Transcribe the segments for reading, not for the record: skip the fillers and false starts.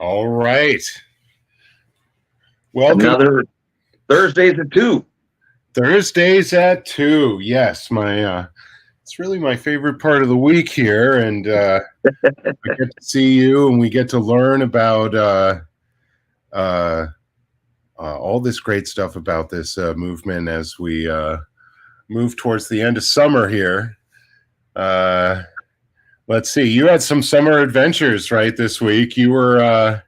All right. Welcome. Another Thursdays at 2. Thursdays at 2. Yes, it's really my favorite part of the week here, and I get to see you, and we get to learn about all this great stuff about this movement as we move towards the end of summer here. Let's see. You had some summer adventures, right, this week. You were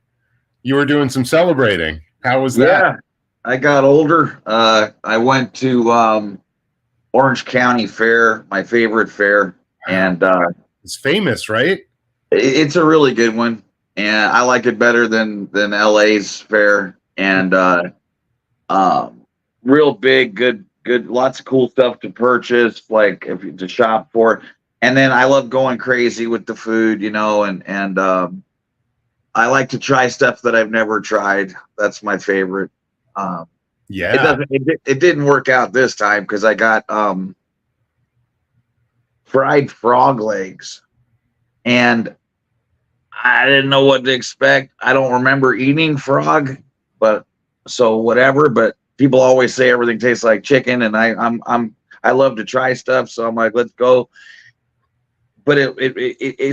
doing some celebrating. How was that? Yeah, I got older. I went to Orange County Fair, my favorite fair, and it's famous, right? It's a really good one, and I like it better than LA's fair. And real big, good, lots of cool stuff to purchase, like to shop for. And then I love going crazy with the food, and I like to try stuff that I've never tried. That's my favorite. Yeah. It didn't work out this time because I got fried frog legs, and I didn't know what to expect. I don't remember eating frog, but so whatever. But people always say everything tastes like chicken, and I love to try stuff, so I'm like, let's go. But it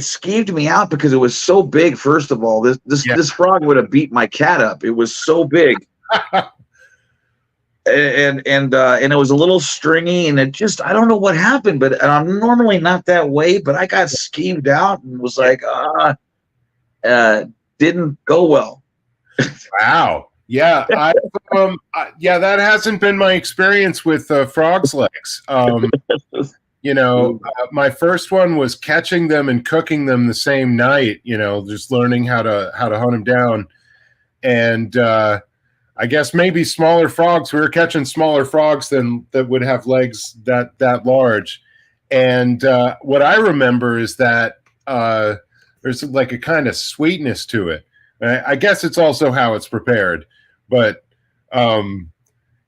skeeved me out because it was so big. First of all, this frog would have beat my cat up. It was so big, and it was a little stringy, and it just, I don't know what happened, but I'm normally not that way, but I got skeeved out and was like, didn't go well. Wow. Yeah, that hasn't been my experience with frog's legs. My first one was catching them and cooking them the same night, just learning how to hunt them down. And I guess maybe smaller frogs, we were catching smaller frogs that would have legs that large. And what I remember is that there's like a kind of sweetness to it. I guess it's also how it's prepared. But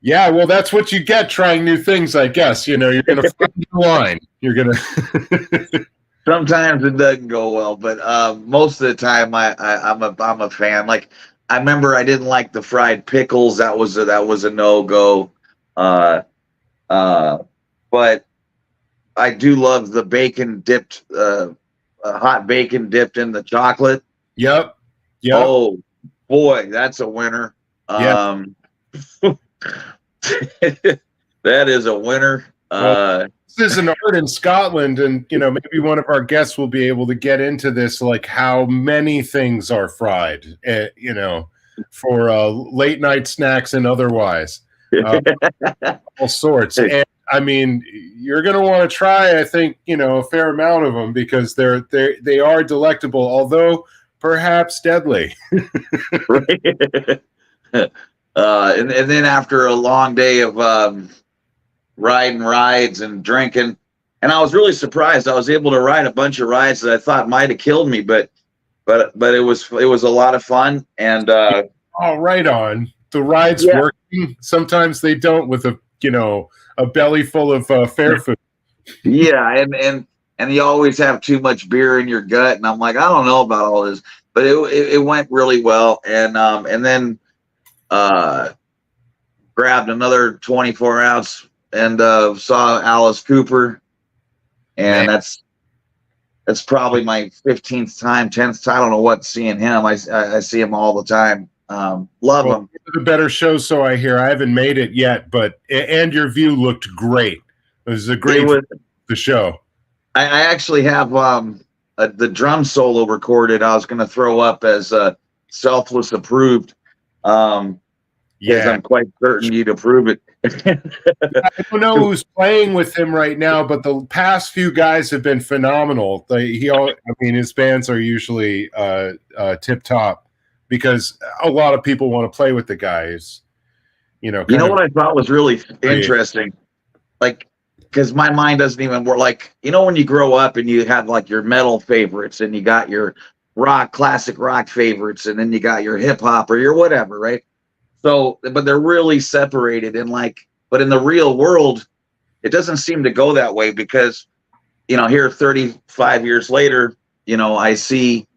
yeah, well, that's what you get trying new things, I guess. You're going to find the line. You're going to. Sometimes it doesn't go well, but most of the time I'm a fan. Like, I remember I didn't like the fried pickles. That was a no-go. But I do love the bacon dipped, hot bacon dipped in the chocolate. Yep. Oh boy, that's a winner. Yeah. That is a winner. This is an art in Scotland, and maybe one of our guests will be able to get into this, like how many things are fried, for late night snacks and otherwise, all sorts. And I mean, you're going to want to try, I think, a fair amount of them because they are delectable, although perhaps deadly. Right. And then after a long day of riding rides and drinking, and I was really surprised. I was able to ride a bunch of rides that I thought might have killed me, but it was a lot of fun. And oh, right on. The rides working. Sometimes they don't with a belly full of fair food. Yeah, and you always have too much beer in your gut, and I'm like, I don't know about all this, but it went really well. And then grabbed another 24 ounce and saw Alice Cooper, and that's probably my 15th time, 10th time. I don't know what, seeing him. I see him all the time. Love him. The better show, so I hear. I haven't made it yet, and your view looked great. It was a great the show. I actually have the drum solo recorded. I was going to throw up as selfless approved. I'm quite certain you'd approve it. I don't know who's playing with him right now, but the past few guys have been phenomenal. His bands are usually tip top because a lot of people want to play with the guys. What I thought was really interesting, like, because my mind doesn't even work. Like, when you grow up and you have like your metal favorites and you got your classic rock favorites, and then you got your hip hop or your whatever, right? So, but they're really separated, and but in the real world, it doesn't seem to go that way because, here 35 years later, I see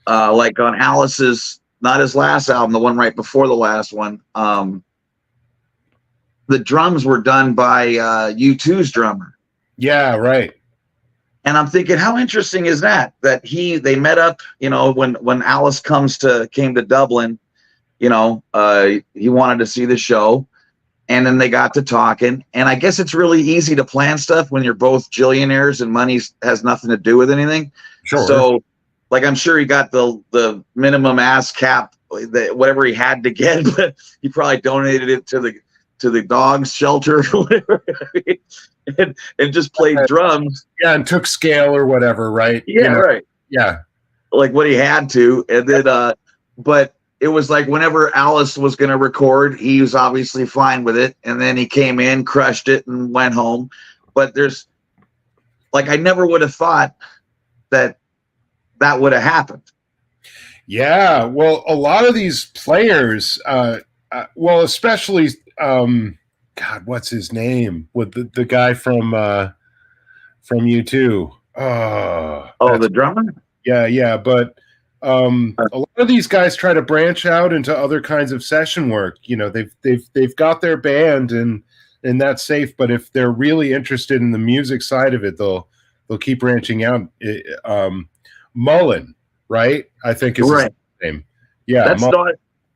Like on Alice's, not his last album, the one right before the last one. The drums were done by U2's drummer. Yeah, right. And I'm thinking, how interesting is that? That they met up, when Alice came to Dublin, he wanted to see the show, and then they got to talking. And I guess it's really easy to plan stuff when you're both billionaires and money has nothing to do with anything. Sure. So, like, I'm sure he got the minimum ass cap, whatever he had to get, but he probably donated it to the dog's shelter or whatever, and just played drums. Yeah, and took scale or whatever, right? Yeah, right. Yeah, like what he had to, and then but it was like whenever Alice was going to record, he was obviously fine with it, and then he came in, crushed it, and went home. But there's, like, I never would have thought that would have happened. Yeah, well, a lot of these players, well, especially God, what's his name? With the guy from U2. The drummer? Yeah, but a lot of these guys try to branch out into other kinds of session work. They've got their band and that's safe, but if they're really interested in the music side of it, they'll keep branching out. Mullen, right? I think is right. His name. Yeah,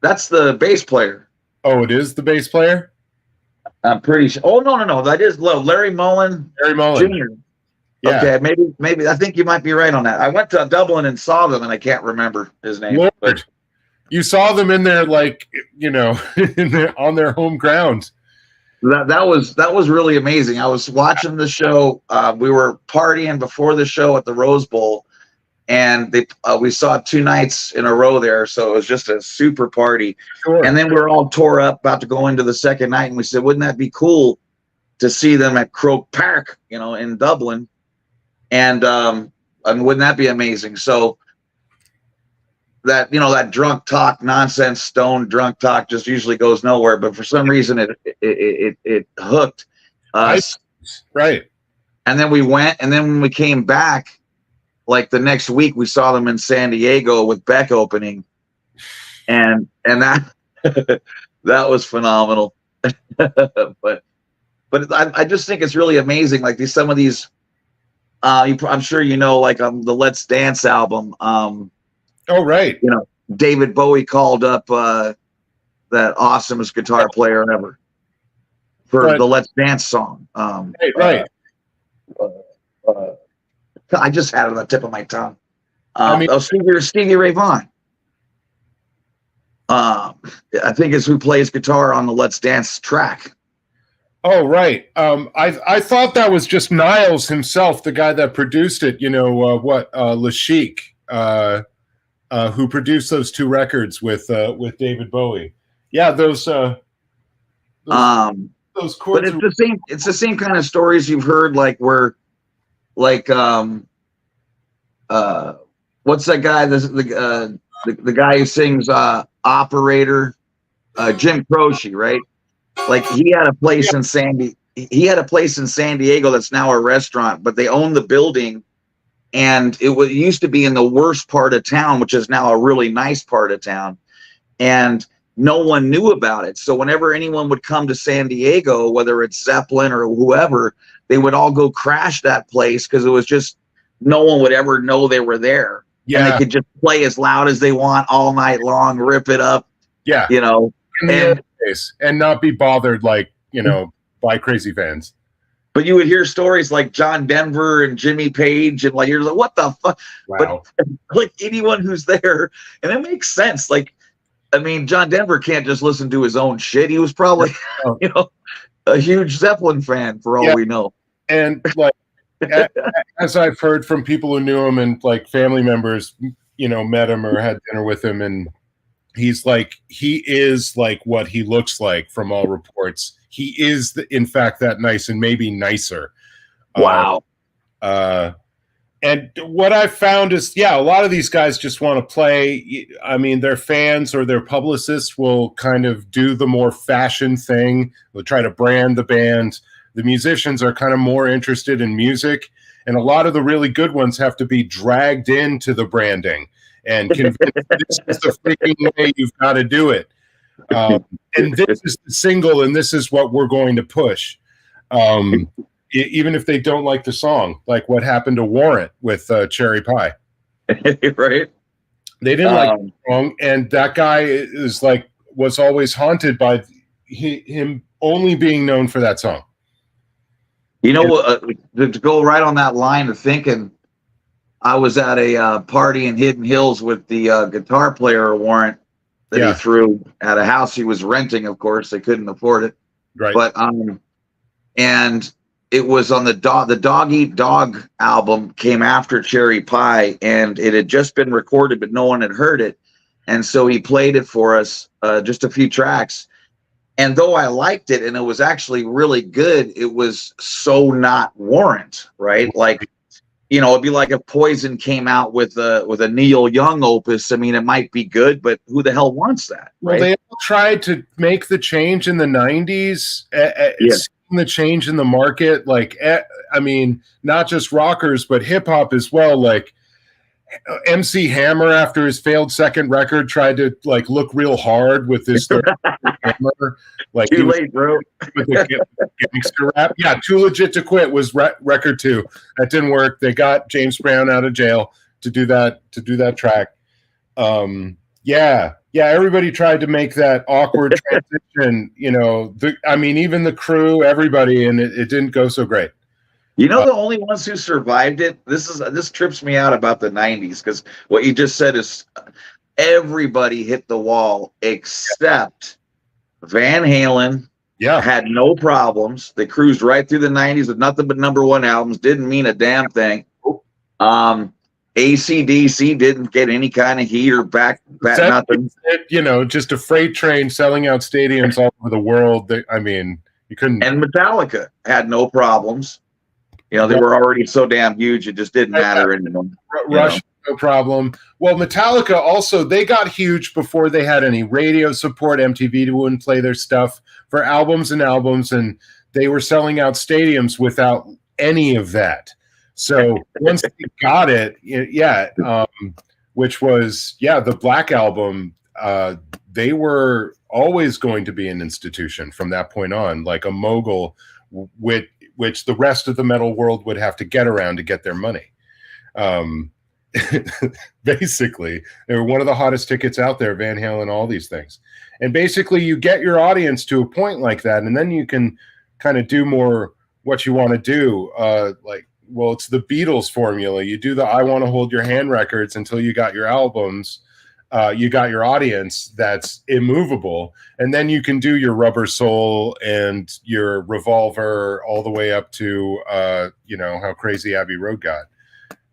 that's the bass player. Oh, it is the bass player? I'm pretty sure. Oh, no. That is Larry Mullen. Larry Mullen. Jr. Yeah. Okay, maybe I think you might be right on that. I went to Dublin and saw them, and I can't remember his name. Lord, but you saw them in there, like, on their home ground. That was really amazing. I was watching the show. We were partying before the show at the Rose Bowl, and we saw 2 nights in a row there, so it was just a super party. Sure. And then we were all tore up, about to go into the second night, and we said, wouldn't that be cool to see them at Croke Park, in Dublin? And wouldn't that be amazing? So that drunk talk, nonsense, stone drunk talk just usually goes nowhere. But for some reason, it hooked us. Right. And then we went, and then when we came back, like the next week, we saw them in San Diego with Beck opening, and that that was phenomenal. but I just think it's really amazing. Like some of these. I'm sure like on the Let's Dance album. Oh, right. David Bowie called up that awesomest guitar player ever for the Let's Dance song. Right. I just had it on the tip of my tongue. Stevie Ray Vaughan. I think is who plays guitar on the Let's Dance track. Oh, right. I thought that was just Niles himself, the guy that produced it. Le Chic, who produced those 2 records with David Bowie. Yeah, those chords. But it's the same. It's the same kind of stories you've heard, like where, like, what's that guy? The guy who sings Operator, Jim Croce, right? Like he had a place in San Diego that's now a restaurant, but they own the building, and it used to be in the worst part of town, which is now a really nice part of town, and no one knew about it. So whenever anyone would come to San Diego, whether it's Zeppelin or whoever, they would all go crash that place because it was just no one would ever know they were there. Yeah, and they could just play as loud as they want all night long, rip it up. Yeah, and not be bothered by crazy fans. But you would hear stories like John Denver and Jimmy Page, and like you're like, what the fuck? Wow. But like anyone who's there, and it makes sense. Like, I mean, John Denver can't just listen to his own shit. He was probably, a huge Zeppelin fan for all we know. And like, as I've heard from people who knew him and like family members, met him or had dinner with him, and he is like what he looks like from all reports. He is, in fact, that nice and maybe nicer. Wow. And what I've found is, a lot of these guys just want to play. I mean, their fans or their publicists will kind of do the more fashion thing. They'll try to brand the band. The musicians are kind of more interested in music. And a lot of the really good ones have to be dragged into the branding. and convince this is the freaking way you've got to do it. And this is the single, and this is what we're going to push. Even if they don't like the song, like what happened to Warrant with Cherry Pie. Right. They didn't like the song, and that guy was always haunted by him only being known for that song. You know, to go right on that line of thinking, I was at a party in Hidden Hills with the guitar player Warrant that he threw at a house he was renting. Of course, they couldn't afford it. Right. But and it was on the Dog Eat Dog album, came after Cherry Pie, and it had just been recorded, but no one had heard it. And so he played it for us, just a few tracks. And though I liked it and it was actually really good, it was so not Warrant, right? Like, you know, it'd be like if Poison came out with a Neil Young opus. I mean, it might be good, but who the hell wants that? Right? Well, they all tried to make the change in the 90s. The change in the market, like, I mean, not just rockers, but hip hop as well. Like MC Hammer, after his failed second record, tried to like look real hard with his third Hammer. Like, too late, bro. With the gangster rap. Yeah, Too Legit to Quit was record 2. That didn't work. They got James Brown out of jail to do that track. Yeah, everybody tried to make that awkward transition, you know, even the crew, everybody, and it didn't go so great. You know, the only ones who survived it, this trips me out about the 90s, because what you just said is everybody hit the wall except Van Halen. Yeah. Had no problems. They cruised right through the 90s with nothing but #1 albums, didn't mean a damn thing. AC/DC didn't get any kind of heat or back nothing. You know, just a freight train selling out stadiums all over the world. You couldn't. And Metallica had no problems. You know, they were already so damn huge, it just didn't matter anymore. Rush, no problem. Well, Metallica also, they got huge before they had any radio support. MTV wouldn't play their stuff for albums and albums, and they were selling out stadiums without any of that. So once they got it, which was, the Black Album, they were always going to be an institution from that point on, like a mogul, which the rest of the metal world would have to get around to get their money. Basically, they were one of the hottest tickets out there, Van Halen, all these things. And basically, you get your audience to a point like that, and then you can kind of do more what you want to do, well, it's the Beatles formula. You do the I Want to Hold Your Hand records until you got your albums, you got your audience that's immovable, and then you can do your Rubber Soul and your Revolver all the way up to, How Crazy Abbey Road Got.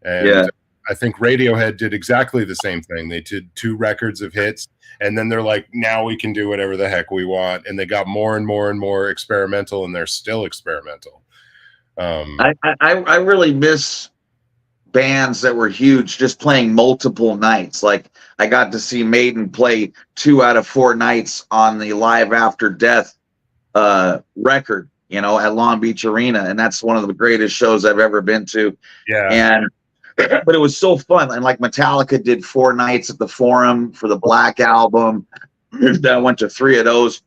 And I think Radiohead did exactly the same thing. They did 2 records of hits, and then they're like, now we can do whatever the heck we want. And they got more and more and more experimental, and they're still experimental. I really miss bands that were huge just playing multiple nights. Like, I got to see Maiden play 2 out of 4 nights on the Live After Death record, at Long Beach Arena, and that's one of the greatest shows I've ever been to. But it was so fun. And like Metallica did 4 nights at the Forum for the Black Album. I went to 3 of those,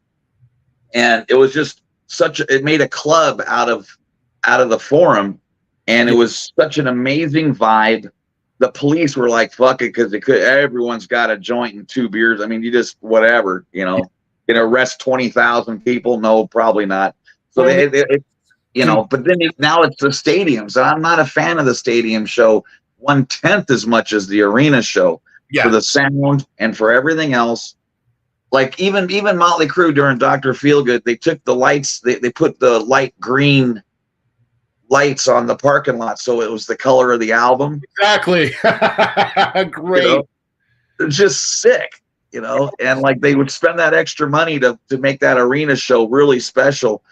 and it was just it made a club out of the Forum, and it was such an amazing vibe. The police were like, fuck it, because everyone's got a joint and 2 beers. I mean, you just whatever, can arrest 20,000 people? No, probably not. So but then now it's the stadiums, and I'm not a fan of the stadium show 1/10 as much as the arena show for the sound and for everything else. Like even Motley Crue during Dr. Feelgood, they took the lights, they put the light green lights on the parking lot, so it was the color of the album. Exactly. Great. It's just sick, and like they would spend that extra money to make that arena show really special.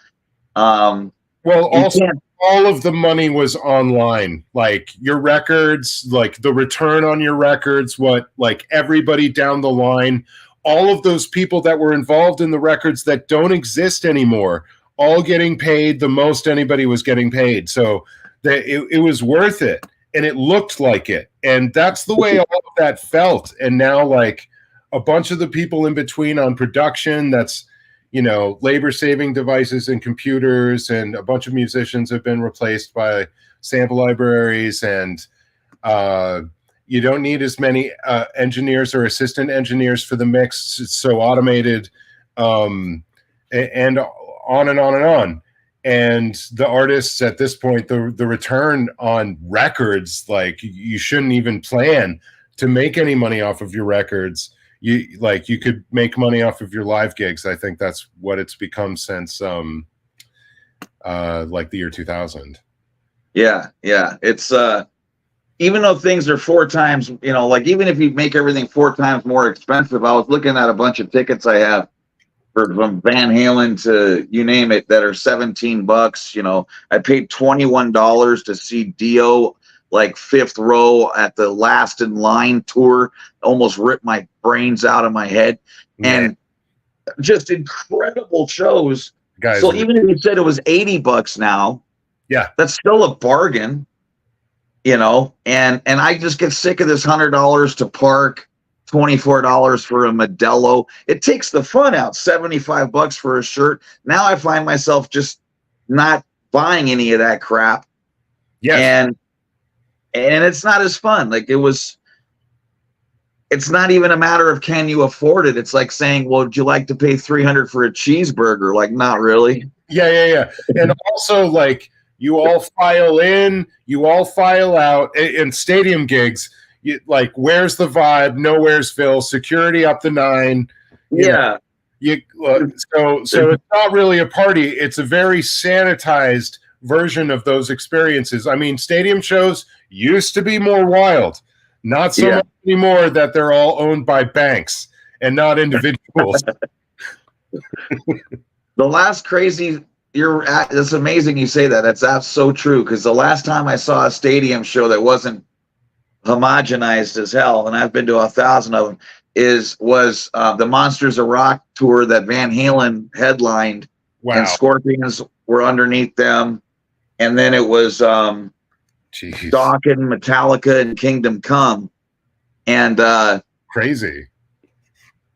Well, also, all of the money was online. Like your records, like the return on your records, like everybody down the line, all of those people that were involved in the records that don't exist anymore, all getting paid the most anybody was getting paid. So it was worth it. and it looked like it. And that's the way all of that felt. And now, like, a bunch of the people in between on production, that's, you know, labor-saving devices and computers, and a bunch of musicians have been replaced by sample libraries, and you don't need as many engineers or assistant engineers for the mix. It's so automated, and on and on and on. And the artists at this point, the return on records, like, you shouldn't even plan to make any money off of your records. You could make money off of your live gigs. I think that's what it's become since like the year 2000. Yeah. It's even though things are 4 times, you know, like, even if you make everything 4 times more expensive, I was looking at a bunch of tickets I have from Van Halen to you name it that are $17. You know, I paid $21 to see Dio, like, 5th row at the Last in Line tour. Almost ripped my brains out of my head. And just incredible shows. Guys, so even if you said it was $80 now, yeah, that's still a bargain, you know. And I just get sick of this $100 to park, $24 for a Modelo. It takes the fun out. $75 for a shirt. Now I find myself just not buying any of that crap. yes. And it's not as fun. Like, it's not even a matter of can you afford it. It's like saying, well, would you like to pay $300 for a cheeseburger? Like, not really. Yeah. And also, like, you all file in, you all file out. In stadium gigs, like, where's the vibe? Nowhere's Phil. Security up to 9. Yeah. So it's not really a party. It's a very sanitized version of those experiences. I mean, stadium shows used to be more wild. Not so much anymore, that they're all owned by banks and not individuals. The last crazy, it's amazing you say that. That's so true, because the last time I saw a stadium show that wasn't homogenized as hell, and I've been to 1,000 of them, was the Monsters of Rock tour that Van Halen headlined. Wow. And Scorpions were underneath them. And then it was Dokken, Metallica, and Kingdom Come. And crazy.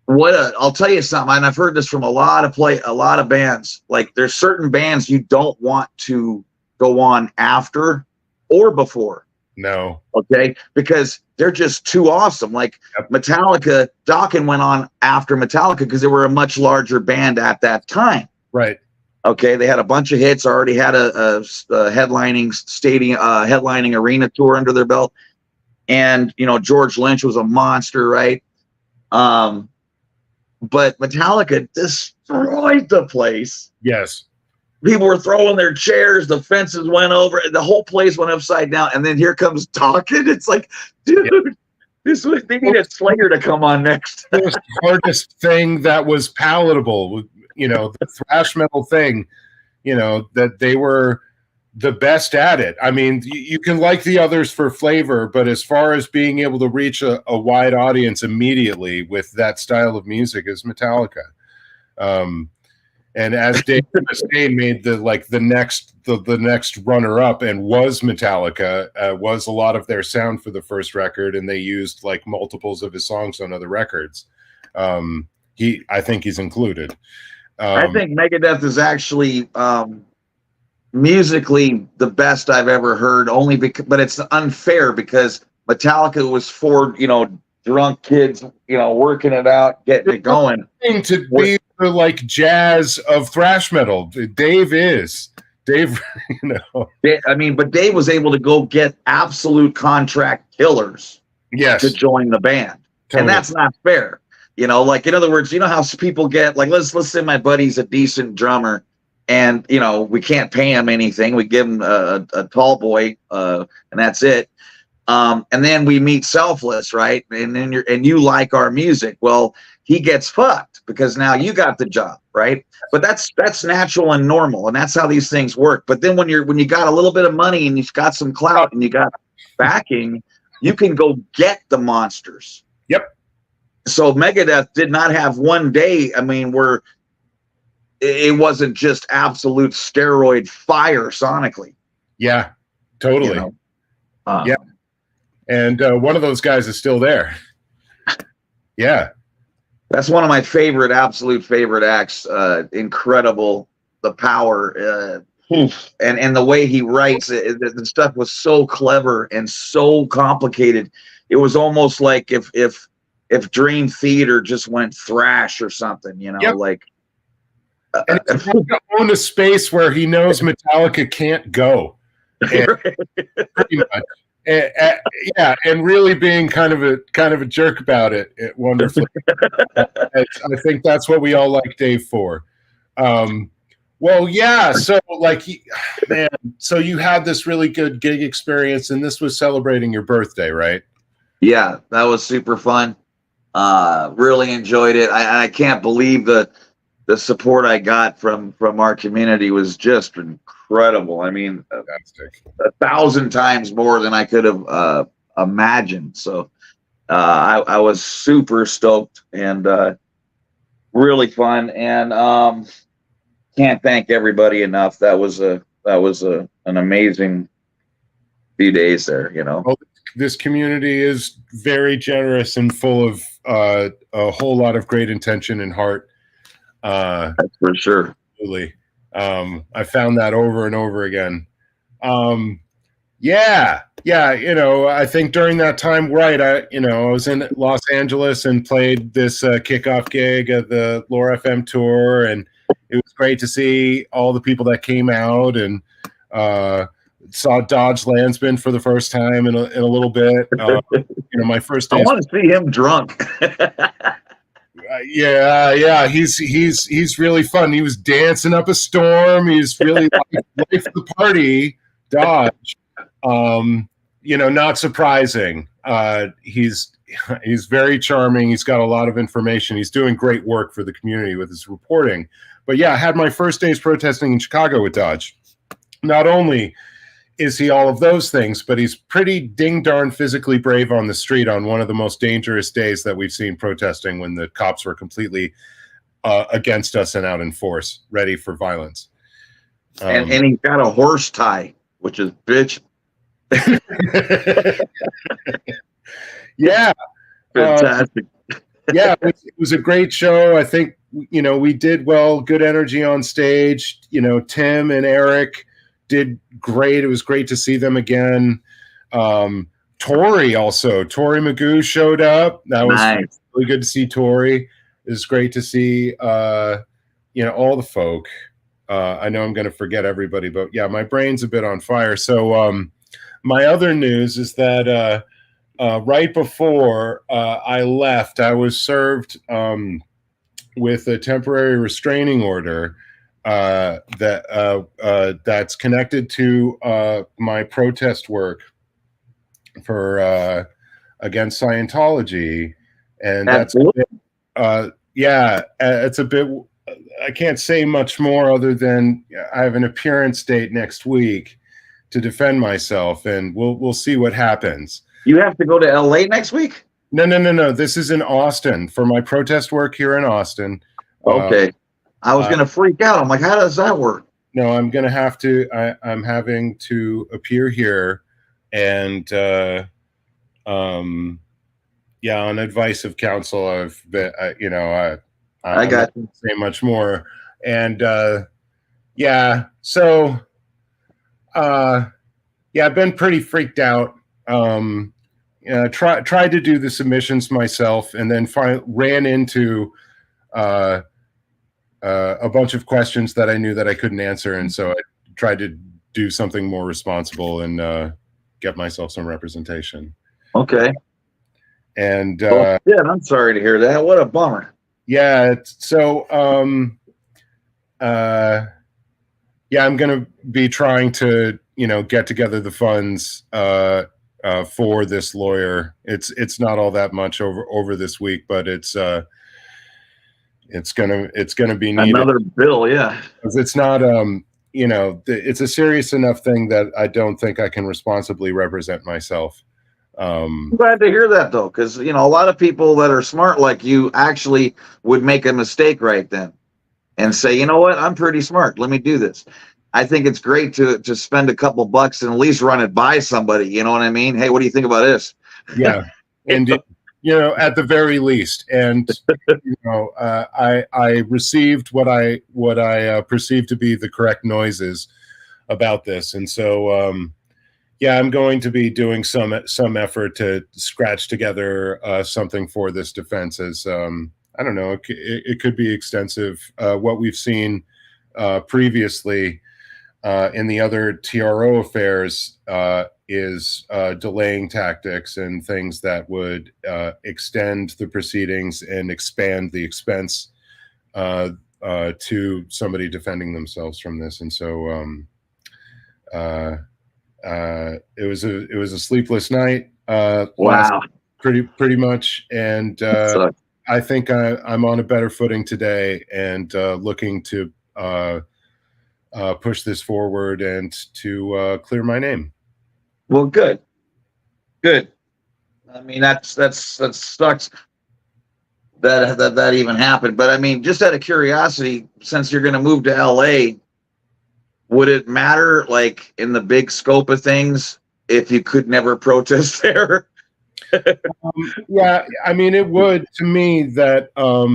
I'll tell you something, and I've heard this from a lot of bands. Like, there's certain bands you don't want to go on after or before. No. Okay? Because they're just too awesome. Like, Metallica, Dokken went on after Metallica because they were a much larger band at that time. Right. Okay, they had a bunch of hits, already had a headlining stadium, headlining arena tour under their belt. And, you know, George Lynch was a monster, right? But Metallica destroyed the place. Yes. People were throwing their chairs, the fences went over, the whole place went upside down. And then here comes Dokken. It's like, dude, they needed Slayer to come on next. It was the hardest thing that was palatable. You know, the thrash metal thing, you know, that they were the best at it. I mean, you can like the others for flavor, but as far as being able to reach a wide audience immediately with that style of music is Metallica. And as Dave Mustaine made the next runner up and was Metallica, was a lot of their sound for the first record, and they used like multiples of his songs on other records. I think he's included. I think Megadeth is actually musically the best I've ever heard, but it's unfair because Metallica was for, you know, drunk kids, you know, working it out, getting it going. To be the like jazz of thrash metal. Dave, you know. I mean, but Dave was able to go get absolute contract killers to join the band. Totally. And that's not fair. You know, like, in other words, you know how people get, like, let's say my buddy's a decent drummer, and, you know, we can't pay him anything. We give him a tall boy, and that's it. And then we meet Selfless, right? And then you like our music. Well, he gets fucked because now you got the job, right? But that's natural and normal, and that's how these things work. But then when you got a little bit of money and you've got some clout and you got backing, you can go get the monsters. Yep. So Megadeth did not have one day, I mean, where it wasn't just absolute steroid fire sonically. Yeah, totally. You know? Yeah. And one of those guys is still there. Yeah. That's one of my absolute favorite acts. Incredible, the power, and the way he writes it. The stuff was so clever and so complicated. It was almost like if Dream Theater just went thrash or something, Yep. like. And he's owned a space where he knows Metallica can't go. And pretty much. Yeah, and really being kind of a jerk about it wonderfully. I think that's what we all like Dave for. Well, yeah. So, man, so you had this really good gig experience, and this was celebrating your birthday, right? Yeah, that was super fun. Really enjoyed it. I can't believe the support I got from our community was just incredible. I mean, 1,000 times more than I could have imagined. So I was super stoked and really fun, and can't thank everybody enough. That was an amazing few days there. Well, this community is very generous and full of a whole lot of great intention and heart. That's for sure. Absolutely. I found that over and over again. Yeah. I think during that time, right, I was in Los Angeles and played this kickoff gig of the Lore FM tour, and it was great to see all the people that came out, and saw Dodge Landsman for the first time in a little bit. My first day. I want to see him drunk. Yeah, he's really fun. He was dancing up a storm. He's really life of the party, Dodge. Not surprising. He's very charming. He's got a lot of information. He's doing great work for the community with his reporting. But yeah, I had my first days protesting in Chicago with Dodge. Not only is he all of those things, but he's pretty ding darn physically brave on the street on one of the most dangerous days that we've seen protesting, when the cops were completely against us and out in force, ready for violence. And he's got a horse tie, which is bitch. Yeah. Fantastic. Yeah, it was a great show. I think, we did well, good energy on stage. Tim and Eric did great. It was great to see them again. Tori Magoo showed up. That was nice. Really good to see Tori. It was great to see all the folk. I know I'm going to forget everybody, but yeah, my brain's a bit on fire. So my other news is that right before I left, I was served with a temporary restraining order that's connected to my protest work for against Scientology, and it's a bit. I can't say much more other than I have an appearance date next week to defend myself, and we'll see what happens. You have to go to LA next week? No. This is in Austin for my protest work here in Austin. Okay. I was going to freak out. I'm like, how does that work? No, I'm going to have to. I'm having to appear here, and on advice of counsel, I've been. I got to say much more, and so I've been pretty freaked out. Tried to do the submissions myself, and then ran into a bunch of questions that I knew that I couldn't answer, and so I tried to do something more responsible and get myself some representation. Okay. And I'm sorry to hear that. What a bummer. Yeah. I'm going to be trying to get together the funds for this lawyer. It's not all that much over this week, but it's gonna be needed. Another bill, yeah. It's not it's a serious enough thing that I don't think I can responsibly represent myself. I'm glad to hear that, though, because a lot of people that are smart like you actually would make a mistake right then and say, you know what, I'm pretty smart, let me do this. I think it's great to spend a couple bucks and at least run it by somebody. You know what I mean? Hey, what do you think about this? Yeah, and at the very least, and I received what I perceived to be the correct noises about this, and so yeah, I'm going to be doing some effort to scratch together something for this defense. As I don't know, it could be extensive. What we've seen previously in the other TRO affairs is delaying tactics and things that would extend the proceedings and expand the expense to somebody defending themselves from this. And so it was a sleepless night. Wow. Pretty much. And I think I'm on a better footing today, and looking to push this forward and to clear my name. Well, good. I mean, that sucks that even happened. But I mean, just out of curiosity, since you're going to move to LA, would it matter, like, in the big scope of things, if you could never protest there? Yeah, I mean, it would to me that. I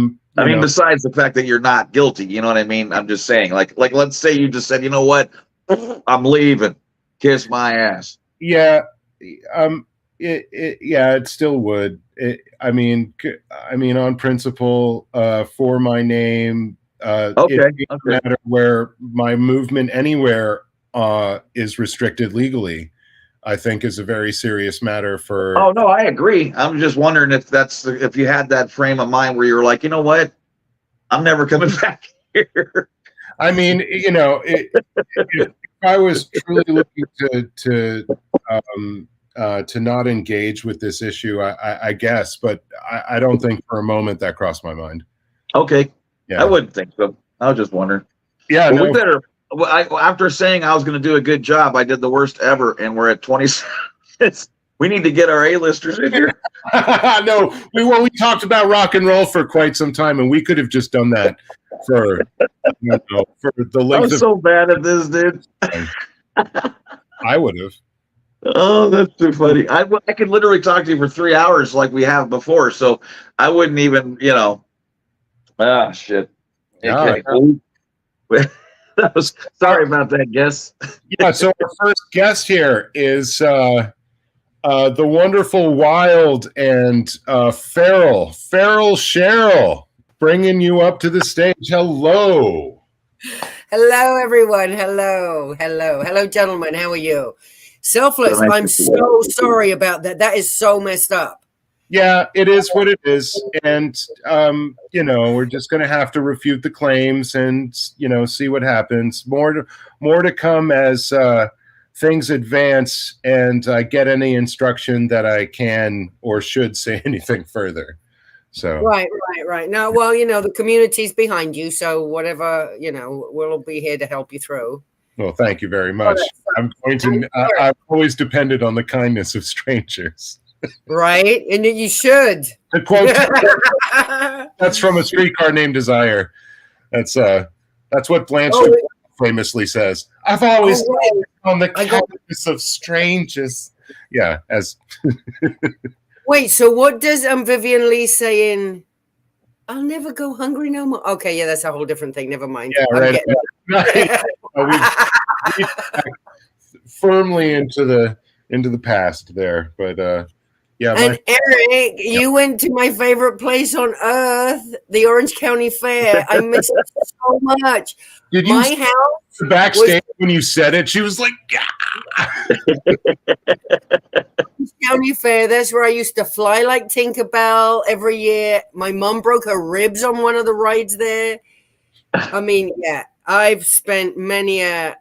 mean, besides the fact that you're not guilty, you know what I mean? I'm just saying, like let's say you just said, you know what, I'm leaving, kiss my ass. Yeah, it still would. I mean, on principle, for my name, Okay. It doesn't matter where my movement anywhere is restricted legally, I think is a very serious matter for. Oh no, I agree. I'm just wondering if you had that frame of mind where you're like, you know what, I'm never coming back here. I mean, if I was truly looking to not engage with this issue, I guess, but I don't think for a moment that crossed my mind. Okay. Yeah. I wouldn't think so. I was just wondering. Yeah. Well, we better. After saying I was going to do a good job, I did the worst ever, and we're at 20. We need to get our A-listers in here. No, we talked about rock and roll for quite some time, and we could have just done that for the length. I'm so bad at this, dude. I would have. Oh, that's too funny. I could literally talk to you for 3 hours like we have before, so I wouldn't even, Ah, shit. Okay. That was, sorry about that, guess. Yeah, so our first guest here is the wonderful, wild, and feral Cheryl, bringing you up to the stage. Hello. Hello, everyone. Hello, gentlemen. How are you? Selfless, I'm so sorry about that. That is so messed up. Yeah, it is what it is. And, we're just going to have to refute the claims and, see what happens. More to come as things advance and I get any instruction that I can or should say anything further. So Right. No, well, the community's behind you. So whatever, we'll be here to help you through. Well, thank you very much. I'm going to, I've always depended on the kindness of strangers. Right, and you should. The quote that's from A Streetcar Named Desire. That's what Blanche famously says. I've always on the kindness of strangers. Yeah, as Wait, so what does Vivian Lee say in I'll never go hungry no more? Okay, yeah, that's a whole different thing. Never mind. Yeah, right. We firmly into the past there, but yeah. And Eric, you went to my favorite place on earth, the Orange County Fair. I miss it so much. Did you my house backstage when you said it? She was like, Orange County Fair. That's where I used to fly like Tinkerbell every year. My mom broke her ribs on one of the rides there. I mean, yeah, I've spent many a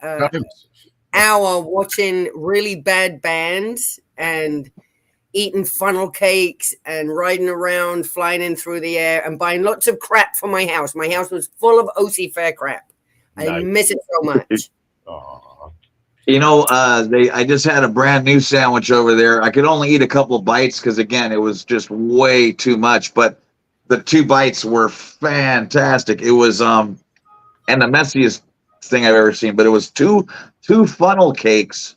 hour watching really bad bands and eating funnel cakes and riding around, flying in through the air and buying lots of crap for my house. My house was full of OC Fair crap. I miss it so much. I just had a brand new sandwich over there. I could only eat a couple of bites because, again, it was just way too much. But the 2 bites were fantastic. It was, and the messiest thing I've ever seen. But it was two funnel cakes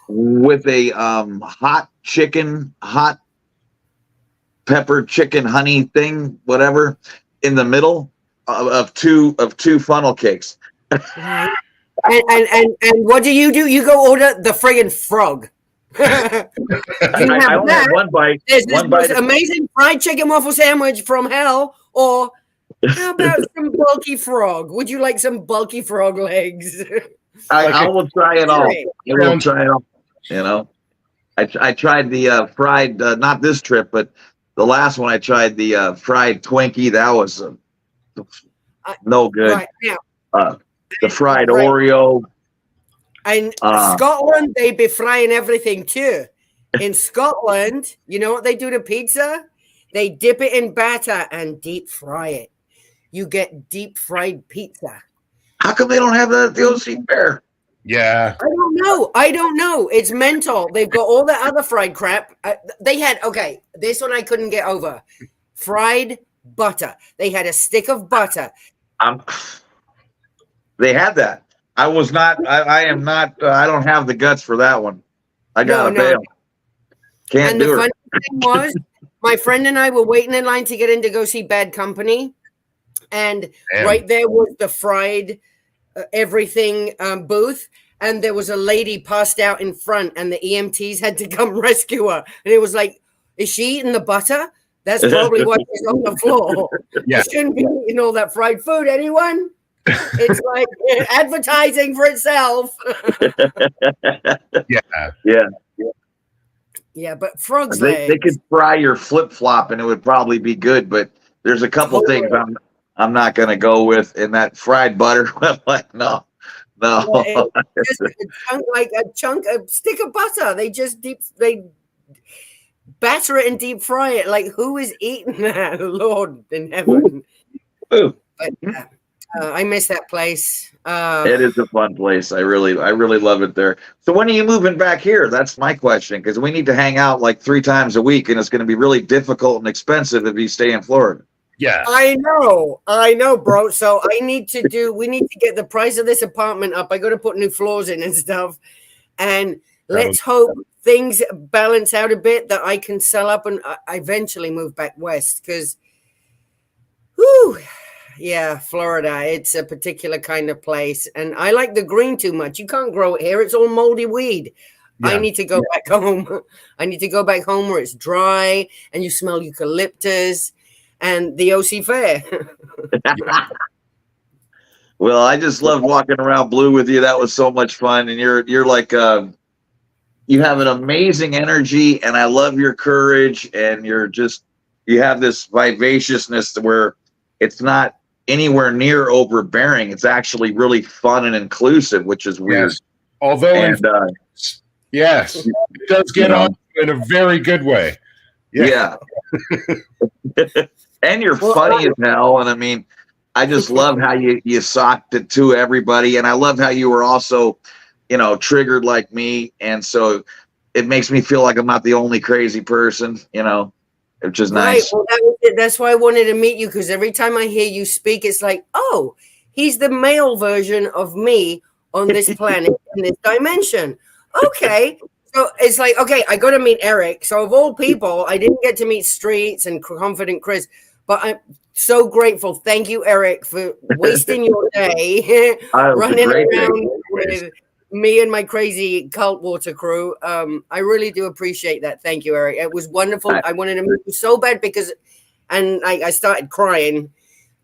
with a hot pepper chicken honey thing, whatever, in the middle of two funnel cakes. Right. And what do? You go order the friggin' frog. You I have only had that. one bite. There's this One bite. most amazing fried chicken waffle sandwich from hell, or how about some bulky frog? Would you like some bulky frog legs? I will try it all. I will try it all. You know, I tried the fried, not this trip, but the last one I tried the fried Twinkie. That was no good. Right, now, the fried Oreo. And Scotland, they be frying everything too. In Scotland, you know what they do to pizza? They dip it in batter and deep fry it. You get deep fried pizza. How come they don't have that at the OC Fair? Yeah. I don't know. It's mental. They've got all that other fried crap. They had, this one I couldn't get over. Fried butter. They had a stick of butter. They had that. I am not, I don't have the guts for that one. I got to bail. Can't do it. And the funny thing was, my friend and I were waiting in line to get in to go see Bad Company. And right there was the fried everything booth. And there was a lady passed out in front, and the EMTs had to come rescue her. And it was like, is she eating the butter? That's probably why she's on the floor. Yeah. She shouldn't be eating all that fried food, anyone? It's like advertising for itself. Yeah, but frogs. They could fry your flip flop and it would probably be good, but there's a couple things I'm not going to go with in that fried butter. Like, no. Just a stick of butter. They batter it and deep fry it. Like, who is eating that? Lord in heaven. But I miss that place. It is a fun place. I really love it there. So when are you moving back here? That's my question, because we need to hang out like 3 times a week, and it's going to be really difficult and expensive if you stay in Florida. Yeah, I know, bro. So we need to get the price of this apartment up. I got to put new floors in and stuff, and let's hope things balance out a bit that I can sell up and I eventually move back west, because, yeah, Florida, it's a particular kind of place. And I like the green too much. You can't grow it here. It's all moldy weed. Yeah. I need to go back home. I need to go back home where it's dry and you smell eucalyptus and the OC Fair. Well, I just loved walking around Blue with you. That was so much fun. And you're like, you have an amazing energy, and I love your courage. And you have this vivaciousness where it's not anywhere near overbearing. It's actually really fun and inclusive, which is weird. Yes. Although, yes, it does get on in a very good way. Yeah. And you're funny as hell. And I mean, I just love how you socked it to everybody. And I love how you were also, triggered like me. And so it makes me feel like I'm not the only crazy person, which is nice. Right. Well, that's why I wanted to meet you, because every time I hear you speak, it's like, oh, he's the male version of me on this planet in this dimension. Okay. So it's like, okay, I got to meet Eric. So of all people, I didn't get to meet Streets and Confident Chris, but I'm so grateful. Thank you, Eric, for wasting your day running around with me and my crazy cult water crew. I really do appreciate that. Thank you, Eric. It was wonderful. I wanted to meet you so bad and I started crying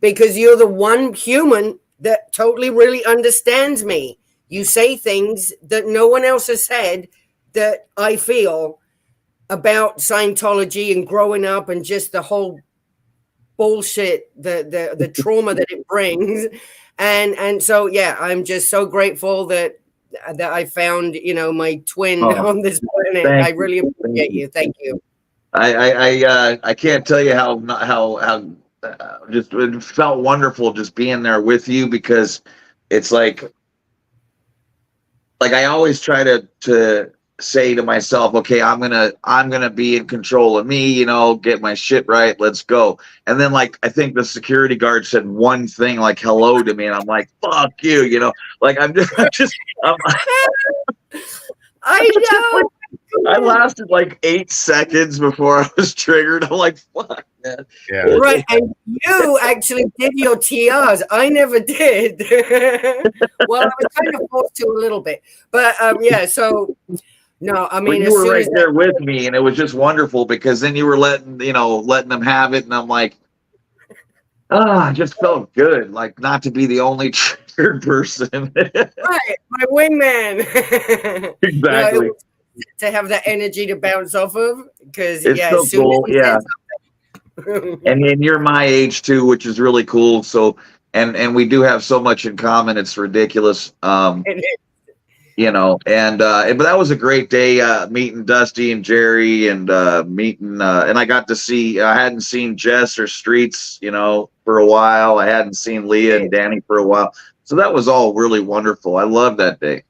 because you're the one human that totally really understands me. You say things that no one else has said that I feel about Scientology and growing up and just the whole bullshit, the trauma that it brings. And so, yeah, I'm just so grateful that I found, my twin on this planet. I really appreciate you. Thank you. I can't tell you how just it felt wonderful just being there with you, because it's like I always try to say to myself, okay, I'm gonna be in control of me, you know, get my shit right, let's go. And then like I think the security guard said one thing like hello to me, and I'm like, fuck you, you know, like I know. I lasted like 8 seconds before I was triggered. I'm like, fuck, man. Yeah. Right, and you actually did your TRs. I never did. Well, I was kind of forced to a little bit, but yeah. So no, I mean, But you were right there with me, and it was just wonderful because then you were letting them have it, and I'm like, I just felt good, like not to be the only triggered person. Right, my wingman. Exactly. No, to have that energy to bounce off of, because It's yeah, so cool. Yeah. And then you're my age too, which is really cool. So, and we do have so much in common. It's ridiculous. You know, but that was a great day, meeting Dusty and Jerry and and I got to see, I hadn't seen Jess or Streets, you know, for a while. I hadn't seen Leah and Danny for a while. So that was all really wonderful. I love that day.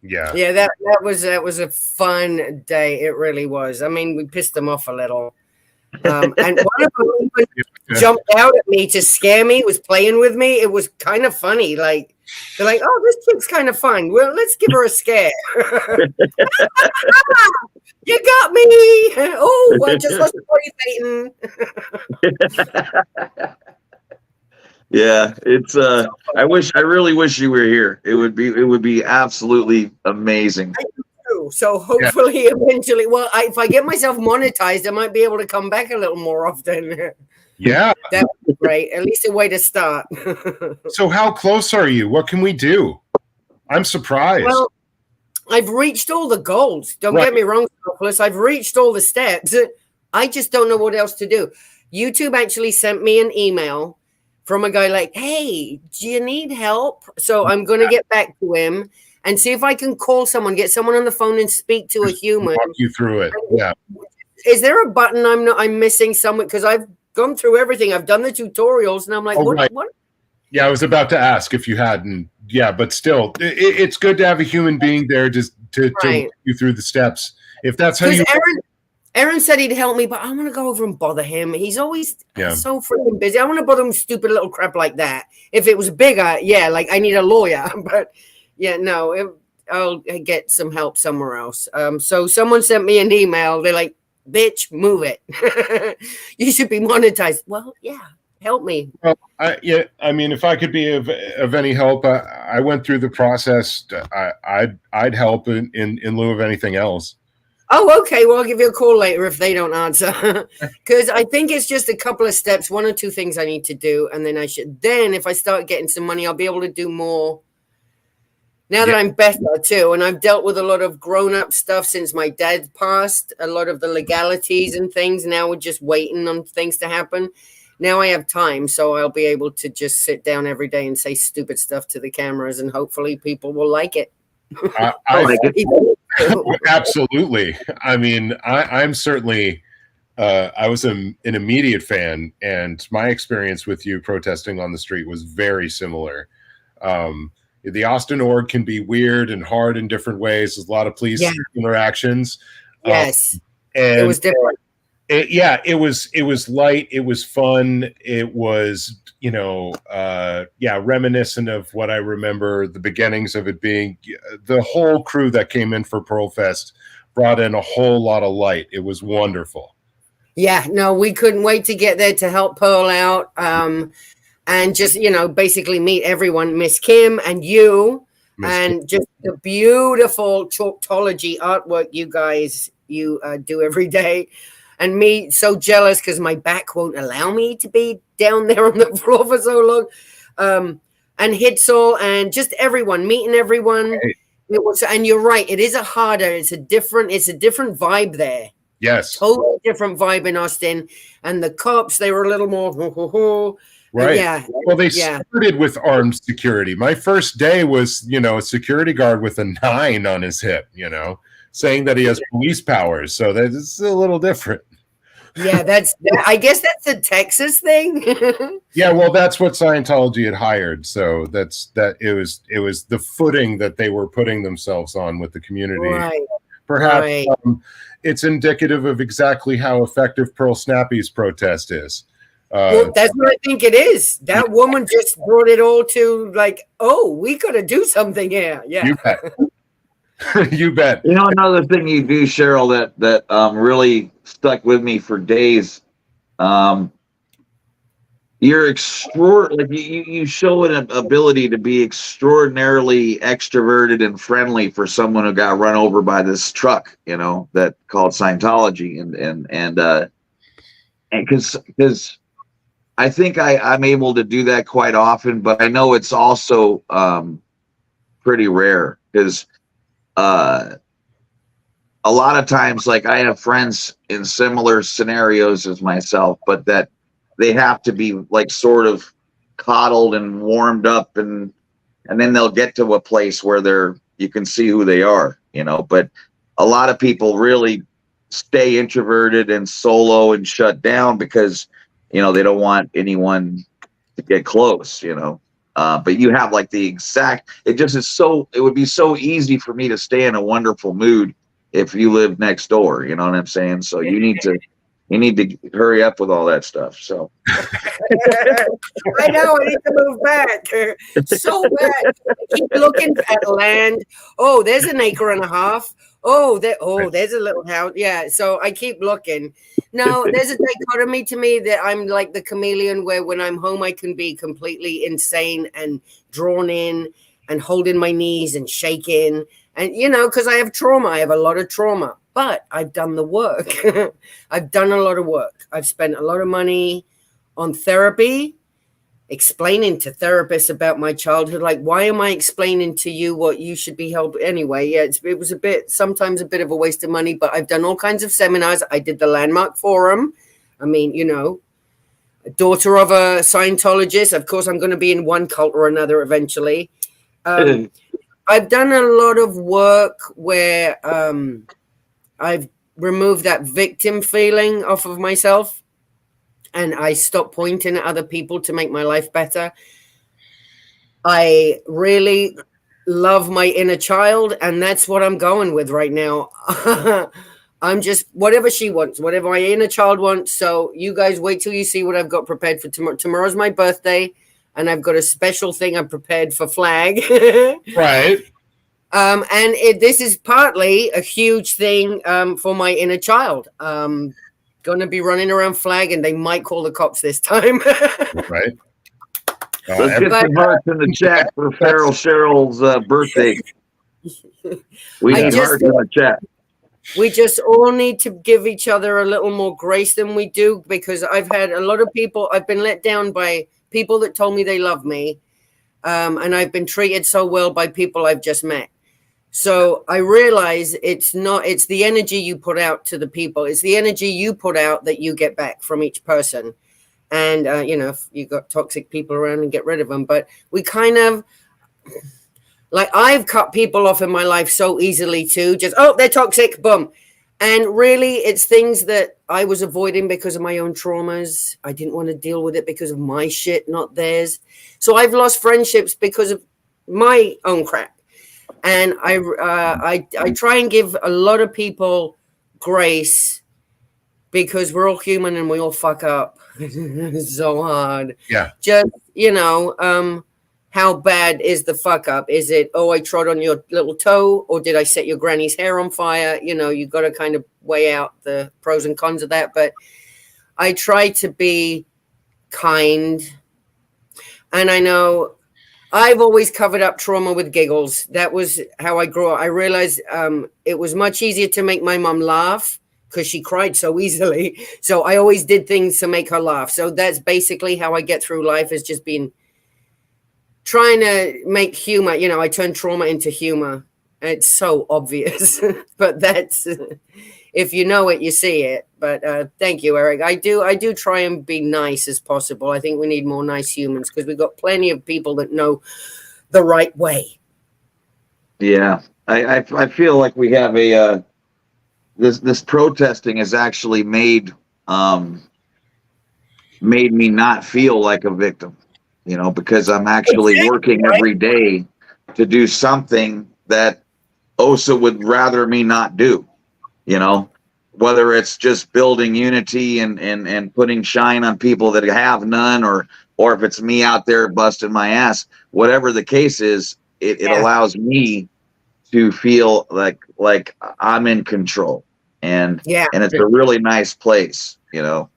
Yeah. Yeah, that was a fun day. It really was. I mean, we pissed them off a little. And one of them even jumped out at me to scare me, was playing with me. It was kind of funny. Like, they're like, oh, this chick's kind of fun. Well, let's give her a scare. You got me. Oh, I just lost the Satan. Yeah, it's I really wish you were here. It would be absolutely amazing. So hopefully eventually, well, if I get myself monetized, I might be able to come back a little more often. Yeah. That would be great. At least a way to start. So how close are you? What can we do? I'm surprised. Well, I've reached all the goals. Don't get me wrong, Selfless. I've reached all the steps. I just don't know what else to do. YouTube actually sent me an email from a guy like, hey, do you need help? So I'm going to get back to him and see if I can call someone, get someone on the phone and speak to a human. Walk you through it. Yeah. Is there a button I'm missing somewhere? Because I've gone through everything. I've done the tutorials and I'm like, what? Yeah, I was about to ask if you hadn't. Yeah, but still, it's good to have a human being there to walk you through the steps. If that's how you. Aaron said he'd help me, but I want to go over and bother him. He's always so freaking busy. I want to bother him with stupid little crap like that. If it was bigger, yeah, like I need a lawyer. But yeah, no, I'll get some help somewhere else. So someone sent me an email. They're like, bitch, move it. You should be monetized. Well, yeah, help me. Well, I mean, if I could be of any help, I went through the process. I'd help in lieu of anything else. Oh, okay. Well, I'll give you a call later if they don't answer. Because I think it's just a couple of steps, 1 or 2 things I need to do. And then if I start getting some money, I'll be able to do more. Now that I'm better too, and I've dealt with a lot of grown-up stuff since my dad passed, a lot of the legalities and things. Now we're just waiting on things to happen. Now I have time, so I'll be able to just sit down every day and say stupid stuff to the cameras, and hopefully people will like it. I like it. Absolutely. I mean, I'm certainly. I was an immediate fan, and my experience with you protesting on the street was very similar. The Austin org can be weird and hard in different ways. There's a lot of police interactions. Yes, and it was different. It was light. It was fun. It was, reminiscent of what I remember the beginnings of it being. The whole crew that came in for Pearl Fest brought in a whole lot of light. It was wonderful. Yeah, no, we couldn't wait to get there to help Pearl out. And just, basically meet everyone, Miss Kim and you, and just the beautiful chalktology artwork you guys do every day. And me so jealous because my back won't allow me to be down there on the floor for so long. And Hitzel and just everyone, meeting everyone. Right. It was, and you're right, it is it's a different vibe there. Yes. Totally different vibe in Austin. And the cops, they were a little more right. Yeah. Well, they started with armed security. My first day was, a security guard with a 9 on his hip, saying that he has police powers. So that's a little different. Yeah, I guess that's a Texas thing. Yeah, well, that's what Scientology had hired. So it was the footing that they were putting themselves on with the community. Right. perhaps Right. It's indicative of exactly how effective Pearl Snappy's protest is. Well, that's what I think it is. That woman just brought it all to like, oh, we got to do something here. Yeah. You bet. You bet. You know, another thing you do, Cheryl, that really stuck with me for days. You're like you show an ability to be extraordinarily extroverted and friendly for someone who got run over by this truck, you know, that called Scientology, and because I think I'm able to do that quite often, but I know it's also pretty rare because a lot of times, like I have friends in similar scenarios as myself, but that they have to be like sort of coddled and warmed up, and then they'll get to a place where you can see who they are, you know. But a lot of people really stay introverted and solo and shut down because, you know, they don't want anyone to get close, you know. But you have like the exact, it would be so easy for me to stay in a wonderful mood if you lived next door, you know what I'm saying? So you need to hurry up with all that stuff. So I know, I need to move back. So bad. Keep looking at land. Oh, there's an acre and a half. There's a little house. Yeah. So I keep looking. No, there's a dichotomy to me that I'm like the chameleon, where when I'm home, I can be completely insane and drawn in and holding my knees and shaking. And, you know, because I have trauma, I have a lot of trauma, but I've done the work. I've done a lot of work. I've spent a lot of money on therapy, explaining to therapists about my childhood. Like, why am I explaining to you what you should be helped anyway? Yeah, it was sometimes a bit of a waste of money, but I've done all kinds of seminars. I did the Landmark Forum. I mean, you know, daughter of a Scientologist. Of course, I'm going to be in one cult or another eventually. I've done a lot of work where I've removed that victim feeling off of myself, and I stopped pointing at other people to make my life better. I really love my inner child, and that's what I'm going with right now. I'm just whatever she wants, whatever my inner child wants. So you guys wait till you see what I've got prepared for tomorrow. Tomorrow's my birthday, and I've got a special thing I'm prepared for Flag. Right. And this is partly a huge thing for my inner child. Going to be running around Flag, and they might call the cops this time. Right. Let's get some hearts in the chat for Cheryl's birthday. We need hearts in the chat. We just all need to give each other a little more grace than we do, because I've had a lot of people, I've been let down by people that told me they love me. And I've been treated so well by people I've just met. So I realize it's the energy you put out to the people. It's the energy you put out that you get back from each person. And, you know, if you got toxic people around, and get rid of them. But we kind of, like, I've cut people off in my life so easily too. Just, oh, they're toxic, boom. And really, it's things that I was avoiding because of my own traumas. I didn't want to deal with it because of my shit, not theirs. So I've lost friendships because of my own crap. And I try and give a lot of people grace, because we're all human and we all fuck up. It's so hard. Yeah. Just, you know, how bad is the fuck up? Is it, oh, I trod on your little toe, or did I set your granny's hair on fire? You know, you got to kind of weigh out the pros and cons of that. But I try to be kind. And I know I've always covered up trauma with giggles. That was how I grew up. I realized it was much easier to make my mom laugh, because she cried so easily. So I always did things to make her laugh. So that's basically how I get through life, is just being trying to make humor. You know, I turn trauma into humor. It's so obvious, but that's, if you know it, you see it. But thank you, Eric. I do try and be nice as possible. I think we need more nice humans, because we've got plenty of people that know the right way. Yeah, I feel like we have a this protesting has actually made me not feel like a victim, because I'm actually working every day to do something that OSA would rather me not do, you know, whether it's just building unity and putting shine on people that have none, or if it's me out there busting my ass, whatever the case is, it allows me to feel like I'm in control, and it's a really nice place, you know,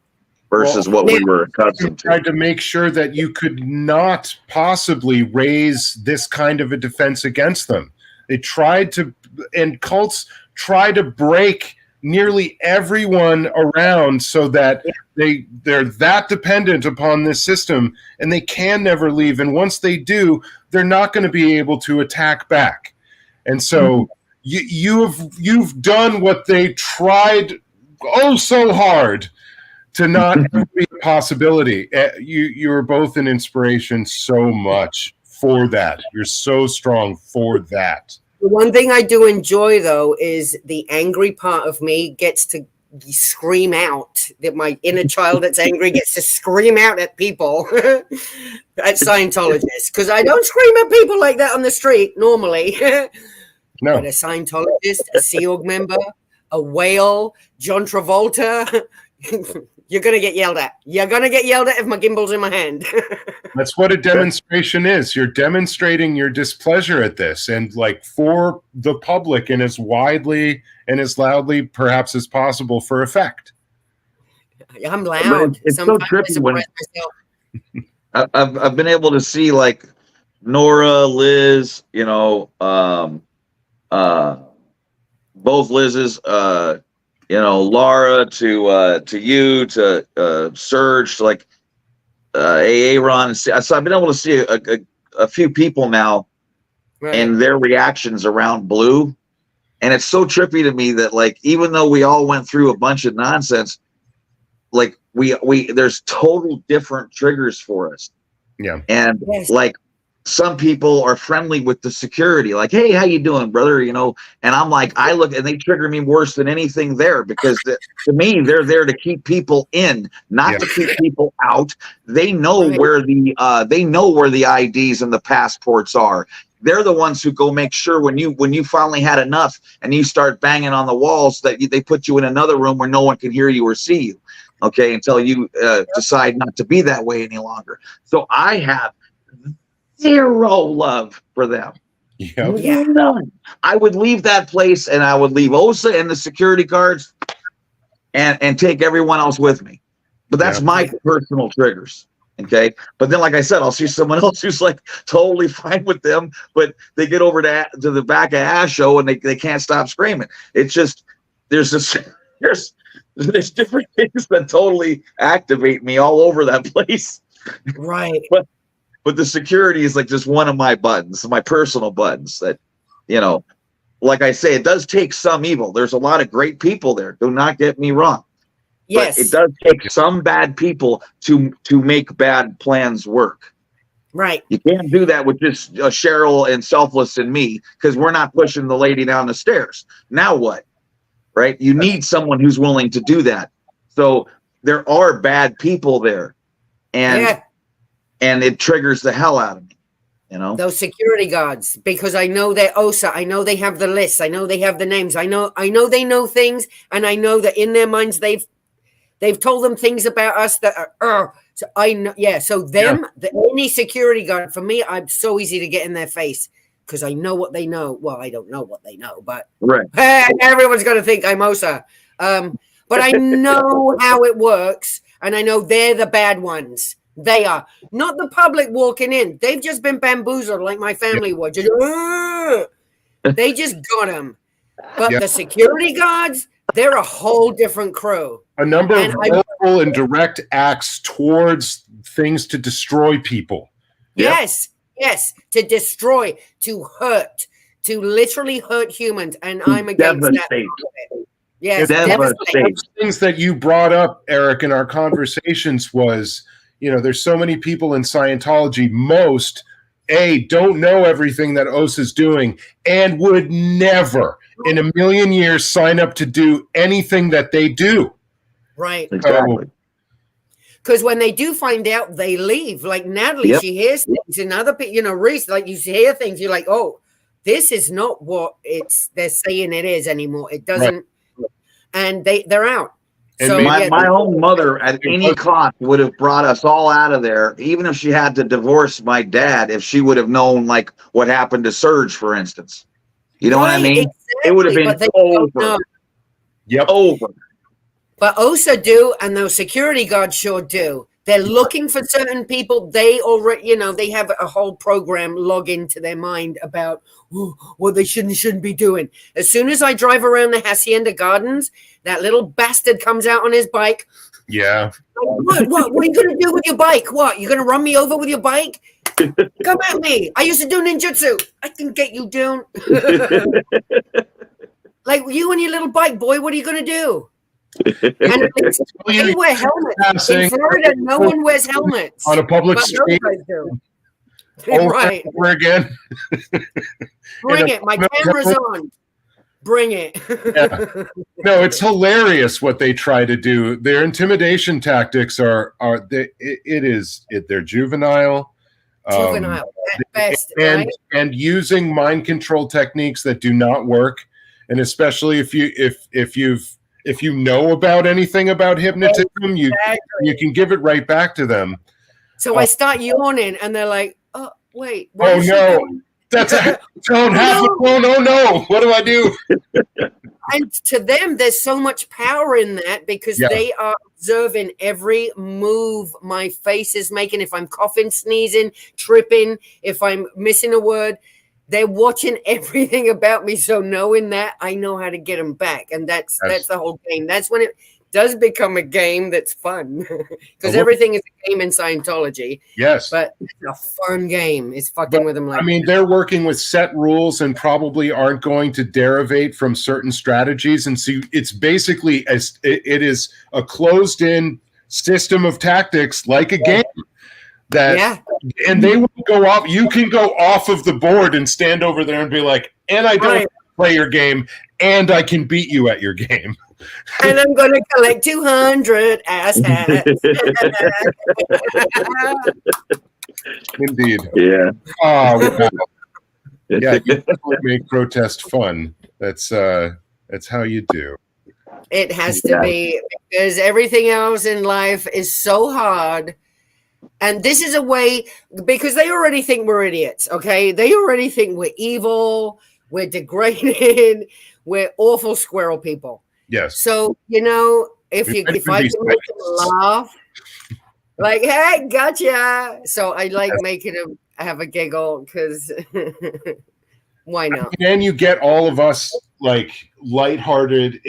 versus what we were accustomed to. Tried to make sure that you could not possibly raise this kind of a defense against them. They tried to, and cults try to break nearly everyone around so that they're that dependent upon this system, and they can never leave. And once they do, they're not going to be able to attack back. And so you've done what they tried so hard to not be a possibility. You're both an inspiration so much for that. You're so strong for that. The one thing I do enjoy, though, is the angry part of me gets to scream out. That my inner child that's angry gets to scream out at people, at Scientologists, because I don't scream at people like that on the street normally. No. But a Scientologist, a Sea Org member, a whale, John Travolta, you're going to get yelled at. You're going to get yelled at if my gimbal's in my hand. That's what a demonstration is. You're demonstrating your displeasure at this, and like for the public, and as widely and as loudly perhaps as possible for effect. I'm loud. It's Sometimes so trippy I when myself. I've been able to see like Nora, Liz, you know, both Liz's, you know, Laura to you, to Serge, to like Aaron. So I've been able to see a few people now, right, and their reactions around blue. And it's so trippy to me that, like, even though we all went through a bunch of nonsense, like there's total different triggers for us. Yeah. And like, some people are friendly with the security, like, hey, how you doing, brother? You know, and I'm like, I look and they trigger me worse than anything there, because to me, they're there to keep people in, not to keep people out. They know where the IDs and the passports are. They're the ones who go make sure when you finally had enough and you start banging on the walls that they put you in another room where no one can hear you or see you. Okay. Until you decide not to be that way any longer. So I have zero love for them. Yep. Yeah. None. I would leave that place, and I would leave OSA and the security guards and take everyone else with me. But that's my personal triggers. Okay. But then, like I said, I'll see someone else who's like totally fine with them, but they get over to the back of Ash show and they can't stop screaming. It's just, there's different things that totally activate me all over that place. Right. But the security is like just one of my buttons, my personal buttons that, you know, like I say, it does take some evil. There's a lot of great people there. Do not get me wrong. Yes. But it does take some bad people to make bad plans work. Right. You can't do that with just Cheryl and Selfless and me, because we're not pushing the lady down the stairs. Now what? Right? You need someone who's willing to do that. So there are bad people there. And it triggers the hell out of me, you know? Those security guards, because I know they're OSA. I know they have the lists. I know they have the names. I know they know things, and I know that in their minds they've told them things about us that are so I know. Yeah. So any security guard for me, I'm so easy to get in their face because I know what they know. Well, I don't know what they know, but everyone's going to think I'm OSA. But I know how it works, and I know they're the bad ones. They are not the public walking in. They've just been bamboozled like my family was. They just got them. But the security guards, they're a whole different crew. A number of verbal and direct acts towards things to destroy people. Yes, to destroy, to hurt, to literally hurt humans. And I'm against that. Yes, devastate. Things that you brought up, Eric, in our conversations was, you know, there's so many people in Scientology, most don't know everything that OSA is doing and would never in a million years sign up to do anything that they do. Right. Exactly. Because when they do find out, they leave. Like Natalie, she hears things, and other people, you know, Reese, like you hear things, you're like, oh, this is not what they're saying it is anymore. It doesn't, and they're out. And So my own mother at any cost would have brought us all out of there, even if she had to divorce my dad, if she would have known like what happened to Serge, for instance. You know what I mean? Exactly, it would have been over. Yep. Over. But OSA do, and those security guards sure do. They're looking for certain people. They already, they have a whole program log into their mind about what they shouldn't be doing. As soon as I drive around the Hacienda Gardens, that little bastard comes out on his bike. Yeah. What are you going to do with your bike? What? You're going to run me over with your bike? Come at me. I used to do ninjutsu. I can get you down. Like you and your little bike, boy, what are you going to do? And they wear helmets. In Florida, no one wears helmets. On a public street. Right. Over again. Bring it. My camera's on. Bring it. Yeah. No, it's hilarious what they try to do. Their intimidation tactics they're juvenile. Juvenile at best, right? And using mind control techniques that do not work. And especially if you know about anything about hypnotism, you can give it right back to them. So I start yawning, and they're like, "Oh, wait! Oh no, that's don't have the phone. Oh no, what do I do?" And to them, there's so much power in that because they are observing every move my face is making. If I'm coughing, sneezing, tripping, if I'm missing a word. They're watching everything about me, so knowing that, I know how to get them back, and that's the whole game. That's when it does become a game that's fun, because everything is a game in Scientology. Yes, but it's a fun game. It's fucking with them. Like, I mean, they're working with set rules and probably aren't going to derivate from certain strategies, and so it's basically it is a closed-in system of tactics, like a game. And they will go off. You can go off of the board and stand over there and be like, and I don't play your game, and I can beat you at your game. And I'm going to collect 200 ass hats. Indeed. Yeah. Oh, wow. Yeah, you definitely make protest fun. That's how you do. It has to be, because everything else in life is so hard. And this is a way, because they already think we're idiots, okay? They already think we're evil, we're degraded, we're awful squirrel people. Yes. So, if I can make them laugh, like, hey, gotcha. So I like making them have a giggle, because why not? And you get all of us, like, lighthearted.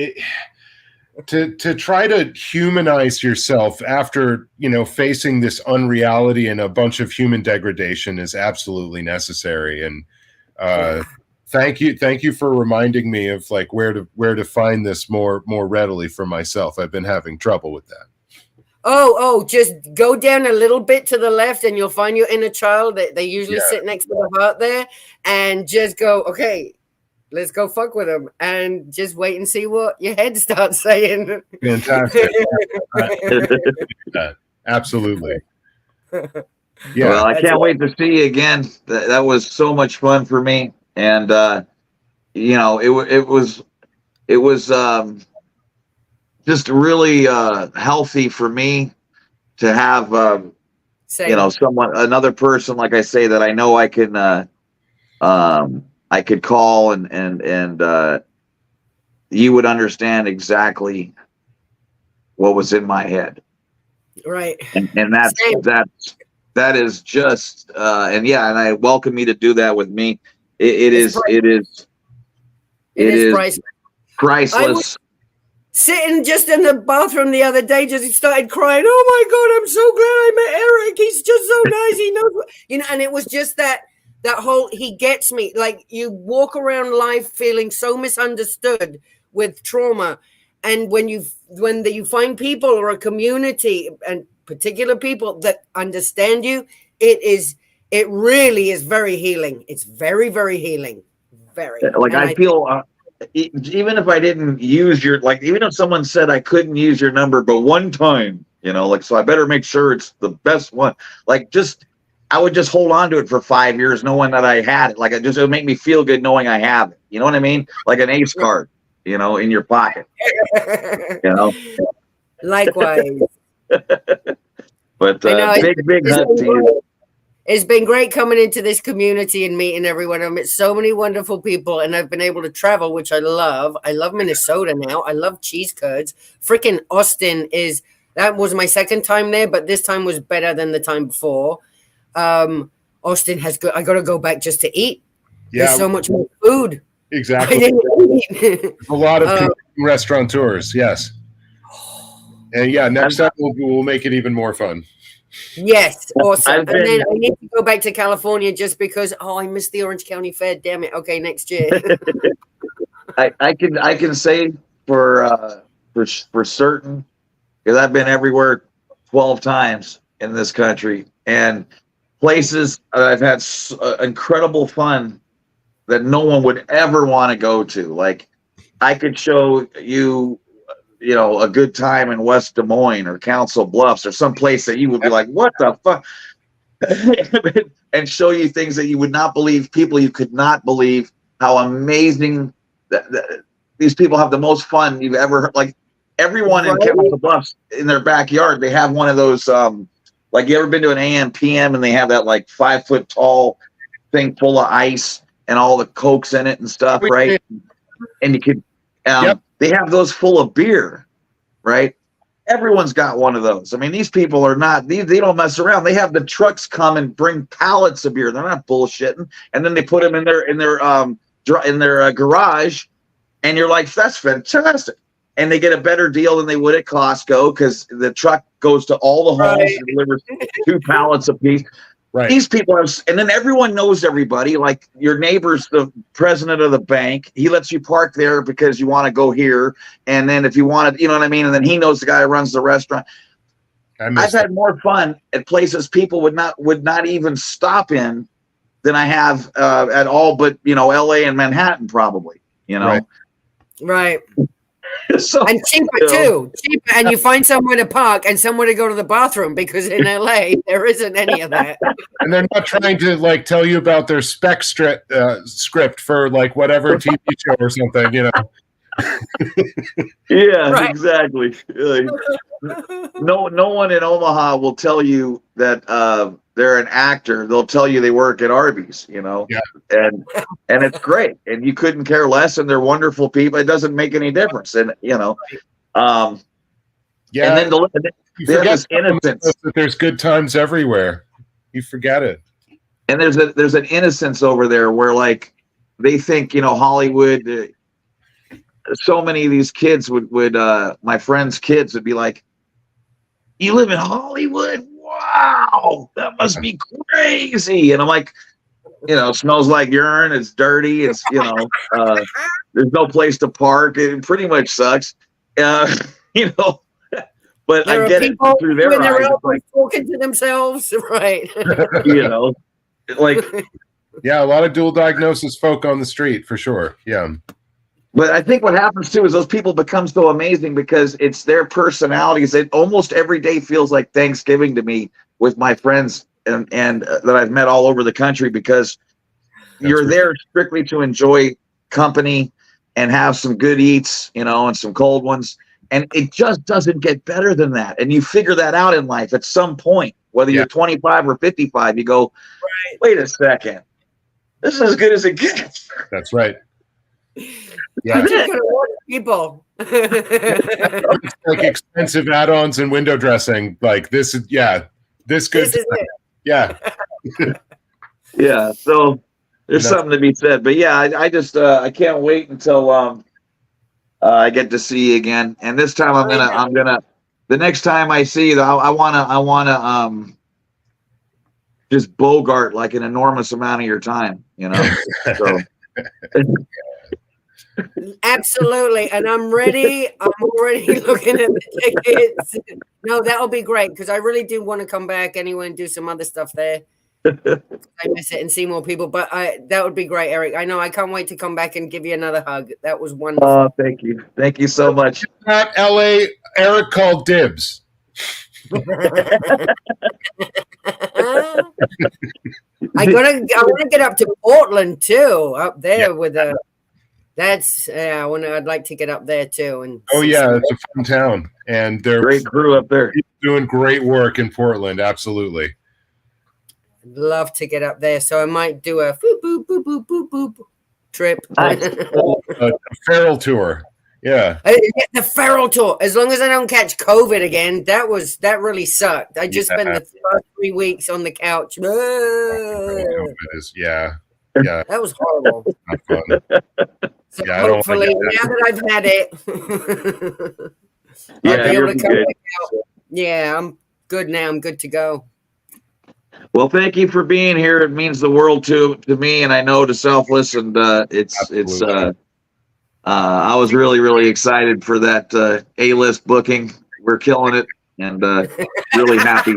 To try to humanize yourself after facing this unreality and a bunch of human degradation is absolutely necessary. And thank you for reminding me of like where to find this more readily for myself. I've been having trouble with that. Oh, just go down a little bit to the left and you'll find your inner child. They usually sit next to the heart there, and just go, okay, let's go fuck with them, and just wait and see what your head starts saying. Fantastic. Absolutely. Yeah. Well, I can't wait to see you again. That was so much fun for me. And, it was just really healthy for me to have, another person, like I say, that I know I can, I could call and you would understand exactly what was in my head. Right. And that is just, and I welcome you to do that with me. It is priceless. I was sitting just in the bathroom the other day, just started crying. Oh my God, I'm so glad I met Eric. He's just so nice. He knows, and it was just that whole, he gets me. Like, you walk around life feeling so misunderstood with trauma. And when you find people or a community and particular people that understand you, it really is very healing. It's very, very healing. Very. Like, I feel, even if I didn't use even if someone said I couldn't use your number, but one time, so I better make sure it's the best one. Like, just I would just hold on to it for 5 years, knowing that I had it. Like it would make me feel good knowing I have it. You know what I mean? Like an ace card, you know, in your pocket. You know. Likewise. But big hug to you. It's been great coming into this community and meeting everyone. I've met so many wonderful people, and I've been able to travel, which I love. I love Minnesota now. I love cheese curds. Freaking Austin that was my second time there, but this time was better than the time before. Austin has good. I got to go back just to eat. Yeah, there's so much more food. Exactly. A lot of restaurateurs, yes. And yeah, next time we'll make it even more fun. Yes, awesome. And then I need to go back to California just because I missed the Orange County Fair. Damn it. Okay, next year. I can say for certain, because I've been everywhere 12 times in this country, and places I've had incredible fun that no one would ever want to go to. Like I could show you, you know, a good time in West Des Moines or Council Bluffs or some place that you would be like, what the fuck? And show you things that you would not believe, people you could not believe how amazing that these people have the most fun you've ever heard. Like everyone in Council Bluffs in their backyard, they have one of those, like you ever been to an AM PM and they have that like 5 foot tall thing full of ice and all the Cokes in it and stuff, right? And you could, they have those full of beer, right? Everyone's got one of those. I mean, these people are not, they don't mess around. They have the trucks come and bring pallets of beer. They're not bullshitting. And then they put them in their garage, and you're like, that's fantastic. And they get a better deal than they would at Costco because the truck goes to all the homes and delivers 2 pallets apiece. Right. These people have, and then everyone knows everybody. Like your neighbor's the president of the bank. He lets you park there because you want to go here. And then if you want to, you know what I mean? And then he knows the guy who runs the restaurant. I've had more fun at places people would not even stop in than I have at all, but you know, LA and Manhattan probably, you know. Right. So, and cheaper too. Cheaper, and you find somewhere to park and somewhere to go to the bathroom because in LA there isn't any of that. And they're not trying to like tell you about their spec script for like whatever TV show or something, you know. Yeah, exactly. No one in Omaha will tell you that they're an actor. They'll tell you they work at Arby's, you know. Yeah. And it's great, and you couldn't care less, and they're wonderful people. It doesn't make any difference, and you know, and then they have this innocence that there's good times everywhere. You forget it, and there's an innocence over there where like they think, you know, Hollywood. So many of these kids would my friends' kids would be like, "You live in Hollywood? Wow, that must be crazy!" And I'm like, you know, it smells like urine. It's dirty. It's, you know, there's no place to park. It pretty much sucks. You know, but I get it through their eyes. They're like talking to themselves, right? You know, like, yeah, a lot of dual diagnosis folk on the street for sure. Yeah. But I think what happens too is those people become so amazing because it's their personalities. It almost every day feels like Thanksgiving to me with my friends and that I've met all over the country, because you're there strictly to enjoy company and have some good eats, you know, and some cold ones. And it just doesn't get better than that. And you figure that out in life at some point, whether you're 25 or 55, you go, wait a second, this is as good as it gets. That's right. Yeah. People. It's like expensive add-ons and window dressing. Like this is this good. This is it. Yeah. Yeah. So there's something to be said. But yeah, I just I can't wait until I get to see you again. And this time I'm gonna the next time I see you, I wanna just bogart like an enormous amount of your time, you know. So absolutely, and I'm ready. I'm already looking at the tickets. No, that'll be great because I really do want to come back anyway and do some other stuff there. I miss it and see more people, but that would be great, Eric. I know. I can't wait to come back and give you another hug. That was wonderful. Oh, thank you so much. Not LA. Eric called dibs. I want to get up to Portland too, up there with a. That's I'd like to get up there too. And it's a fun town, and they're great crew up there. Doing great work in Portland. Absolutely, I'd love to get up there. So I might do a boop boop boop boop boop boop trip. a feral tour. Yeah, the feral tour. As long as I don't catch COVID again, that really sucked. I just spent the first 3 weeks on the couch. Yeah. That was horrible. Not fun. So hopefully, now that I've had it, I'll be able to come back out. Yeah, I'm good now. I'm good to go. Well, thank you for being here. It means the world to me, and I know to Selfless. And it's I was really, really excited for that A-list booking. We're killing it, and really happy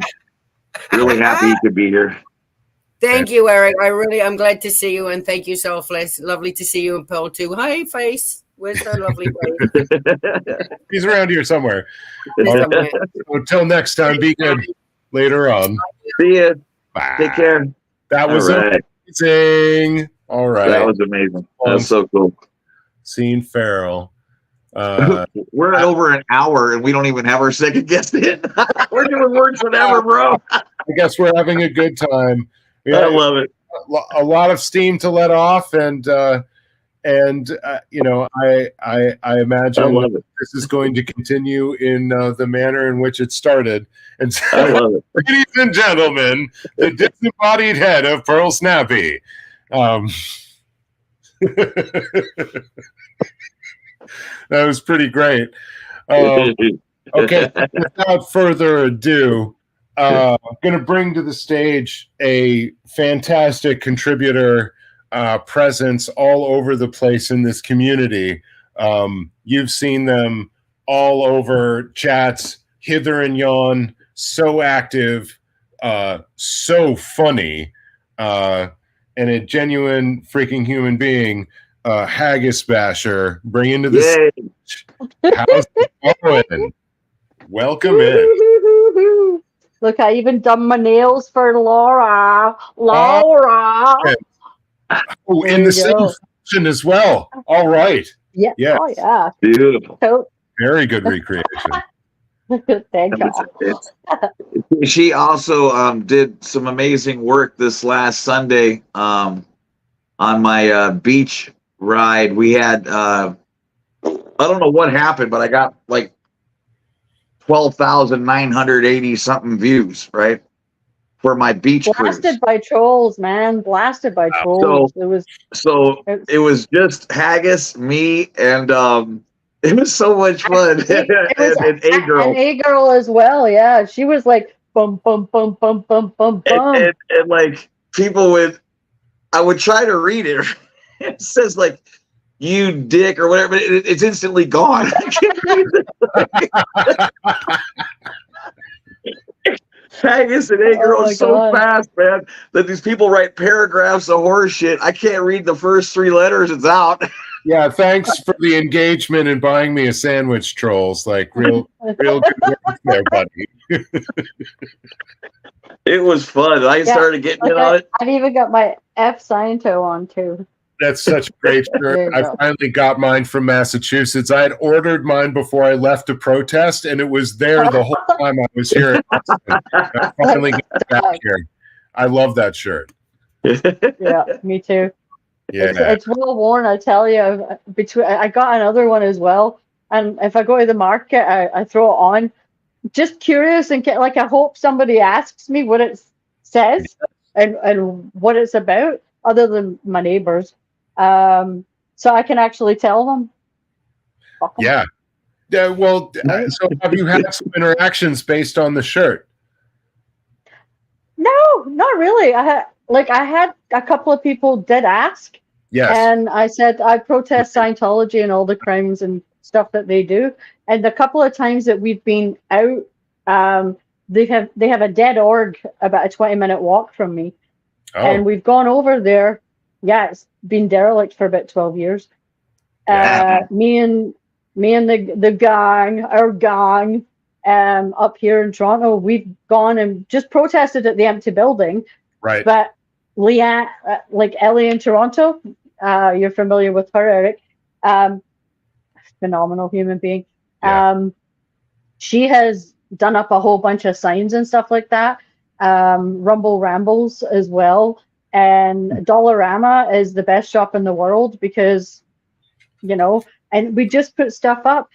you could be here. Thank you, Eric. I'm glad to see you, and thank you, Selfless. Lovely to see you in Pearl too. Hi, Face. Where's her lovely face? He's around here somewhere. Until next time, be good. Later on. See ya. Bye. Take care. That was amazing. All right. That was amazing. That was so cool. Seeing Farrell. We're at over an hour, and we don't even have our second guest in. We're doing worse than ever, bro. I guess we're having a good time. I love it. A lot of steam to let off, and you know, I imagine this is going to continue in the manner in which it started. And so, I love it. ladies and gentlemen, the disembodied head of Pearl Snappy. That was pretty great. Okay, without further ado, I'm going to bring to the stage a fantastic contributor presence all over the place in this community. You've seen them all over chats, hither and yon, so active, so funny, and a genuine freaking human being. Haggus Basher, bring into the stage. How's it going? Welcome in. Look, I even done my nails for Laura. Oh, in the same fashion as well. All right. Yeah. Yeah. Oh, yeah. Beautiful. So, very good recreation. Thank you. She also did some amazing work this last Sunday on my beach ride. We had I don't know what happened, but I got like 12,980 something views, right? For my beach Blasted cruise. by trolls, man. Blasted by trolls. It was just Haggus, me, and it was so much fun. And A-Girl. And A-Girl as well, yeah. She was like bum bum bum bum bum bum bum. And like people I would try to read it. It says like you dick or whatever, but it's instantly gone. I can't read it. Haggus and A-Girl so fast, man, that these people write paragraphs of horse shit. I can't read the first 3 letters. It's out. Yeah, thanks for the engagement and buying me a sandwich, trolls. Like real good work there, buddy. It was fun. I started getting it on it. I've even got my F-Sciento on too. That's such a great shirt. I finally got mine from Massachusetts. I had ordered mine before I left to protest, and it was there the whole time I was here. I finally got it back here. I love that shirt. Yeah, me too. Yeah, it's well worn, I tell you. I got another one as well, and if I go to the market, I throw it on. Just curious and like I hope somebody asks me what it says and what it's about, other than my neighbors, so I can actually tell them. Yeah. Well, so have you had some interactions based on the shirt? No, not really. I had a couple of people did ask. Yes. And I said I protest Scientology and all the crimes and stuff that they do. And the couple of times that we've been out, they have a dead org about a 20-minute walk from me. Oh. And we've gone over there. Yeah, it's been derelict for about 12 years. Me and the gang, our gang, up here in Toronto, we've gone and just protested at the empty building. Right. But Leanne, like Ellie in Toronto, you're familiar with her, Eric. Phenomenal human being. Yeah. She has done up a whole bunch of signs and stuff like that. Rumble Rambles as well. And Dollarama is the best shop in the world because, you know, and we just put stuff up.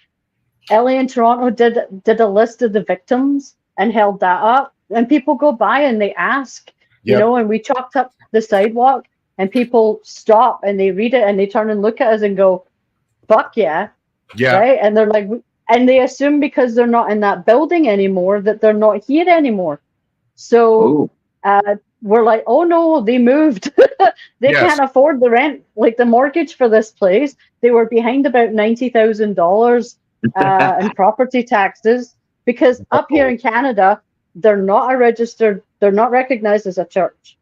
Ellie in Toronto did a list of the victims and held that up. And people go by and they ask, you know, and we chalked up the sidewalk and people stop and they read it and they turn and look at us and go, fuck yeah. Yeah. Right. And they're like, and they assume because they're not in that building anymore that they're not here anymore. So we're like, oh no, they moved. They can't afford the rent, like the mortgage for this place. They were behind about $90,000 in property taxes because up here in Canada, they're not recognized as a church.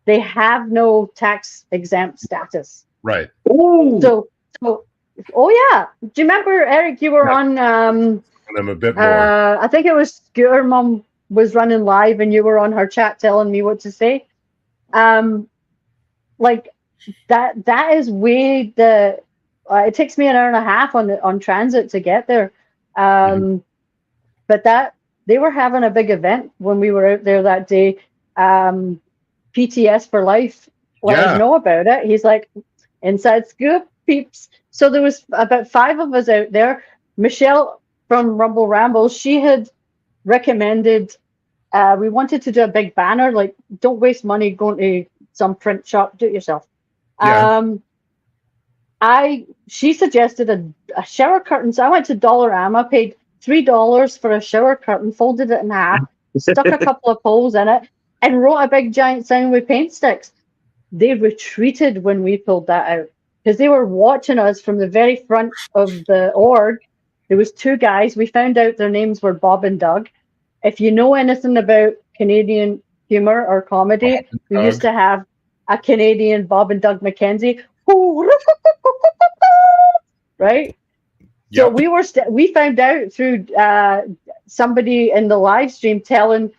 They have no tax exempt status. Right. So, oh yeah. Do you remember, Eric, you were on, I'm a bit more. I think it was Scooter Mom was running live and you were on her chat telling me what to say. Like that is way it takes me an hour and a half on transit to get there. But they were having a big event when we were out there that day. PTS for life let us know about it. He's like, inside scoop, peeps. So there was about 5 of us out there. Michelle from Rumble Rambles, she had recommended, we wanted to do a big banner, like, don't waste money going to some print shop, do it yourself. She suggested a shower curtain. So I went to Dollarama, paid $3 for a shower curtain, folded it in half, stuck a couple of poles in it, and wrote a big giant sign with paint sticks. They retreated when we pulled that out because they were watching us from the very front of the org. There was 2 guys. We found out their names were Bob and Doug. If you know anything about Canadian humor or comedy, we used to have a Canadian Bob and Doug McKenzie. Right? So we found out through somebody in the live stream telling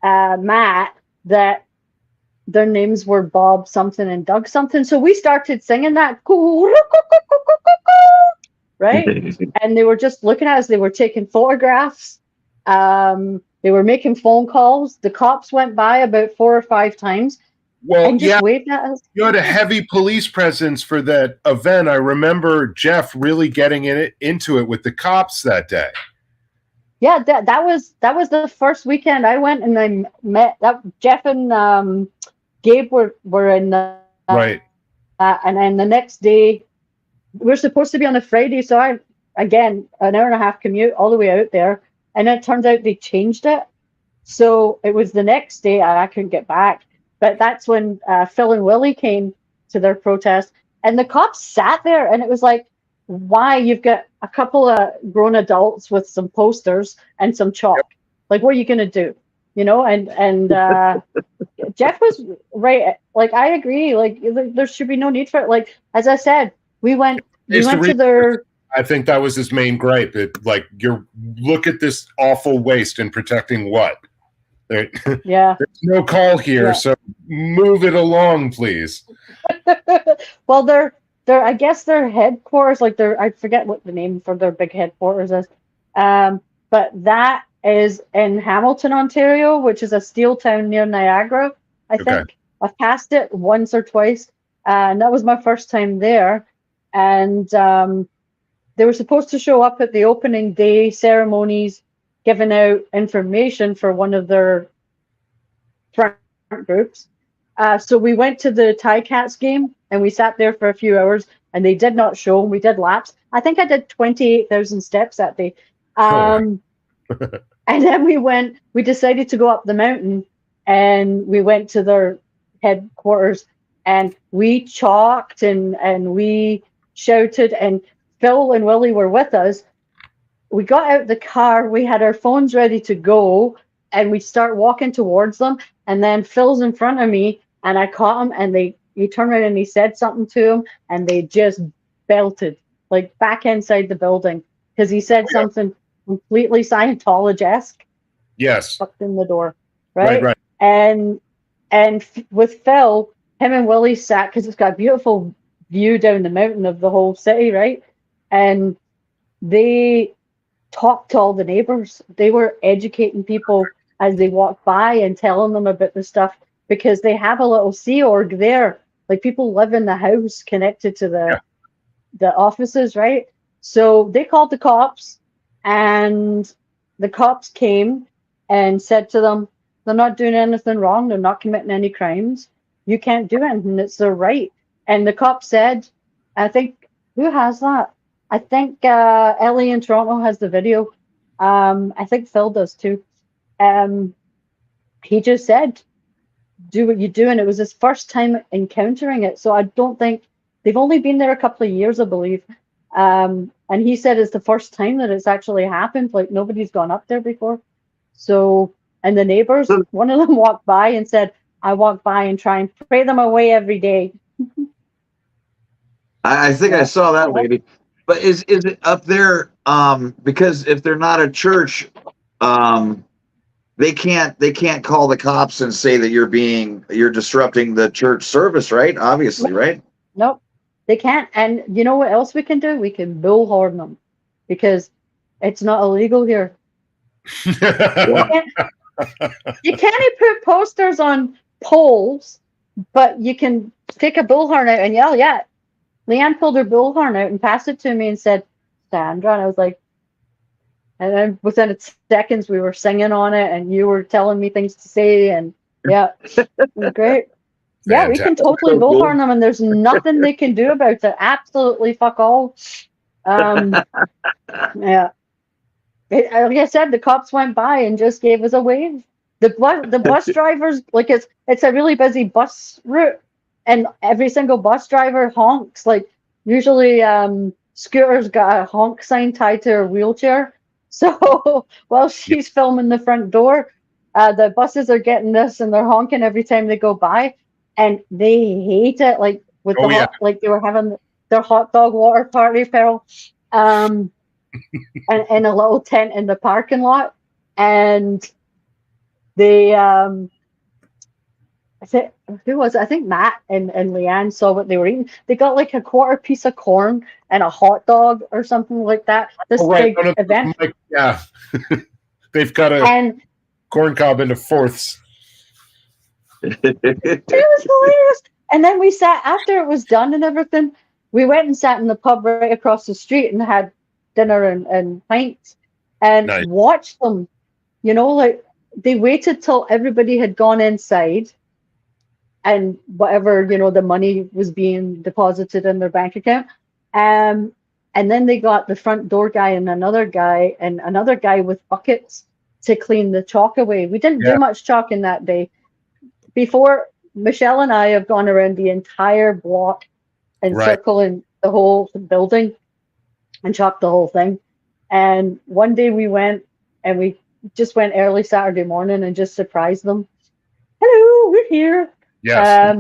Matt that their names were Bob something and Doug something. So we started singing that, right? And they were just looking at us. They were taking photographs. They were making phone calls. The cops went by about 4 or 5 times. Well, and just waved at us. You had a heavy police presence for that event. I remember Jeff really getting into it with the cops that day. Yeah, that was the first weekend I went and I met Jeff and Gabe were in the right. And then the next day we're supposed to be on a Friday, so I again an hour and a half commute all the way out there, and it turns out they changed it. So it was the next day I couldn't get back. But that's when Phil and Willie came to their protest, and the cops sat there, and it was like, why? You've got a couple of grown adults with some posters and some chalk. Like, what are you going to do? You know, and Jeff was right. Like, I agree. Like, there should be no need for it. Like, as I said, we went to their... I think that was his main gripe. Look at this awful waste in protecting what? Yeah. There's no call here, so move it along, please. Well, I guess their headquarters, like I forget what the name for their big headquarters is. But that is in Hamilton, Ontario, which is a steel town near Niagara, I think. I've passed it once or twice, and that was my first time there. And they were supposed to show up at the opening day ceremonies, giving out information for one of their front groups. So we went to the Ticats game and we sat there for a few hours and they did not show. We did laps. I think I did 28,000 steps that day. And then we decided to go up the mountain and we went to their headquarters and we chalked and we shouted, and Phil and Willie were with us. We got out the car, we had our phones ready to go, and we start walking towards them. And then Phil's in front of me, and I caught him, and he turned around and he said something to him, and they just belted, like back inside the building, because he said something. completely Scientology-esque, Yes. fucked in the door, Right. right? And with Phil, him and Willie sat, because it's got a beautiful view down the mountain of the whole city, right? And they talked to all the neighbors. They were educating people as they walked by and telling them about the stuff, because they have a little Sea Org there. Like, people live in the house connected to the offices, right? So they called the cops, and the cops came and said to them, they're not doing anything wrong. They're not committing any crimes. You can't do anything. It's their right. And the cop said, I think, who has that? I think Ellie in Toronto has the video. I think Phil does too. He just said, do what you do. And it was his first time encountering it. So I don't think, they've only been there a couple of years, I believe. And he said it's the first time that it's actually happened. Like, nobody's gone up there before. So, and the neighbors, one of them walked by and said, I walk by and try and pray them away every day. I think I saw that lady. But is it up there? Because if they're not a church, they can't call the cops and say that you're disrupting the church service, right? Obviously, right? Nope, they can't. And you know what else we can do? We can bullhorn them, because it's not illegal here. You can't put posters on poles, but you can take a bullhorn out and yell. Yeah, Leanne pulled her bullhorn out and passed it to me and said, Sandra. And I was like, and then within seconds we were singing on it, and you were telling me things to say, and yeah, it was great. Yeah, we can totally bullhorn them, and there's nothing they can do about it. Absolutely fuck all. Yeah. Like I said, the cops went by and just gave us a wave. The bus drivers, like, it's a really busy bus route, and every single bus driver honks. Like, usually Scooter's got a honk sign tied to her wheelchair. So while she's filming the front door, the buses are getting this, and they're honking every time they go by, and they hate it. Like, with like they were having their hot dog water party, Pearl. And in a little tent in the parking lot, and they I think Matt and Leanne saw what they were eating. They got like a quarter piece of corn and a hot dog or something like that. This big event. Yeah. They've got a corn cob into fourths. It was hilarious. And then we sat, after it was done and everything, we went and sat in the pub right across the street and had dinner and pints and watched them. You know, like, they waited till everybody had gone inside and whatever, you know, the money was being deposited in their bank account. And then they got the front door guy and another guy with buckets to clean the chalk away. We didn't do much chalking that day. Before, Michelle and I have gone around the entire block and circling the whole building and chalked the whole thing. And one day we went, and we just went early Saturday morning and just surprised them. Hello, we're here. Yes.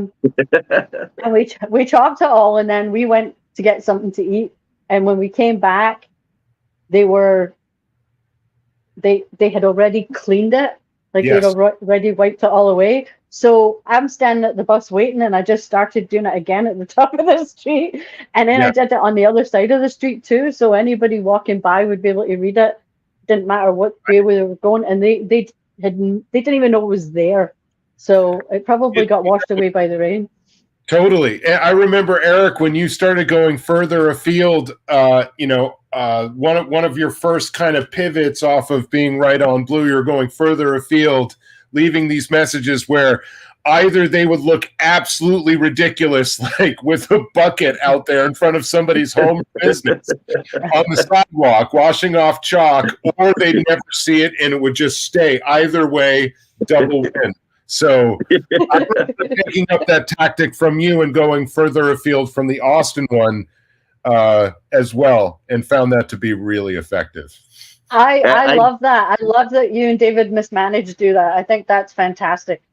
And we chalked it all, and then we went to get something to eat. And when we came back, they had already cleaned it. Like, they'd already wiped it all away. So I'm standing at the bus waiting, and I just started doing it again at the top of the street. And then I did it on the other side of the street too. So anybody walking by would be able to read it. Didn't matter what way we were going. And they didn't even know it was there. So it probably got washed away by the rain. Totally. I remember, Eric, when you started going further afield, one of your first kind of pivots off of being right on blue, you're going further afield, leaving these messages where either they would look absolutely ridiculous, like with a bucket out there in front of somebody's home business on the sidewalk, washing off chalk, or they'd never see it and it would just stay. Either way, double win. So I remember picking up that tactic from you and going further afield from the Austin one as well, and found that to be really effective. I love that. I love that you and David mismanaged to do that. I think that's fantastic.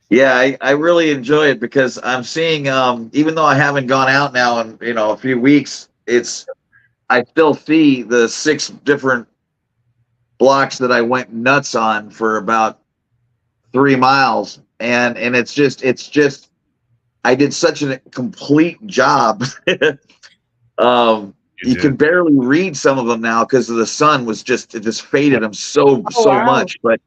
Yeah, I really enjoy it, because I'm seeing, even though I haven't gone out now in a few weeks, I still see the 6 different blocks that I went nuts on for about 3 miles, and it's just I did such a complete job. You can barely read some of them now because the sun was it just faded them so wow. much. But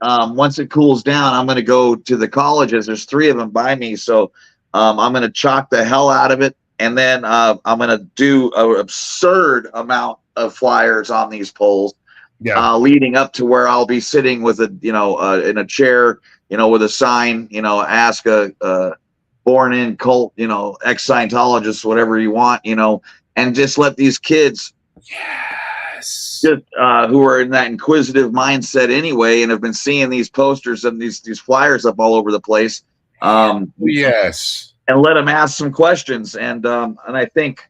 once it cools down, I'm going to go to the colleges. There's 3 of them by me, so I'm going to chalk the hell out of it, and then I'm going to do an absurd amount of flyers on these poles, leading up to where I'll be sitting with in a chair, with a sign, ask a born in cult, ex-Scientologist, whatever you want, and just let these kids just who are in that inquisitive mindset anyway and have been seeing these posters and these flyers up all over the place, yes, and let them ask some questions, and I think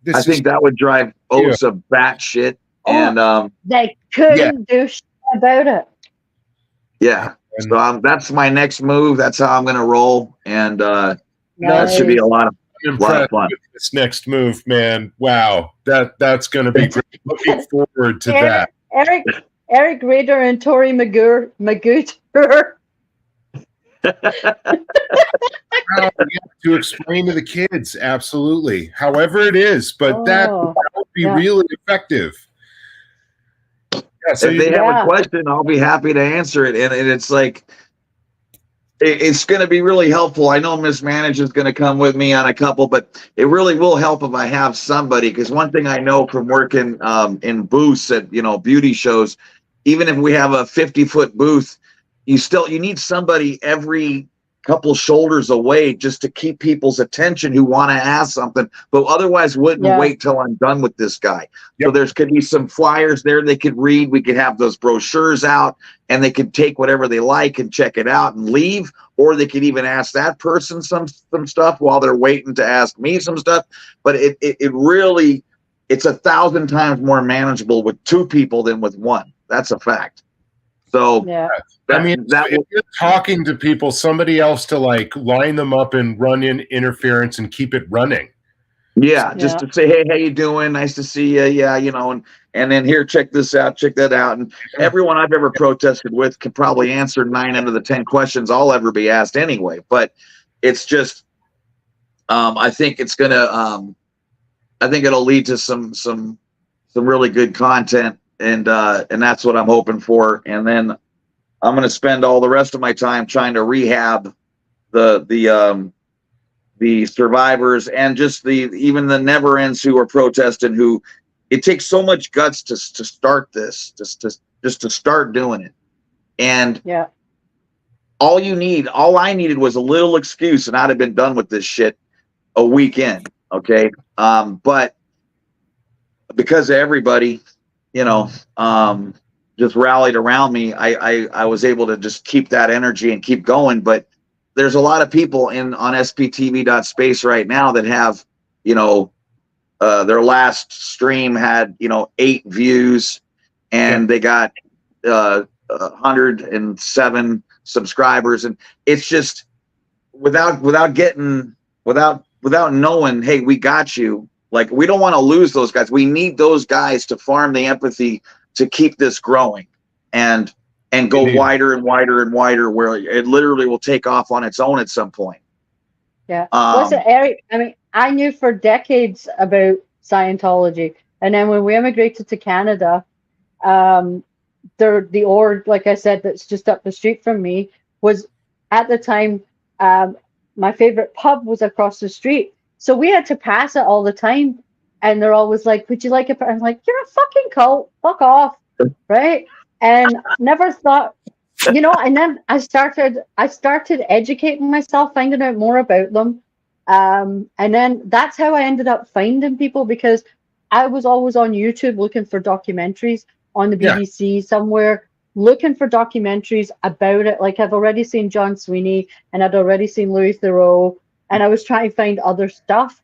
that would drive Osa batshit, and they couldn't do shit about it. So that's my next move. That's how I'm going to roll, and that should be a lot of fun. With this next move, man. Wow, that's going to be great. Looking forward to that. Eric Rader and Tori Magooter. To explain to the kids, absolutely. However it is, but that would be really effective. So if they have a question, I'll be happy to answer it. And it's like, it's going to be really helpful. I know Miss Manage is going to come with me on a couple, but it really will help if I have somebody. Because one thing I know from working in booths at beauty shows, even if we have a 50-foot booth, you need somebody every couple shoulders away just to keep people's attention who want to ask something, but otherwise wouldn't wait till I'm done with this guy. So there's could be some flyers there they could read. We could have those brochures out, and they could take whatever they like and check it out and leave, or they could even ask that person some stuff while they're waiting to ask me some stuff. But it really, it's 1,000 times more manageable with 2 people than with 1. That's a fact. So if you're talking to people, somebody else to line them up and run in interference and keep it running. Just to say, hey, how you doing? Nice to see you. And then here, check this out, check that out. And everyone I've ever protested with can probably answer 9 out of the 10 questions I'll ever be asked anyway. But it's just, I think it's gonna, I think it'll lead to some really good content. And that's what I'm hoping for. And then I'm going to spend all the rest of my time trying to rehab the survivors and just even the never ends who are protesting, who it takes so much guts to start this, just to start doing it. And all I needed was a little excuse, and I'd have been done with this shit a weekend. Okay. But because of everybody, just rallied around me, I was able to just keep that energy and keep going. But there's a lot of people on sptv.space right now that have, their last stream had, 8 views, and they got 107 subscribers. And it's just without knowing, hey, we got you. Like, we don't want to lose those guys. We need those guys to farm the empathy to keep this growing and go wider and wider and wider, where it literally will take off on its own at some point. Listen, Eric, I mean, I knew for decades about Scientology. And then when we immigrated to Canada, the org, like I said, that's just up the street from me, was at the time, my favorite pub was across the street. So we had to pass it all the time. And they're always like, would you like it? I'm like, you're a fucking cult. Fuck off. Right. And never thought, and then I started educating myself, finding out more about them. And then that's how I ended up finding people, because I was always on YouTube looking for documentaries, on the BBC somewhere, looking for documentaries about it. Like, I've already seen John Sweeney and I'd already seen Louis Theroux, and I was trying to find other stuff.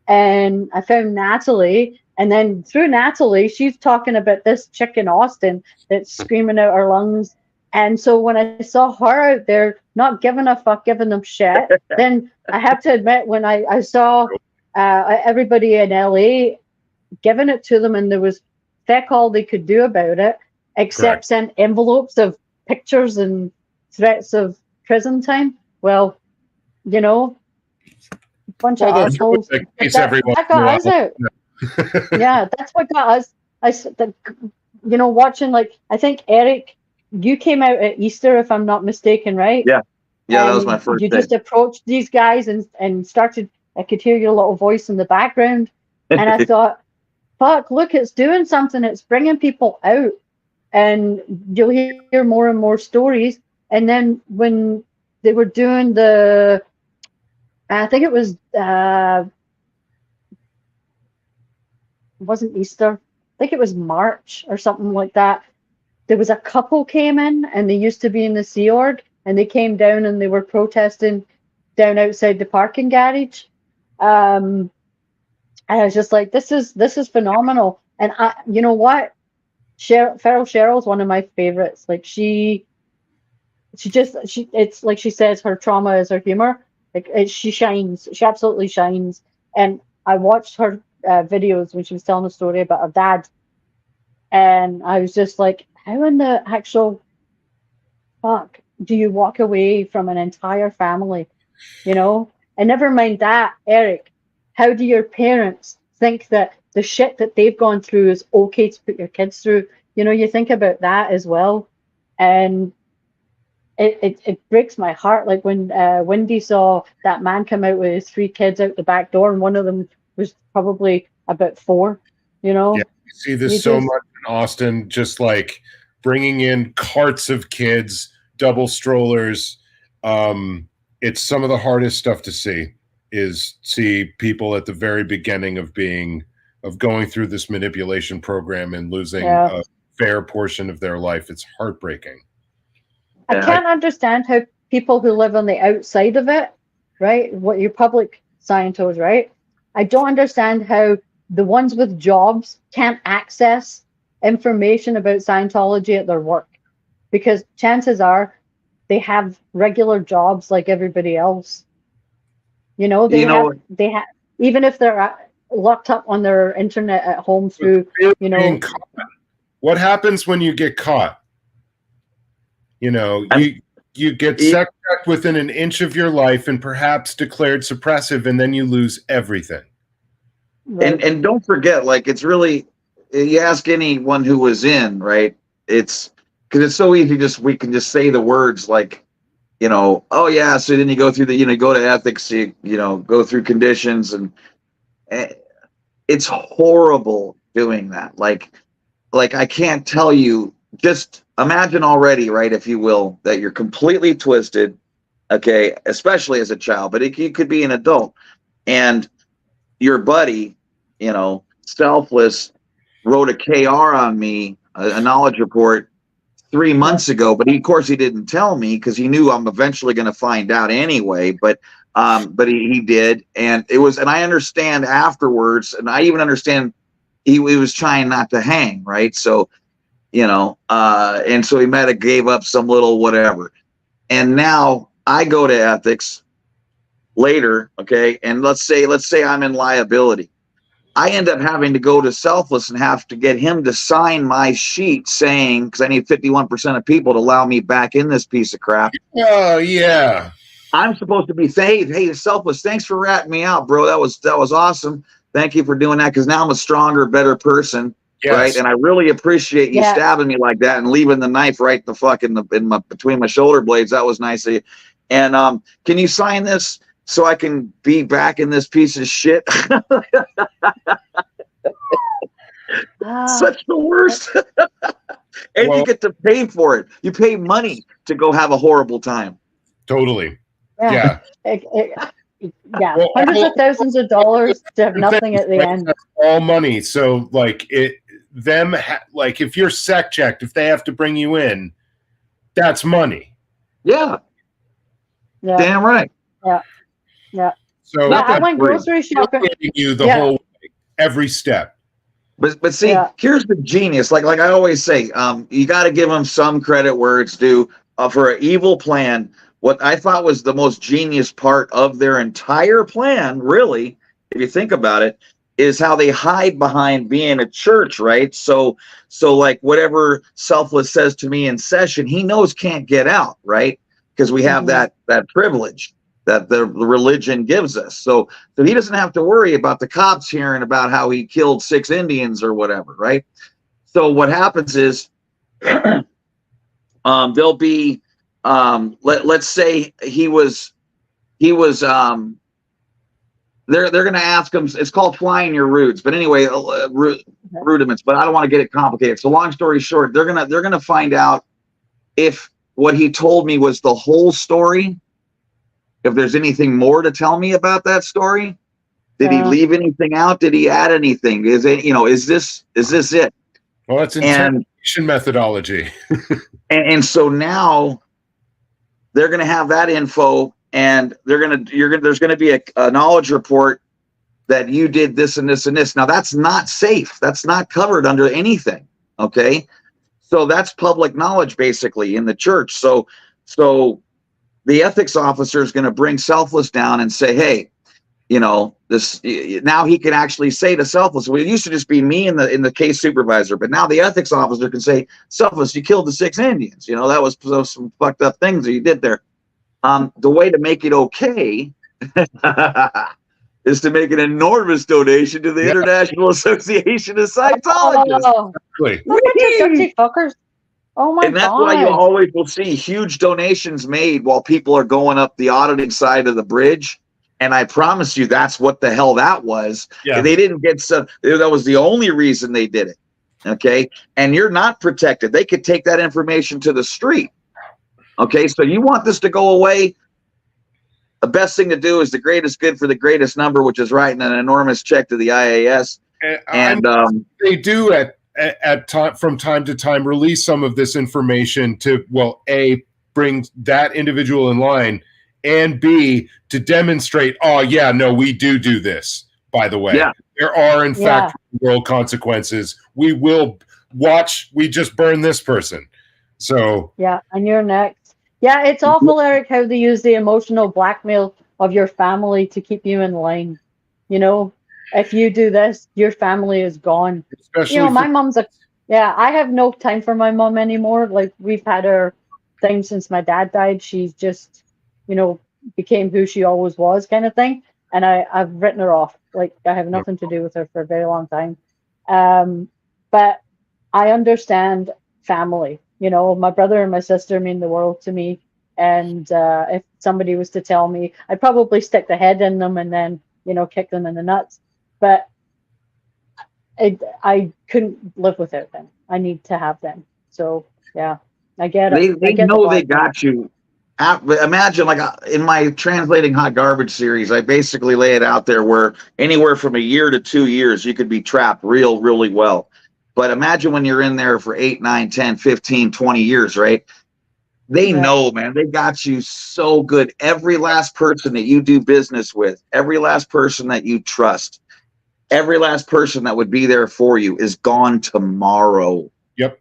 And I found Natalie, and then through Natalie, she's talking about this chick in Austin that's screaming out her lungs. And so when I saw her out there not giving a fuck, giving them shit, then I have to admit, when I saw everybody in LA giving it to them, and there was feck all they could do about it, except send envelopes of pictures and threats of prison time. Well, you know, bunch of assholes. That got us out. Yeah, that's what got us. You know, watching, like, I think Eric, you came out at Easter, if I'm not mistaken, right? Yeah, that was my first You day. just approached these guys and started. I could hear your little voice in the background, and I thought, fuck, look, it's doing something. It's bringing people out, and you'll hear more and more stories. And then when they were doing I think it was, it wasn't Easter. I think it was March or something like that. There was a couple came in, and they used to be in the Sea Org, and they came down and they were protesting down outside the parking garage. And I was just like, this is phenomenal. And you know what? Feral Cheryl's one of my favorites. Like it's like she says, her trauma is her humor. Like she shines. She absolutely shines. And I watched her videos when she was telling a story about her dad, and I was just like, how in the actual fuck do you walk away from an entire family? You know? And never mind that, Eric, how do your parents think that the shit that they've gone through is okay to put your kids through? You know, you think about that as well. And it breaks my heart. Like when Wendy saw that man come out with his 3 kids out the back door, and one of them was probably about 4, you know? Yeah, you see this so much in Austin, just like bringing in carts of kids, double strollers. It's some of the hardest stuff to see people at the very beginning of going through this manipulation program and losing a fair portion of their life. It's heartbreaking. I can't understand how people who live on the outside of it, right? What your public Scientology, right? I don't understand how the ones with jobs can't access information about Scientology at their work, because chances are they have regular jobs like everybody else. You know, they have even if they're locked up on their internet at home through, you know. What happens when you get caught? You know, you get sex checked within an inch of your life and perhaps declared suppressive, and then you lose everything. Right. And don't forget, like, it's really, you ask anyone who was in, right? It's because it's so easy. We can just say the words like, you know, oh yeah. So then you go through you go to ethics, you know, go through conditions, and it's horrible doing that. Like I can't tell you. Just imagine already, right, if you will, that you're completely twisted, okay, especially as a child, but it could be an adult, and your buddy, you know, Selfless, wrote a KR on me, a knowledge report 3 months ago, but of course he didn't tell me because he knew I'm eventually going to find out anyway, but he did, and I understand afterwards, and I even understand he was trying not to hang, right? So, you know, and so he might have gave up some little whatever. And now I go to ethics later, okay, and let's say I'm in liability. I end up having to go to Selfless and have to get him to sign my sheet saying, because I need 51% of people to allow me back in this piece of crap. Oh yeah. I'm supposed to be saying, hey, Selfless, thanks for ratting me out, bro. That was awesome. Thank you for doing that, because now I'm a stronger, better person. Yes. Right, and I really appreciate you stabbing me like that and leaving the knife right the fuck between my shoulder blades. That was nice of you. And can you sign this so I can be back in this piece of shit? Such the worst. And you get to pay for it. You pay money to go have a horrible time. Totally. Yeah. Well, hundreds of thousands of dollars to have nothing at the end. That's all money. So like like if you're sec checked, if they have to bring you in, that's money. Yeah. Damn right. Yeah. So I went grocery shopping. You the whole way, every step. But see, here's the genius. Like I always say, you got to give them some credit where it's due. For an evil plan, what I thought was the most genius part of their entire plan, really, if you think about it, is that they is how they hide behind being a church, right? So like whatever Selfless says to me in session, he knows can't get out, right? Because we have that privilege that the religion gives us. So he doesn't have to worry about the cops hearing about how he killed 6 Indians or whatever, right? So what happens is there'll be let's say he was they're going to ask him, it's called flying your roots, but anyway, rudiments, but I don't want to get it complicated. So long story short, they're going to find out if what he told me was the whole story, if there's anything more to tell me about that story. Did he leave anything out? Did he add anything? Is it, is this it? Well, that's interrogation methodology. and so now they're going to have that info, and there's going to be a knowledge report that you did this and this and this. Now that's not safe. That's not covered under anything. Okay. So that's public knowledge basically in the church. So the ethics officer is going to bring Selfless down and say, hey, this, now he can actually say to Selfless, well, it used to just be me and the case supervisor, but now the ethics officer can say, Selfless, you killed the 6 Indians. That was some fucked up things that you did there. The way to make it okay is to make an enormous donation to the International Association of Scientologists. Oh, fuckers. Oh my God. And that's why you always will see huge donations made while people are going up the auditing side of the bridge. And I promise you, that's what the hell that was. Yeah. They didn't get some. That was the only reason they did it. Okay. And you're not protected. They could take that information to the street. Okay. So you want this to go away. The best thing to do is the greatest good for the greatest number, which is writing an enormous check to the IAS. And they do from time to time release some of this information to, well, A, bring that individual in line, and B, to demonstrate, oh yeah, no, we do this, by the way. Yeah. There are in fact real consequences. We will watch, we just burn this person. So yeah, and you're next. Yeah, it's awful, Eric, how they use the emotional blackmail of your family to keep you in line. If you do this, your family is gone. Especially my mom's I have no time for my mom anymore. Like, we've had her thing since my dad died. She's just, became who she always was, kind of thing. And I've written her off. Like, I have nothing to do with her for a very long time. But I understand family. My brother and my sister mean the world to me. And if somebody was to tell me, I'd probably stick the head in them and then, kick them in the nuts. But I couldn't live without them. I need to have them. So, yeah, I get it. They know they got you. Imagine, like, in my Translating Hot Garbage series, I basically lay it out there where anywhere from a year to 2 years, you could be trapped really well. But imagine when you're in there for 8, 9, 10, 15, 20 years, right? They know, man, they got you so good. Every last person that you do business with, every last person that you trust, every last person that would be there for you is gone tomorrow. Yep.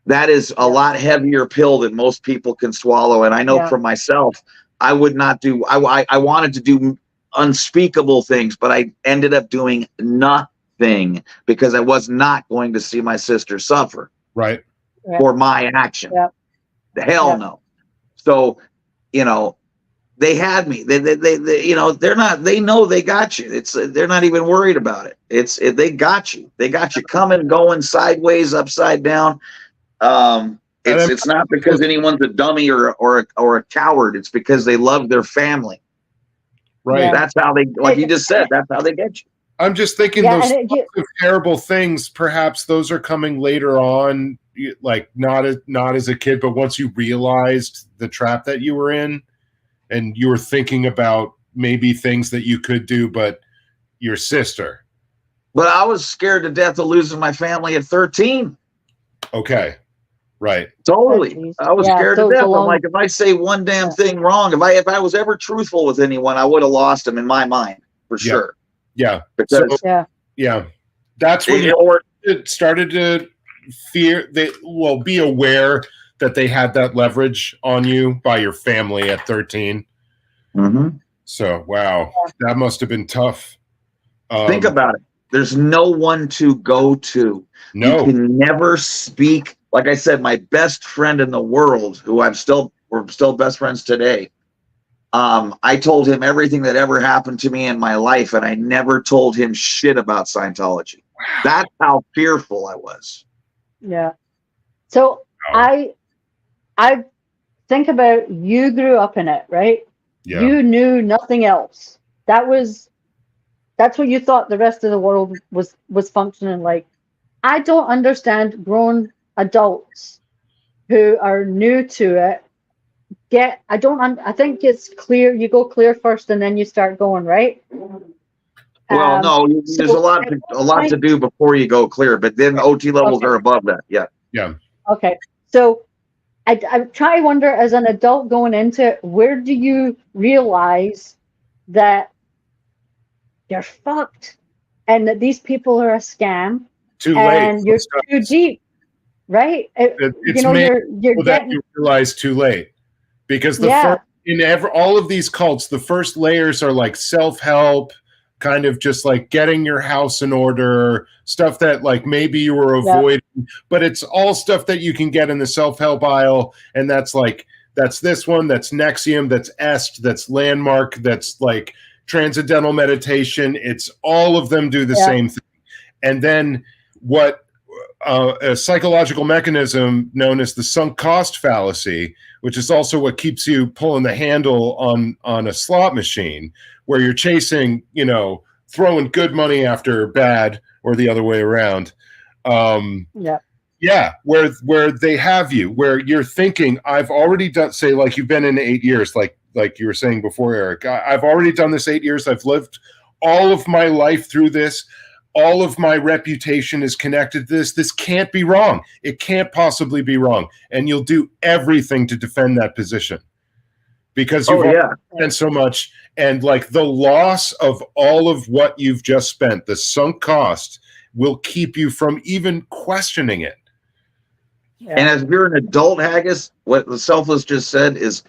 That is a lot heavier pill than most people can swallow. And I know from myself, I would not do, I wanted to do unspeakable things, but I ended up doing nothing because I was not going to see my sister suffer. Right. For my action. Yep. The hell no. So, they had me. They they're not. They know they got you. They're not even worried about it. They got you. They got you coming, going, sideways, upside down. It's not because anyone's a dummy or a coward. It's because they love their family. Right. Yeah. That's how they, like you just said. That's how they get you. I'm just thinking those terrible things. Perhaps those are coming later on. Like not as a kid, but once you realized the trap that you were in and you were thinking about maybe things that you could do, but your sister. But I was scared to death of losing my family at 13. Okay. Right. Totally. I was scared to death. I'm like, if I say one damn thing wrong, if I was ever truthful with anyone, I would have lost them in my mind for sure. Yeah. Because that's when you started to fear be aware that they had that leverage on you by your family at 13. Mm-hmm. So, wow, that must have been tough. Think about it. There's no one to go to. No. You can never speak. Like I said, my best friend in the world, who we're still best friends today. I told him everything that ever happened to me in my life, and I never told him shit about Scientology. Wow. That's how fearful I was. Yeah. So I think about, you grew up in it, right? Yeah. You knew nothing else. That's what you thought the rest of the world was functioning like. I don't understand grown adults who are new to it. I think it's clear. You go clear first, and then you start going, right? Well, no, there's a lot to do before you go clear, but then OT levels are above that. Yeah. Yeah. Okay. So I try to wonder, as an adult going into it, where do you realize that you're fucked and that these people are a scam? Too and late. You're too deep, right? It's you're that you realize too late, because all of these cults, the first layers are like self-help, kind of just like getting your house in order, stuff that like maybe you were avoiding, but it's all stuff that you can get in the self-help aisle. And that's this one, that's Nexium, that's Est, that's Landmark, that's like Transcendental Meditation. It's all of them do the same thing. And then what a psychological mechanism known as the sunk cost fallacy, which is also what keeps you pulling the handle on a slot machine, where you're chasing, throwing good money after bad, or the other way around. Where they have you, where you're thinking, I've already done, say, like you've been in 8 years, like you were saying before, Eric, I've already done this 8 years. I've lived all of my life through this. All of my reputation is connected to this. This can't be wrong. It can't possibly be wrong. And you'll do everything to defend that position, because you've spent so much. And like the loss of all of what you've just spent, the sunk cost, will keep you from even questioning it. Yeah. And as you're an adult, Haggus, what the Selfless just said is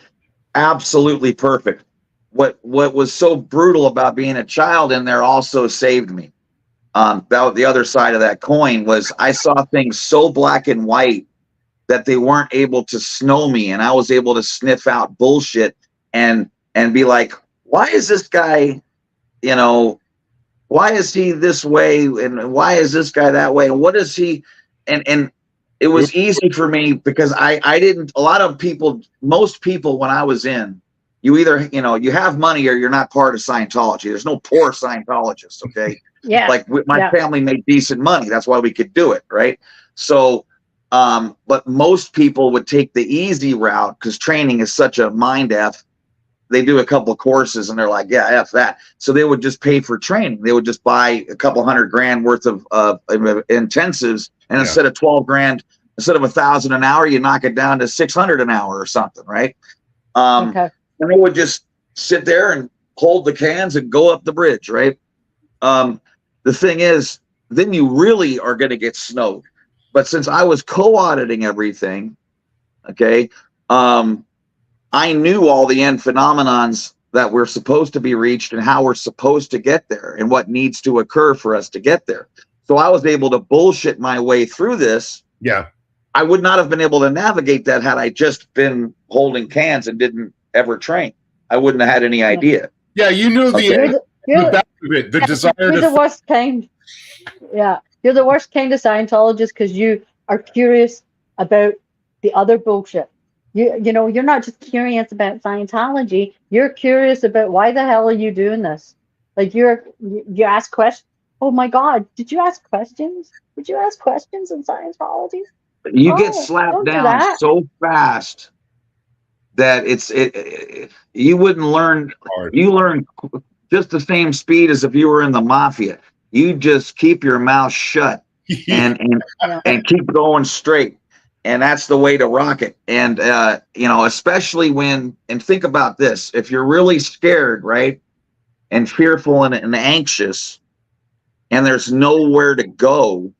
absolutely perfect. What was so brutal about being a child in there also saved me. The other side of that coin was, I saw things so black and white that they weren't able to snow me, and I was able to sniff out bullshit and be like, why is this guy, why is he this way, and why is this guy that way, and what is he, and it was easy for me because I didn't, a lot of people, most people when I was in, you either, you have money or you're not part of Scientology. There's no poor Scientologists, okay? Yeah. Like my family made decent money. That's why we could do it, right? So, but most people would take the easy route because training is such a mind F. They do a couple of courses and they're like, yeah, F that. So they would just pay for training. They would just buy a couple $100,000 worth of intensives, and instead of $12,000, instead of $1,000 an hour, you knock it down to $600 an hour or something, right? Okay. And they would just sit there and hold the cans and go up the bridge, right? The thing is, then you really are going to get snowed. But since I was co-auditing everything, okay, I knew all the end phenomenons that were supposed to be reached and how we're supposed to get there and what needs to occur for us to get there. So I was able to bullshit my way through this. Yeah. I would not have been able to navigate that had I just been holding cans and didn't ever train. I wouldn't have had any idea. Yeah, you knew the back of it, the desire you're the worst kind. Yeah, you're the worst kind of Scientologist because you are curious about the other bullshit. You're not just curious about Scientology. You're curious about why the hell are you doing this? Like you ask questions. Oh my God, did you ask questions? Did you ask questions in Scientology? You get slapped down so fast that you wouldn't learn. You learn just the same speed as if you were in the mafia. You just keep your mouth shut and keep going straight. And that's the way to rock it. And, especially and think about this, if you're really scared, right, and fearful and anxious, and there's nowhere to go,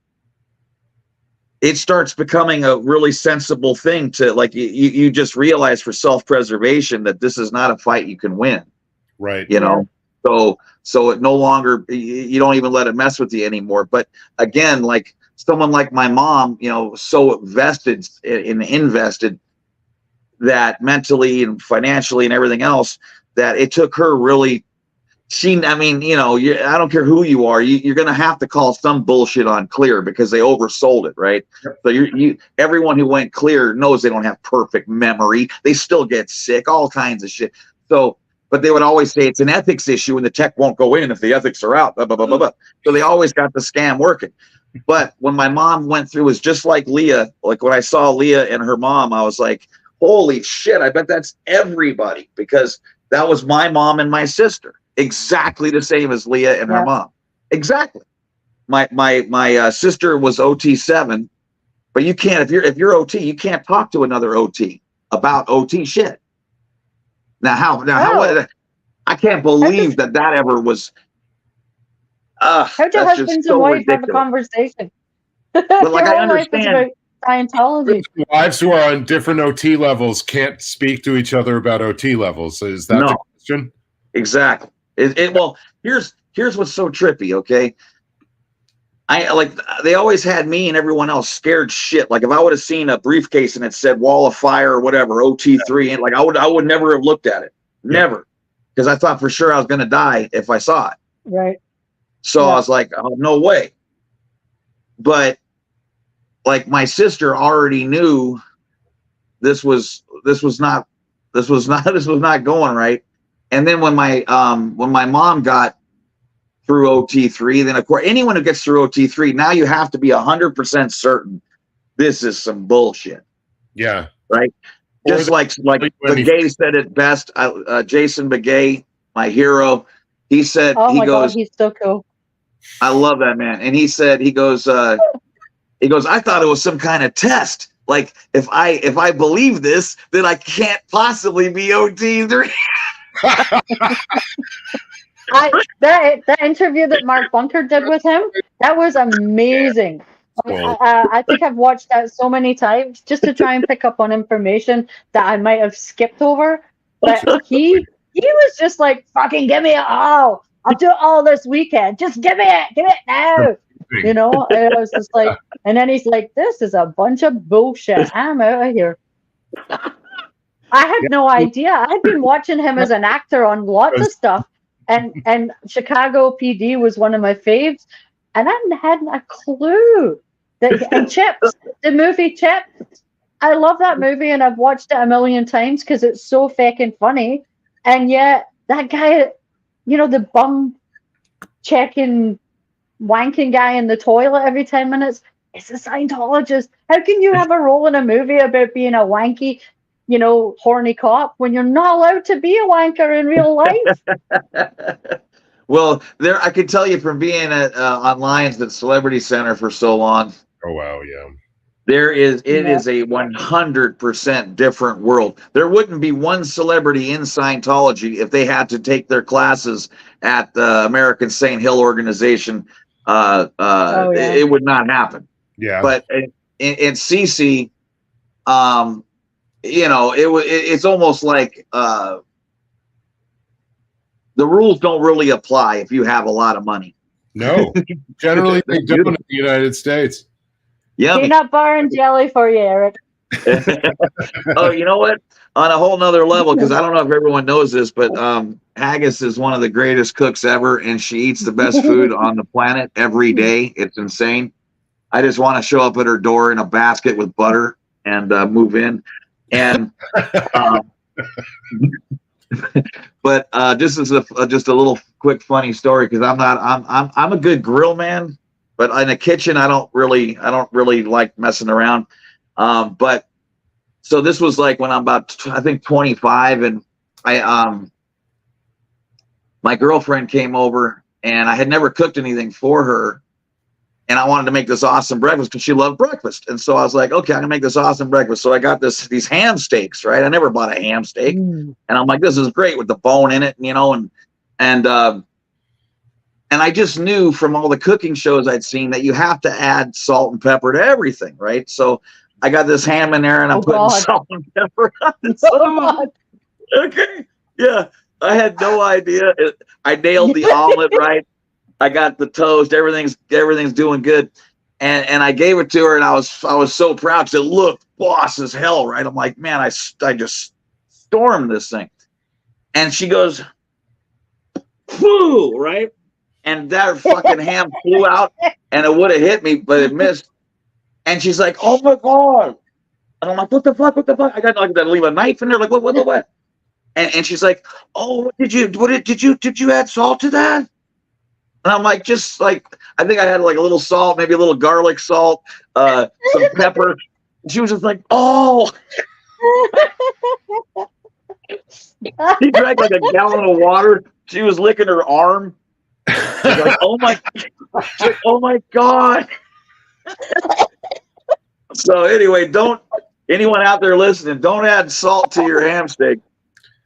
it starts becoming a really sensible thing to, like, you just realize for self-preservation that this is not a fight you can win. Right. But So it no longer, you don't even let it mess with you anymore. But again, like someone like my mom, you know, so invested that mentally and financially and everything else, that it took her really, I mean, you know, I don't care who you are, you're going to have to call some bullshit on clear because they oversold it, right? Yep. So everyone who went clear knows they don't have perfect memory. They still get sick, all kinds of shit. So, but they would always say it's an ethics issue and the tech won't go in if the ethics are out, blah, blah, blah, blah, blah. So they always got the scam working. But when my mom went through, it was just like Leah. Like when I saw Leah and her mom, I was like, holy shit, I bet that's everybody, because that was my mom and my sister. Exactly the same as Leah and her mom. Exactly. My sister was OT7, but you can't, if you're OT, you can't talk to another OT about OT shit. How I can't believe that ever was. How do husbands and wives have a conversation? But like I understand, Scientology. Wives who are on different OT levels can't speak to each other about OT levels. Is that the question? Exactly. Well, here's what's so trippy. Okay, they always had me and everyone else scared shit. Like if I would have seen a briefcase and it said Wall of Fire or whatever OT3, and like I would never have looked at it, never, because I thought for sure I was going to die if I saw it. Right. So I was like, oh, no way. But like my sister already knew this was not going right. And then when my mom got through OT3, then of course anyone who gets through OT3, now you have to be 100% certain this is some bullshit. Yeah. Right. Just like Begay said it best. Jason Begay, my hero, he said, God, he's so cool. I love that man. And he goes, I thought it was some kind of test. Like if I believe this, then I can't possibly be OT3. That interview that Mark Bunker did with him, that was amazing. I think I've watched that so many times just to try and pick up on information that I might have skipped over. But he was just like, fucking give me it all. I'll do it all this weekend. Just give it now. You know, it was just like, and then he's like, this is a bunch of bullshit. I'm out of here. I had no idea. I'd been watching him as an actor on lots of stuff, and Chicago PD was one of my faves, and I hadn't a clue. And Chips, the movie Chips, I love that movie, and I've watched it a million times because it's so fucking funny. And yet that guy, you know, the bum checking, wanking guy in the toilet every 10 minutes, is a Scientologist. How can you have a role in a movie about being a wanky, you know, horny cop when you're not allowed to be a wanker in real life? Well, I can tell you from being on Lions at Celebrity Center for so long. Oh wow, yeah. It is a 100% different world. There wouldn't be one celebrity in Scientology if they had to take their classes at the American St. Hill organization. It would not happen. Yeah. But in CC, you know, it's almost like the rules don't really apply if you have a lot of money. No, generally they don't in the United States. Yeah. Peanut bar and jelly for you, Eric. Oh, you know what? On a whole nother level, because I don't know if everyone knows this, but Haggus is one of the greatest cooks ever, and she eats the best food on the planet every day. It's insane. I just want to show up at her door in a basket with butter and move in. And but just as just a little quick funny story, because I'm a good grill man, but in the kitchen I don't really like messing around. But so this was like when I'm about I think 25, and my girlfriend came over, and I had never cooked anything for her, and I wanted to make this awesome breakfast because she loved breakfast. And so I was like, okay, I'm gonna make this awesome breakfast. So I got these ham steaks, right? I never bought a ham steak, and I'm like, this is great with the bone in it, you know, and I just knew from all the cooking shows I'd seen that you have to add salt and pepper to everything, right? So I got this ham in there, and I'm putting salt and pepper on it. Okay, yeah. I had no idea. I nailed the omelet right. I got the toast. Everything's doing good. And I gave it to her, and I was so proud because it looked boss as hell, right? I'm like, man, I just stormed this thing. And she goes, "Foo!" Right? And that fucking ham flew out, and it would have hit me, but it missed. And she's like, "Oh my god!" And I'm like, "What the fuck? What the fuck?" I got like to leave a knife in there. Like, what? And she's like, "Oh, did you add salt to that?" And I'm like, just like, I think I had like a little salt, maybe a little garlic salt, some pepper. And she was just like, "Oh." She drank like a gallon of water. She was licking her arm. She's like, "Oh my," she's like, "Oh my god." So anyway, don't anyone out there listening, don't add salt to your ham steak.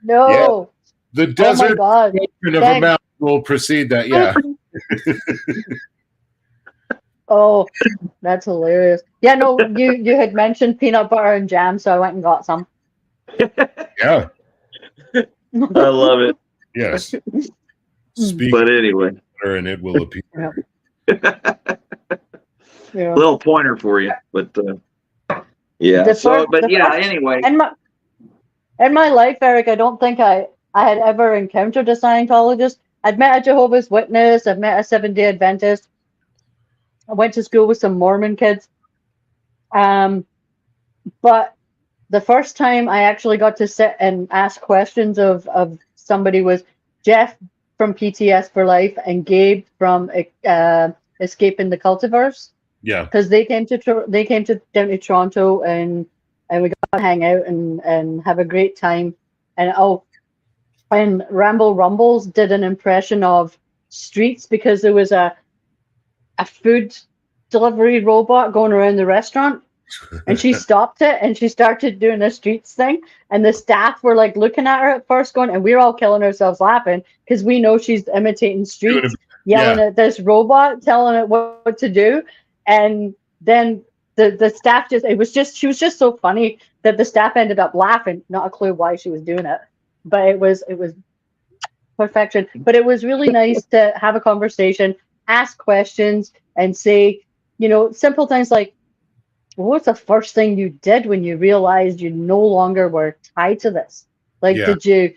No. The desert of a mountain will precede that. Yeah. Oh, that's hilarious. Yeah, no, you had mentioned peanut butter and jam, so I went and got some. Yeah. I love it. Yes. Speak But anyway, and it will appear. Yeah. Little pointer for you, but yeah. Anyway. In my life, Eric, I don't think I had ever encountered a Scientologist. I'd met a Jehovah's Witness. I've met a Seventh-day Adventist. I went to school with some Mormon kids. But the first time I actually got to sit and ask questions of somebody was Jeff from PTS for Life and Gabe from Escaping the Cultivars. Yeah, because they came down to Toronto and we got to hang out and have a great time. And Ramble Rumbles did an impression of Streets because there was a food delivery robot going around the restaurant, and she stopped it and she started doing a Streets thing, and the staff were like looking at her at first going, and we're all killing ourselves laughing because we know she's imitating Streets, yelling at this robot, telling it what to do. And then the staff she was just so funny that the staff ended up laughing. Not a clue why she was doing it, but it was perfection. But it was really nice to have a conversation, ask questions, and say, simple things like, what's the first thing you did when you realized you no longer were tied to this? Like, did you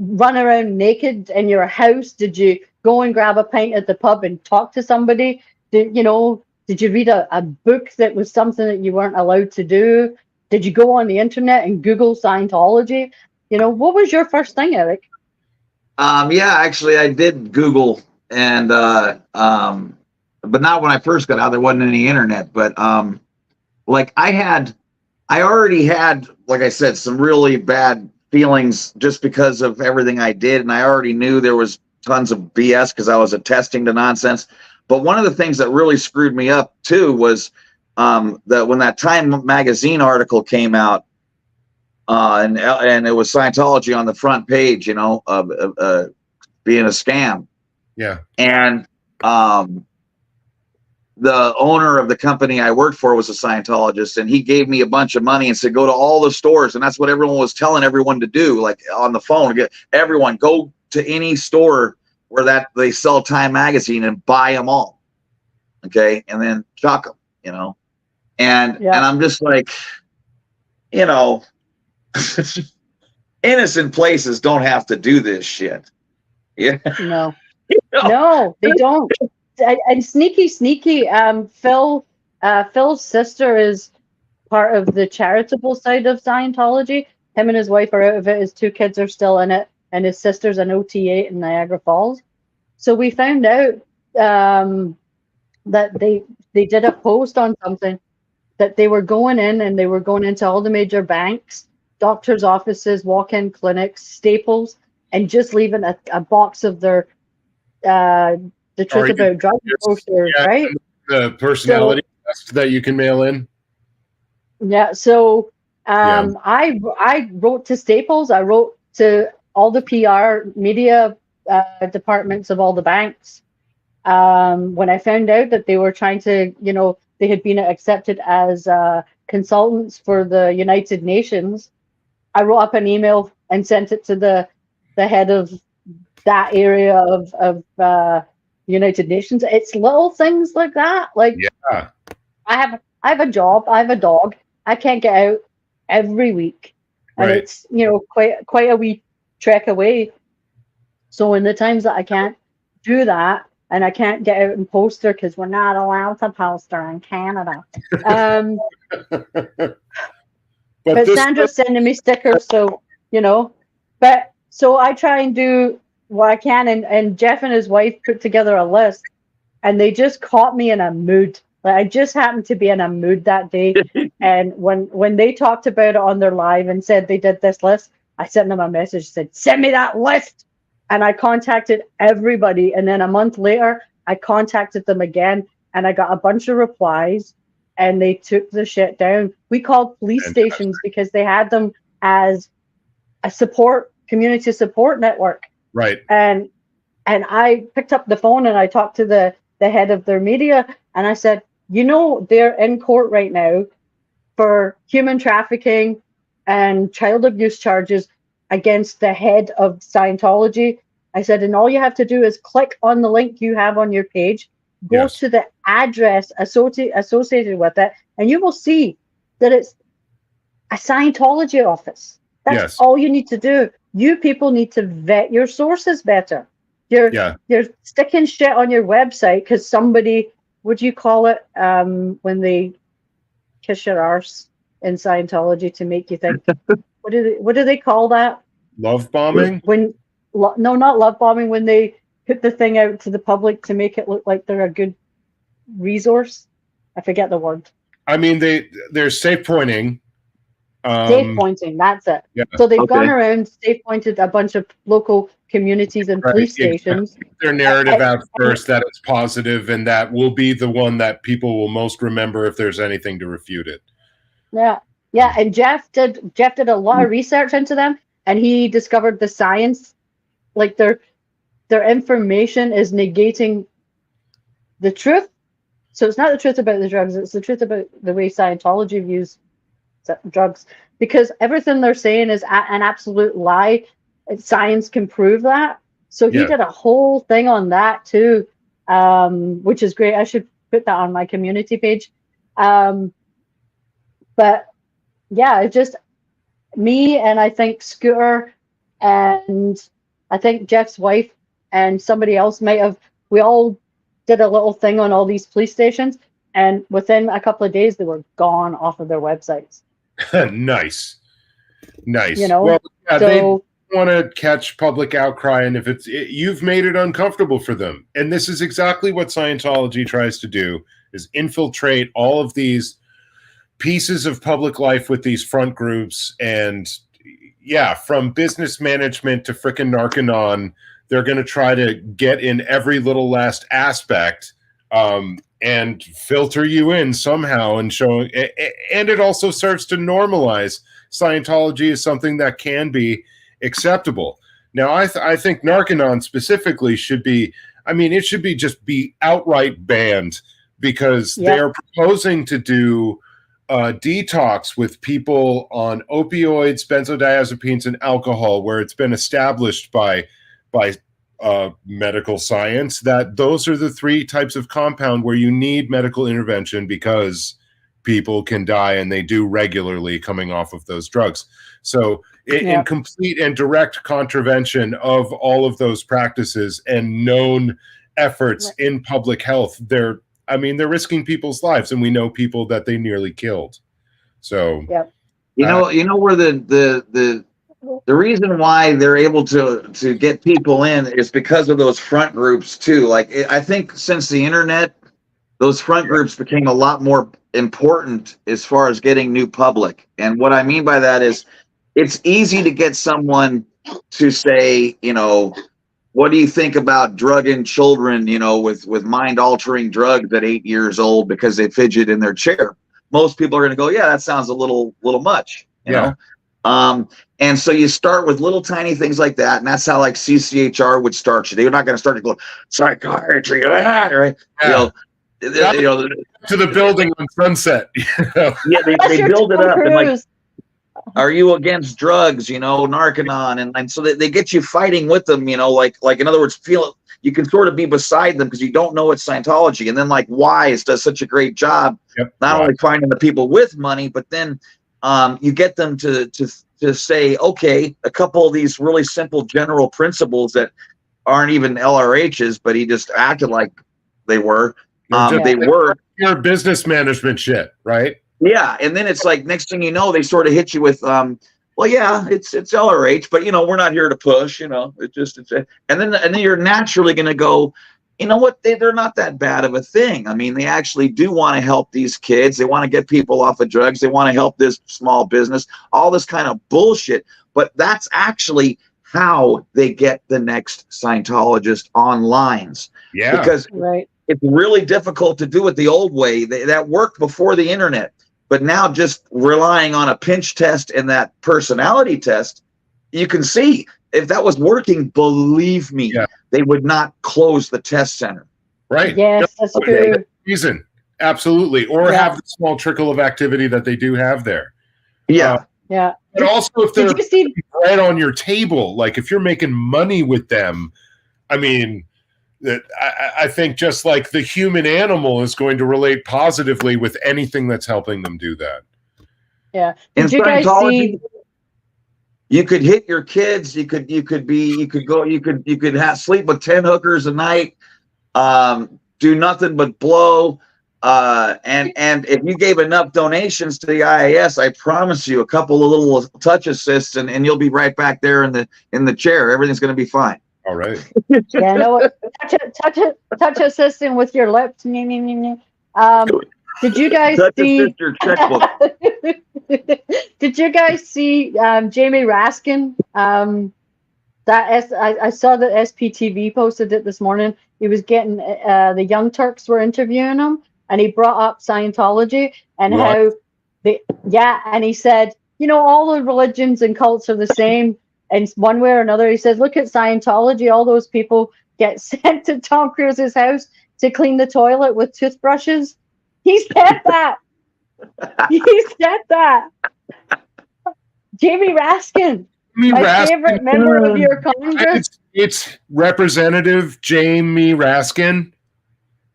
run around naked in your house? Did you go and grab a pint at the pub and talk to somebody? Did you read a book that was something that you weren't allowed to do? Did you go on the internet and Google Scientology? What was your first thing, Eric? Yeah, actually I did Google, and but not when I first got out. There wasn't any internet, but like I already had, like I said, some really bad feelings just because of everything I did, and I already knew there was tons of BS because I was attesting to nonsense. But one of the things that really screwed me up too was that when that Time magazine article came out, and it was Scientology on the front page, being a scam. Yeah. And the owner of the company I worked for was a Scientologist, and he gave me a bunch of money and said, go to all the stores. And that's what everyone was telling everyone to do, like on the phone, get everyone, go to any store where they sell Time magazine and buy them all. Okay. And then chuck them, and I'm just like, innocent places don't have to do this shit. Yeah. No. No, they don't. And sneaky. Phil's sister is part of the charitable side of Scientology. Him and his wife are out of it. His two kids are still in it, and his sister's an OT8 in Niagara Falls. So we found out that they did a post on something that they were going in, and they were going into all the major banks, doctors' offices, walk-in clinics, Staples, and just leaving a box of their the truth about drugs posters, right? The personality test that you can mail in. Yeah. So I wrote to Staples. I wrote to all the PR media departments of all the banks. When I found out that they were trying to, they had been accepted as consultants for the United Nations, I wrote up an email and sent it to the the head of that area of United Nations. It's little things like that. Like, Yeah. I have a job, I have a dog. I can't get out every week, and Right. it's quite a wee trek away. So in the times that I can't do that, and I can't get out and poster because we're not allowed to poster in Canada. But Sandra's sending me stickers, so But so I try and do what I can, and Jeff and his wife put together a list, and they just caught me in a mood. Like, I just happened to be in a mood that day, and when they talked about it on their live and said they did this list, I sent them a message, said, "Send me that list," and I contacted everybody. And then a month later, I contacted them again, and I got a bunch of replies, and they took the shit down. We called police stations because they had them as a community support network. Right. And I picked up the phone and I talked to the head of their media, and I said, they're in court right now for human trafficking and child abuse charges against the head of Scientology. I said, and all you have to do is click on the link you have on your page, go to the address associated with it, and you will see that it's a Scientology office. That's all you need to do. You people need to vet your sources better. You're sticking shit on your website because somebody, what do you call it, when they kiss your arse in Scientology to make you think? What do they call that? Love bombing? No, not love bombing. When they put the thing out to the public to make it look like they're a good resource. I forget the word. I mean, they're safe pointing. Safe pointing, that's it. Yeah. So they've gone around, safe pointed a bunch of local communities and police stations. Their narrative out first that it's positive, and that will be the one that people will most remember if there's anything to refute it. Yeah. And Jeff did a lot of research into them, and he discovered the science. Like their information is negating the truth. So it's not the truth about the drugs; it's the truth about the way Scientology views drugs, because everything they're saying is an absolute lie. Science can prove that. So he did a whole thing on that too, which is great. I should put that on my community page. But yeah, it's just me, and I think Scooter, and I think Jeff's wife and somebody else we all did a little thing on all these police stations, and within a couple of days they were gone off of their websites. Nice. Well, they want to catch public outcry, and if you've made it uncomfortable for them, and this is exactly what Scientology tries to do, is infiltrate all of these pieces of public life with these front groups. And from business management to frickin' Narcanon, they're going to try to get in every little last aspect and filter you in somehow, and showing, and it also serves to normalize Scientology as something that can be acceptable. Now, I think Narcanon specifically should be, it should be just be outright banned, because they're proposing to do detox with people on opioids, benzodiazepines, and alcohol, where it's been established by medical science that those are the three types of compound where you need medical intervention, because people can die, and they do regularly, coming off of those drugs. So in complete and direct contravention of all of those practices and known efforts in public health, they're risking people's lives, and we know people that they nearly killed. So you know where the reason why they're able to get people in is because of those front groups too. Like, I think since the internet, those front groups became a lot more important as far as getting new public. And what I mean by that is, it's easy to get someone to say, what do you think about drugging children, with mind-altering drugs at 8 years old because they fidget in their chair? Most people are going to go, yeah, that sounds a little much, you know? And so you start with little tiny things like that, and that's how like CCHR would start you. They're not going to start to go psychiatry, right? To the building on Sunset. Yeah, they build it up, and like are you against drugs, Narcanon, and so they get you fighting with them, like in other words, you can sort of be beside them because you don't know it's Scientology. And then like Wise does such a great job, not only finding the people with money, but then you get them to say, okay, a couple of these really simple general principles that aren't even LRHs, but he just acted like they were. They were your business management shit, right? Yeah, and then it's like next thing you know, they sort of hit you with, well, yeah, it's LRH, but we're not here to push, and then you're naturally going to go, you know what, they're not that bad of a thing. I mean, they actually do want to help these kids. They want to get people off of drugs. They want to help this small business, all this kind of bullshit. But that's actually how they get the next Scientologist on lines. Yeah, because it's really difficult to do it the old way. That worked before the internet. But now just relying on a pinch test and that personality test, you can see if that was working, believe me, they would not close the test center. Right. Yes, that's true. Reason. Absolutely. Or have the small trickle of activity that they do have there. Yeah. Yeah. But also if they're right on your table, like if you're making money with them, I mean, that I think just like the human animal is going to relate positively with anything that's helping them do that. Yeah. Did you guys see? You could hit your kids. You could sleep with 10 hookers a night. Do nothing but blow. And if you gave enough donations to the IAS, I promise you a couple of little touch assists, and you'll be right back there in the chair. Everything's going to be fine. All right. Yeah, no, touch assisting with your lips. Did you guys see your checkbook? Did you guys see Jamie Raskin? I saw that SPTV posted it this morning. He was getting the Young Turks were interviewing him, and he brought up Scientology and how and he said, all the religions and cults are the same. And one way or another, he says, look at Scientology. All those people get sent to Tom Cruise's house to clean the toilet with toothbrushes. He said that. He said that. Jamie Raskin, favorite member of your Congress. It's Representative Jamie Raskin.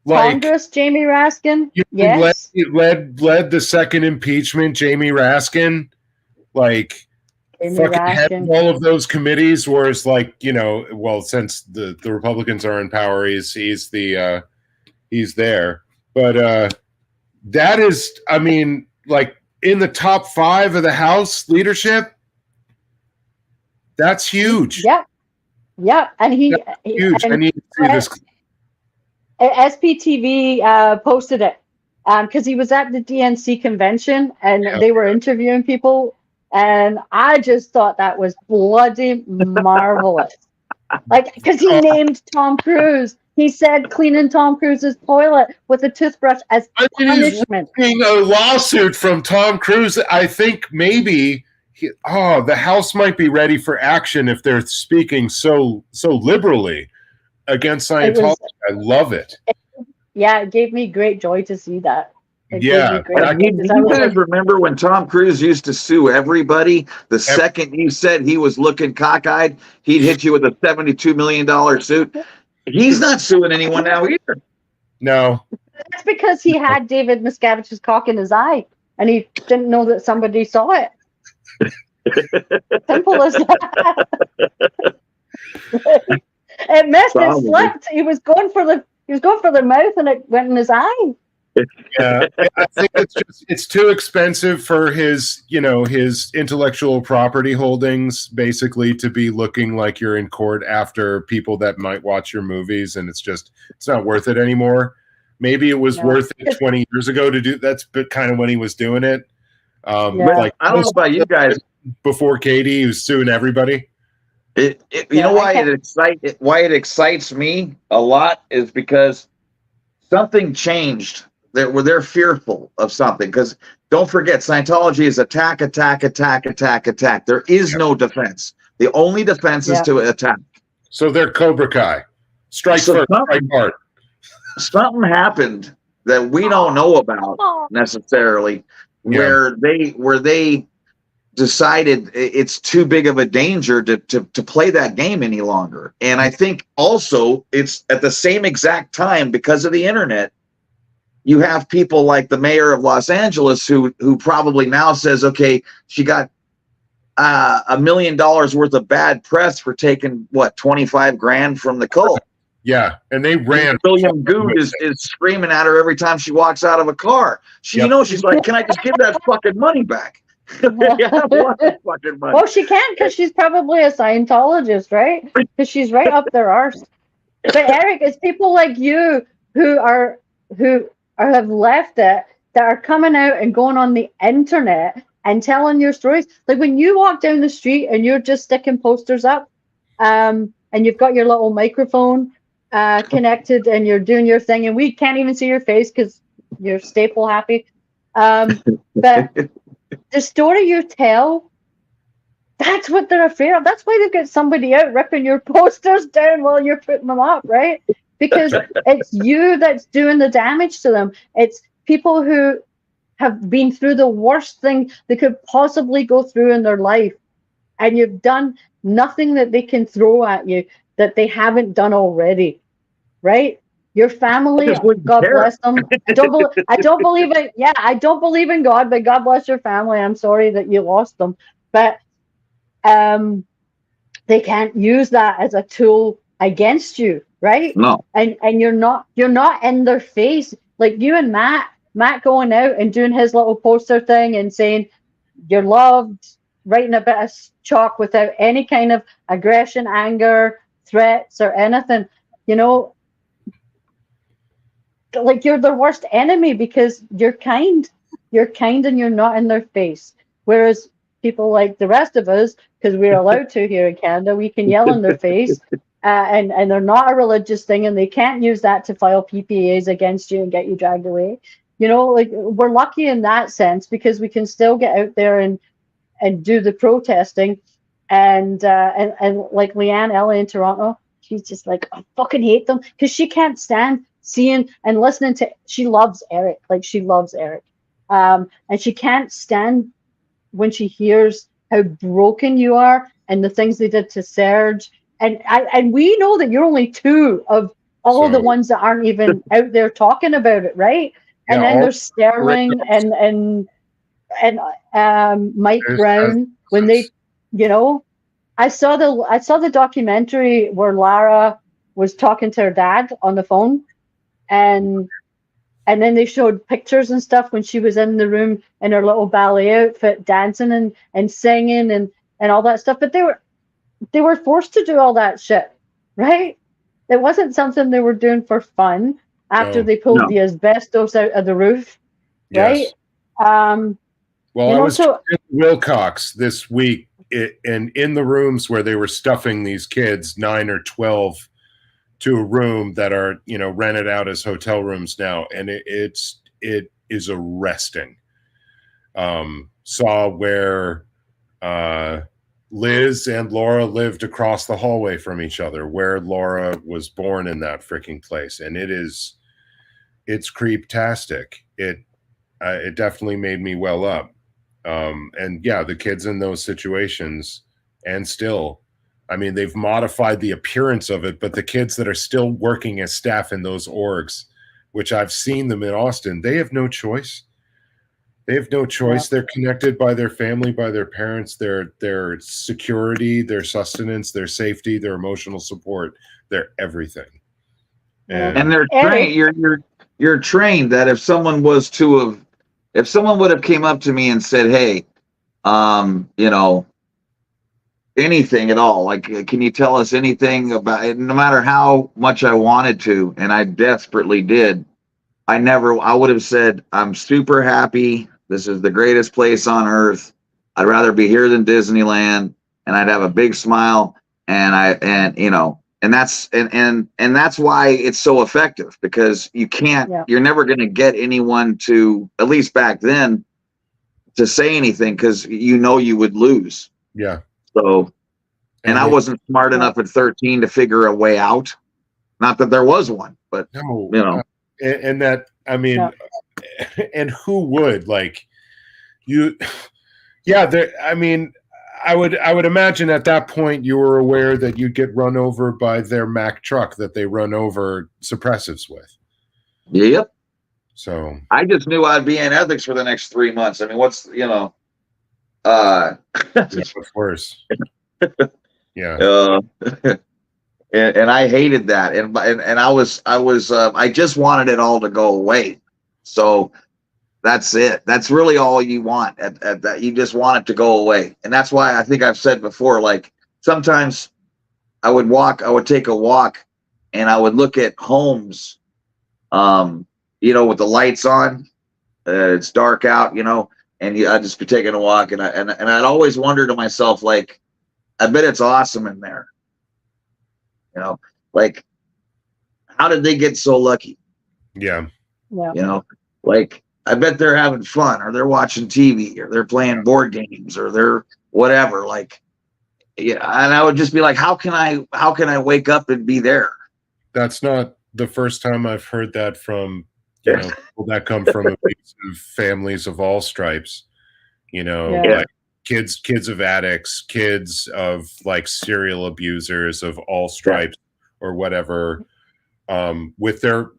Congress, Jamie Raskin. Yes. Led the second impeachment, Jamie Raskin. Fucking head of all of those committees, whereas since the Republicans are in power, he's there. But that is, I mean, in the top 5 of the House leadership, that's huge. Yep. And huge. I need to see this. SPTV posted it because he was at the DNC convention and they were interviewing people. And I just thought that was bloody marvelous. Because he named Tom Cruise. He said cleaning Tom Cruise's toilet with a toothbrush as punishment. A lawsuit from Tom Cruise. I think maybe the House might be ready for action if they're speaking so liberally against Scientology. I love it. It gave me great joy to see that. You guys remember when Tom Cruise used to sue everybody? The second you said he was looking cockeyed, he'd hit you with a $72 million suit. He's not suing anyone now either. No. That's because he had David Miscavige's cock in his eye, and he didn't know that somebody saw it. Simple as that. It missed. It slipped. He was going for the mouth, and it went in his eye. Yeah, I think it's too expensive for his intellectual property holdings, basically, to be looking like you're in court after people that might watch your movies, and it's not worth it anymore. Maybe it was worth it 20 years ago to do. That's kind of when he was doing it. I don't know about you guys. Before Katie, he was suing everybody. You know why it excites me a lot is because something changed. They're fearful of something, because don't forget, Scientology is attack. There is no defense. The only defense is to attack. So they're Cobra Kai. Strike first, strike hard. Something happened that we don't know about necessarily, where they decided it's too big of a danger to play that game any longer. And I think also it's at the same exact time, because of the internet, you have people like the mayor of Los Angeles who probably now says, okay, she got $1 million worth of bad press for taking what, 25 grand from the cult. Yeah, and they ran. William Good is screaming at her every time she walks out of a car. You know, she's like, can I just give that fucking money back? Yeah, I want that fucking money. Well, she can't, because she's probably a Scientologist, right? Because she's right up their arse. But Eric, it's people like you who have left it, that are coming out and going on the internet and telling your stories. Like when you walk down the street and you're just sticking posters up, and you've got your little microphone connected and you're doing your thing, and we can't even see your face because you're staple happy. But the story you tell, that's what they're afraid of. That's why they've got somebody out ripping your posters down while you're putting them up, right? Because it's you that's doing the damage to them. It's people who have been through the worst thing they could possibly go through in their life, and you've done nothing that they can throw at you that they haven't done already, right? Your family, God bless them. I don't believe it. Yeah, I don't believe in God, but God bless your family. I'm sorry that you lost them, but they can't use that as a tool against you, right? No. And you're not in their face like you and Matt going out and doing his little poster thing and saying you're loved, writing a bit of chalk without any kind of aggression, anger, threats, or anything. You know, like you're their worst enemy because you're kind and you're not in their face. Whereas people like the rest of us, because we're allowed to here in Canada, we can yell in their face, and they're not a religious thing, and they can't use that to file PPAs against you and get you dragged away. You know, like we're lucky in that sense because we can still get out there and do the protesting, and like Leanne Ellie in Toronto, she's just like, I fucking hate them because she can't stand seeing and listening to. She loves Eric, and she can't stand when she hears how broken you are and the things they did to Serge. And we know that you're only two of all the ones that aren't even out there talking about it, right? And then there's Sterling and Mike Brown. When they, you know, I saw the documentary where Lara was talking to her dad on the phone, and then they showed pictures and stuff when she was in the room in her little ballet outfit, dancing and singing and all that stuff. But they were forced to do all that shit, right? It wasn't something they were doing for fun after they pulled the asbestos out of the roof, right? Well, I was in Wilcox this week, and in the rooms where they were stuffing these kids, 9 or 12, to a room that are, you know, rented out as hotel rooms now, and it is arresting. Saw where Liz and Laura lived across the hallway from each other, where Laura was born in that freaking place, and it's creeptastic. It definitely made me well up. And yeah, the kids in those situations, and still, I mean, they've modified the appearance of it, but the kids that are still working as staff in those orgs, which I've seen them in Austin, they have no choice. They have no choice. Yeah. They're connected by their family, by their parents, their security, their sustenance, their safety, their emotional support, their everything. And they're trained. You're trained that if someone would have came up to me and said, hey, you know, anything at all, like, can you tell us anything about it? No matter how much I wanted to, and I desperately did, I would have said, I'm super happy. This is the greatest place on earth. I'd rather be here than Disneyland. And I'd have a big smile. And you know, and that's why it's so effective, because you're never going to get anyone to, at least back then, to say anything, because you know you would lose. Yeah. So, and I wasn't smart enough at 13 to figure a way out. Not that there was one, but no, you know. And that, I mean, and who would, like, you Yeah, I mean, I would imagine at that point you were aware that you'd get run over by their Mack truck that they run over suppressives with. Yep. So I just knew I'd be in ethics for the next 3 months. I mean, yeah, what's worse? Yeah. And I hated that, and I just wanted it all to go away. So that's it. That's really all you want at that. You just want it to go away, and that's why I think I've said before. Like sometimes I would take a walk, and I would look at homes, with the lights on. It's dark out, and I'd just be taking a walk, and I'd always wonder to myself, like, I bet it's awesome in there. Like, how did they get so lucky? Yeah. Like, I bet they're having fun, or they're watching TV, or they're playing board games, or they're whatever. Like, yeah. And I would just be like, how can I wake up and be there? That's not the first time I've heard that from, people that come from abusive families of all stripes, like kids of addicts, kids of like serial abusers of all stripes or whatever, with their,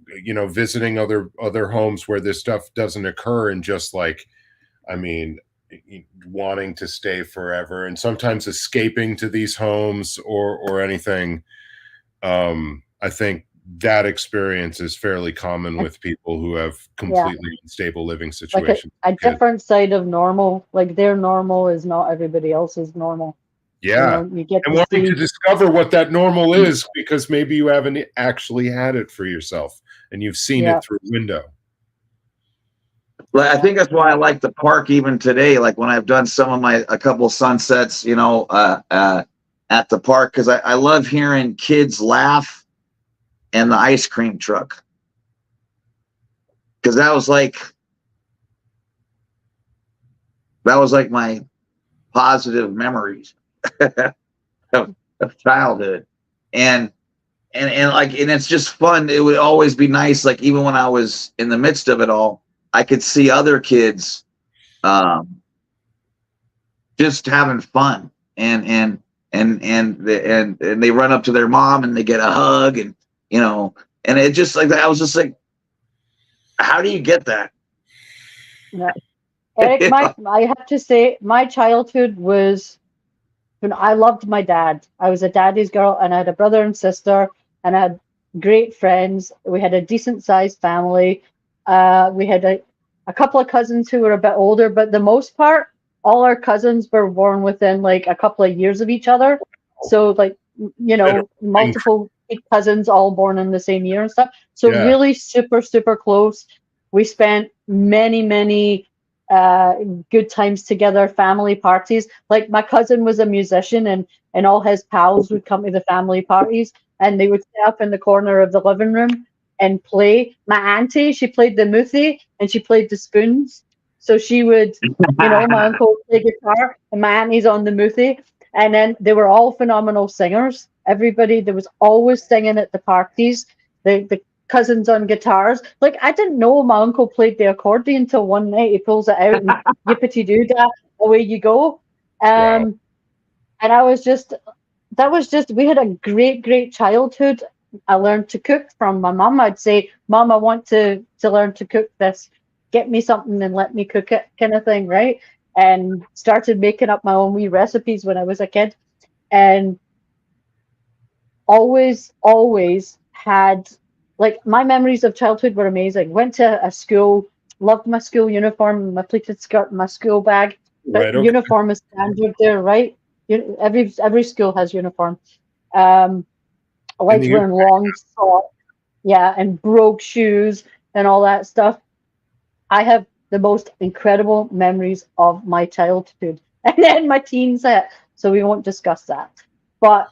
visiting other homes where this stuff doesn't occur, and just like, I mean, wanting to stay forever and sometimes escaping to these homes or anything. I think that experience is fairly common with people who have completely unstable living situations. Like a different side of normal. Like their normal is not everybody else's normal. Yeah. You get and wanting to discover what that normal is, because maybe you haven't actually had it for yourself and you've seen it through a window. I think that's why I like the park even today. Like when I've done a couple sunsets, at the park, because I love hearing kids laugh and the ice cream truck. Because that was like my positive memories of childhood. And it's just fun. It would always be nice. Like even when I was in the midst of it all, I could see other kids just having fun, and they run up to their mom and they get a hug, and and it just like that. I was just like, how do you get that? Yeah. Eric, I have to say, my childhood was, I loved my dad. I was a daddy's girl, and I had a brother and sister, and I had great friends. We had a decent sized family. We had a couple of cousins who were a bit older, but the most part, all our cousins were born within like a couple of years of each other. So like, multiple cousins all born in the same year and stuff. So really super, super close. We spent many good times together, family parties. Like my cousin was a musician, and all his pals would come to the family parties, and they would sit up in the corner of the living room and play. My auntie, she played the muthi and she played the spoons. So she would, my uncle would play guitar and my auntie's on the muthi. And then they were all phenomenal singers. Everybody, there was always singing at the parties. The cousins on guitars. Like I didn't know my uncle played the accordion until one night he pulls it out and yippity doo dah, away you go. And that was just, we had a great childhood. I learned to cook from my mom. I'd say, Mom, I want to learn to cook this. Get me something and let me cook it, kind of thing, right? And started making up my own wee recipes when I was a kid. And always had, like, my memories of childhood were amazing. Went to a school, loved my school uniform, my pleated skirt, my school bag. But uniform is standard there, right? Every school has uniform. I liked wearing long socks, and brogue shoes and all that stuff. I have the most incredible memories of my childhood and then my teens, so we won't discuss that. But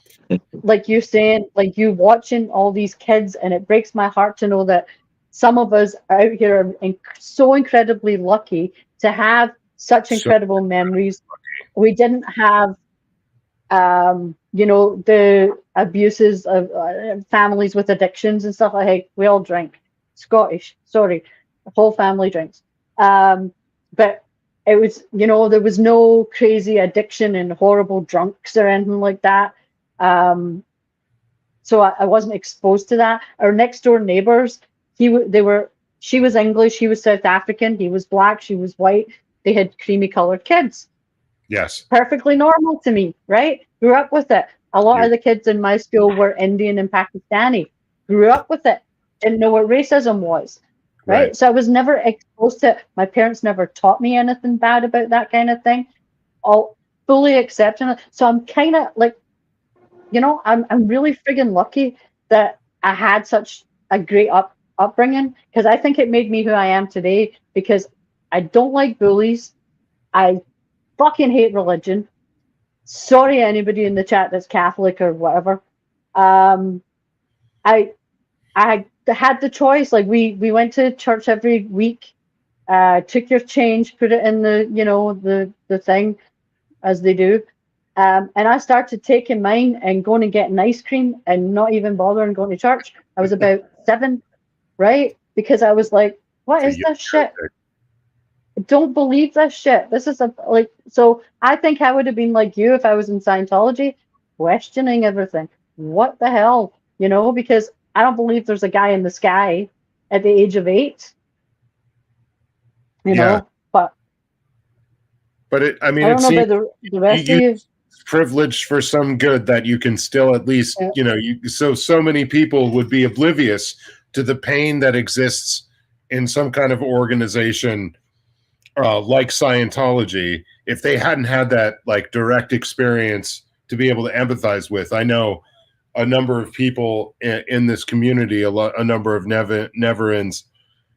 like you're saying, like you watching all these kids, and it breaks my heart to know that some of us out here are so incredibly lucky to have such incredible memories. We didn't have the abuses of families with addictions and stuff. Like, hey, we all drink. Scottish, sorry, the whole family drinks. But it was, you know, there was no crazy addiction and horrible drunks or anything like that. So I wasn't exposed to that. Our next door neighbors, she was English, he was South African, he was black, she was white. They had creamy colored kids. Yes. Perfectly normal to me, right? Grew up with it. A lot Yeah. of the kids in my school were Indian and Pakistani. Grew up with it. Didn't know what racism was. Right? So I was never exposed to it. My parents never taught me anything bad about that kind of thing. All fully accepting it. So I'm kind of like, you know, I'm really friggin' lucky that I had such a great upbringing, because I think it made me who I am today, because I don't like bullies. I fucking hate religion. Sorry, anybody in the chat that's Catholic or whatever. I had the choice. Like we went to church every week. Took your change, put it in the, you know, the thing, as they do. And I started taking mine and going and getting ice cream and not even bothering going to church. I was about 7, right? Because I was like, what is this shit? I don't believe this shit. This is so I think I would have been like you if I was in Scientology, questioning everything. What the hell? You know, because I don't believe there's a guy in the sky at the age of 8. You know, but I mean, I don't know about the rest of you. Privileged for some good that you can still at least, you know, so many people would be oblivious to the pain that exists in some kind of organization like Scientology if they hadn't had that like direct experience to be able to empathize with. I know a number of people in this community, a number of Neverins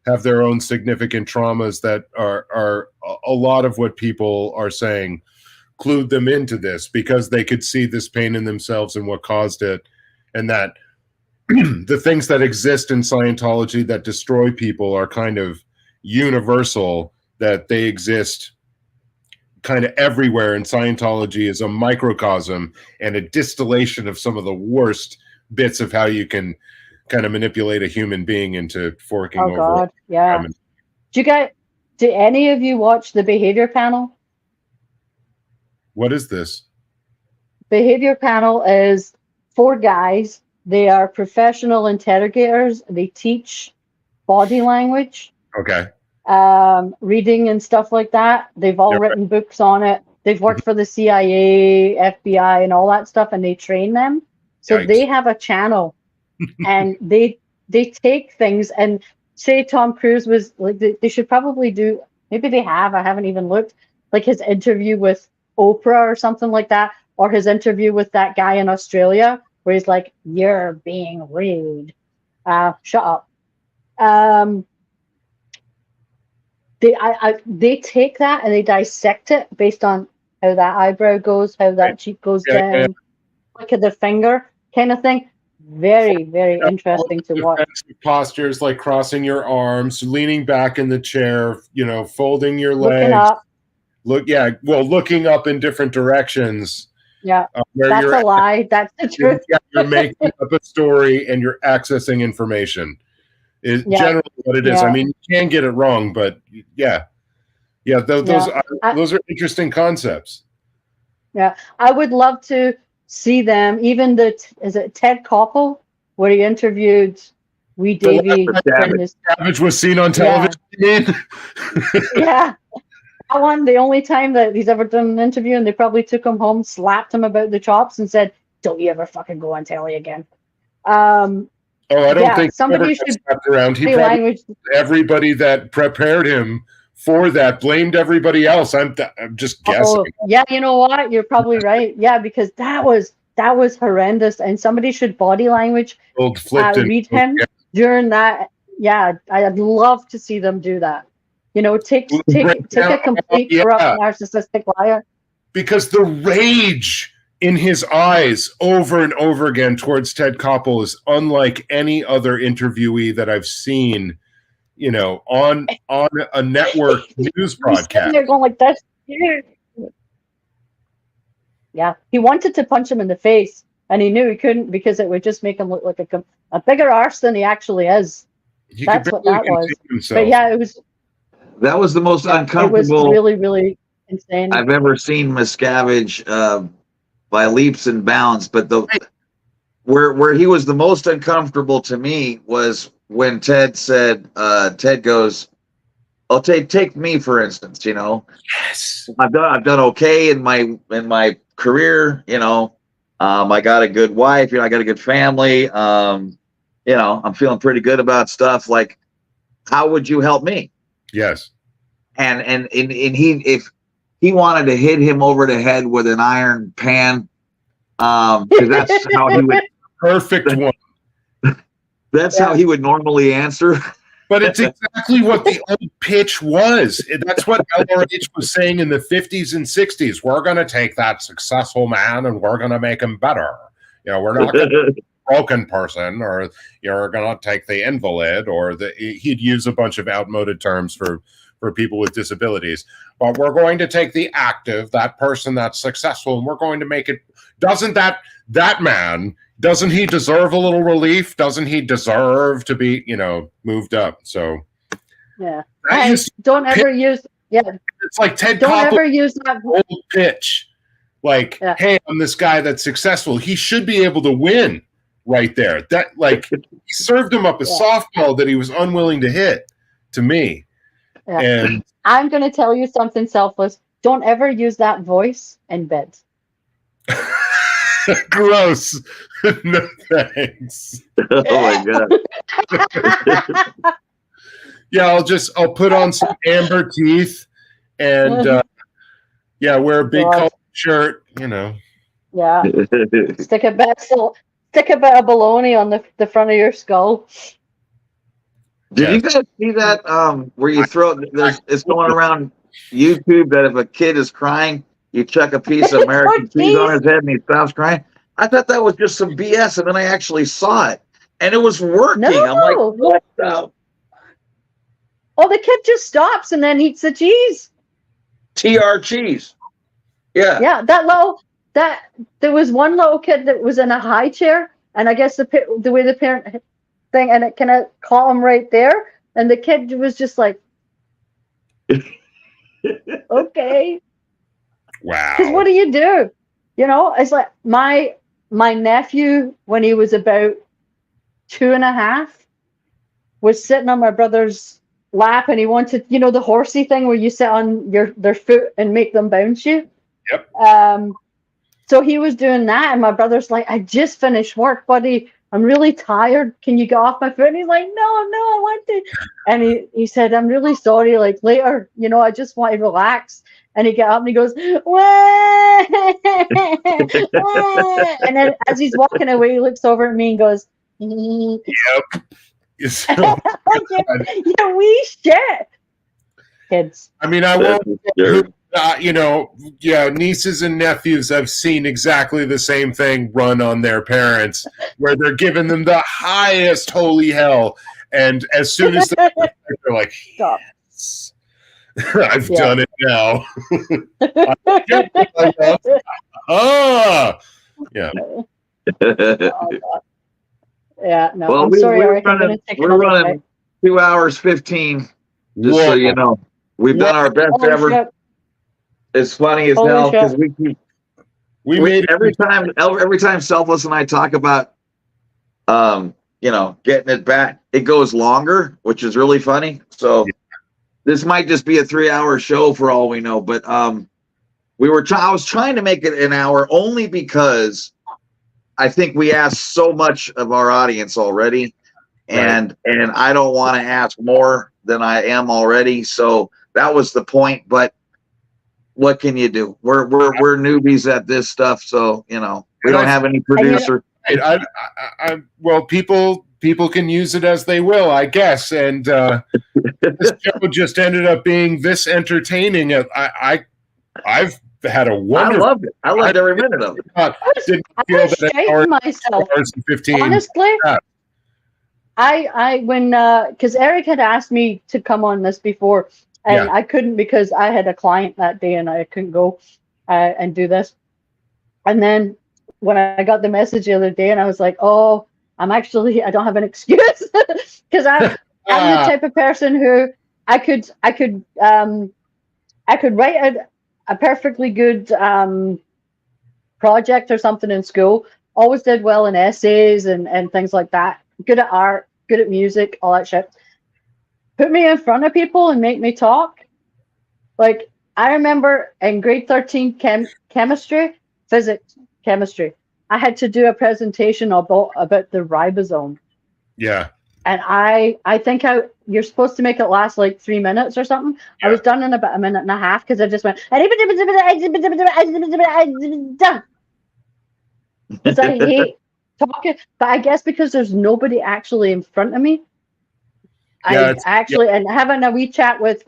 have their own significant traumas that are a lot of what people are saying clued them into this, because they could see this pain in themselves and what caused it, and that the things that exist in Scientology that destroy people are kind of universal, that they exist kind of everywhere, and Scientology is a microcosm and a distillation of some of the worst bits of how you can kind of manipulate a human being into forking over. Oh God, yeah. Do any of you watch the Behavior Panel? What is this? Behavior Panel is 4 guys. They are professional interrogators. They teach body language. Okay. Reading and stuff like that. They've all written books on it. They've worked for the CIA, FBI, and all that stuff, and they train them. So Yikes. they have a channel, and they take things, and say Tom Cruise was like, they should probably do, maybe they have, I haven't even looked, like his interview with Oprah or something like that, or his interview with that guy in Australia where he's like, "You're being rude." Shut up. They take that and they dissect it based on how that eyebrow goes, how that cheek goes down, look at the finger kind of thing. Very, very interesting to watch. Postures like crossing your arms, leaning back in the chair, you know, folding your legs. Looking up. Looking up in different directions. Yeah, that's a lie. That's the truth. You're making up a story and you're accessing information. Is generally what it is. I mean, you can get it wrong, but those are interesting concepts. Yeah, I would love to see them. Even is it Ted Koppel, where he interviewed Wee Davy. Savage was seen on television. Yeah. That one, the only time that he's ever done an interview, and they probably took him home, slapped him about the chops, and said, "Don't you ever fucking go on telly again." I don't think somebody should around. He probably everybody that prepared him for that blamed everybody else. I'm just guessing. Yeah, you know what? You're probably right. Yeah, because that was horrendous, and somebody should body language read him during that. Yeah, I'd love to see them do that. You know, take a complete corrupt narcissistic liar. Because the rage in his eyes over and over again towards Ted Koppel is unlike any other interviewee that I've seen, you know, on a network news broadcast. They're going like this. Yeah, he wanted to punch him in the face, and he knew he couldn't because it would just make him look like a bigger arse than he actually is. That's what that was. But yeah, it was. That was the most It was uncomfortable really, really insane. I've ever seen Miscavige by leaps and bounds. But where he was the most uncomfortable to me was when Ted said, Ted goes, "I'll take me for instance. Yes. I've done okay in my career. I got a good wife. I got a good family. I'm feeling pretty good about stuff. Like, how would you help me?" Yes. And if he wanted to hit him over the head with an iron pan, because that's how he would. Perfect one. That's how he would normally answer. But it's exactly what the old pitch was. That's what LRH was saying in the 50s and 60s. We're going to take that successful man and we're going to make him better. We're not going to broken person, or you're going to take the invalid, or he'd use a bunch of outmoded terms for people with disabilities, but we're going to take the active, that person that's successful, and we're going to make it. Doesn't that man, doesn't he deserve a little relief? Doesn't he deserve to be moved up? So yeah, don't ever use it's like Ted don't Koppel, ever use that old pitch, like, hey, I'm this guy that's successful, he should be able to win. Right there, that he served him up a softball that he was unwilling to hit, to me. Yeah. And I'm going to tell you something selfless. Don't ever use that voice in bed. Gross. No thanks. Oh my god. Yeah, I'll put on some amber teeth and wear a big coat shirt. Yeah. Stick a bit of baloney on the front of your skull. Did you guys see that where you throw it's going around YouTube that if a kid is crying, you chuck a piece of American cheese on his head and he stops crying? I thought that was just some BS, and then I actually saw it and it was working. No. I'm like, what the? Oh, the kid just stops and then eats the cheese. TR cheese. Yeah. Yeah, there was one little kid that was in a high chair, and I guess the way the parent thing, and it kind of caught him right there, and the kid was just like, okay. Wow. Because what do you do? It's like my nephew, when he was about 2.5, was sitting on my brother's lap, and he wanted, the horsey thing where you sit on their foot and make them bounce you. Yep. So he was doing that, and my brother's like, I just finished work, buddy. I'm really tired. Can you get off my foot? And he's like, no, I want to. And he said, I'm really sorry. Like, later, I just want to relax. And he got up and he goes, wah! And then as he's walking away, he looks over at me and goes, yep. Yeah, we shit. Kids. I mean, I won't. Nieces and nephews have seen exactly the same thing run on their parents, where they're giving them the highest holy hell, and as soon as they're like, stop. Yes, I've done it now. Yeah. Yeah, no, well, I'm sorry, Eric. I'm going to take we're running 2 hours 15 just so you know. We've done our best ever. Shit. It's funny as hell because we made every time Selfless and I talk about getting it back, it goes longer, which is really funny. So this might just be a 3-hour show for all we know, but I was trying to make it an hour only because I think we asked so much of our audience already, and I don't want to ask more than I am already. So that was the point, but what can you do? We're newbies at this stuff, so we don't have any producer. Well, people can use it as they will, I guess. And this show just ended up being this entertaining. I've had a wonderful. I loved it. I loved every minute of it. I was shaking myself. 15. Honestly, because Eric had asked me to come on this before. And I couldn't because I had a client that day and I couldn't go and do this. And then when I got the message the other day and I was like, I don't have an excuse because I'm the type of person who I could write a perfectly good project or something in school. Always did well in essays and things like that. Good at art, good at music, all that shit. Put me in front of people and make me talk. Like, I remember in grade 13 chemistry, physics, chemistry, I had to do a presentation about the ribosome. Yeah. And I think you're supposed to make it last like 3 minutes or something. Yeah. I was done in about a minute and a half because I just went because I hate talking. But I guess because there's nobody actually in front of me. And having a wee chat with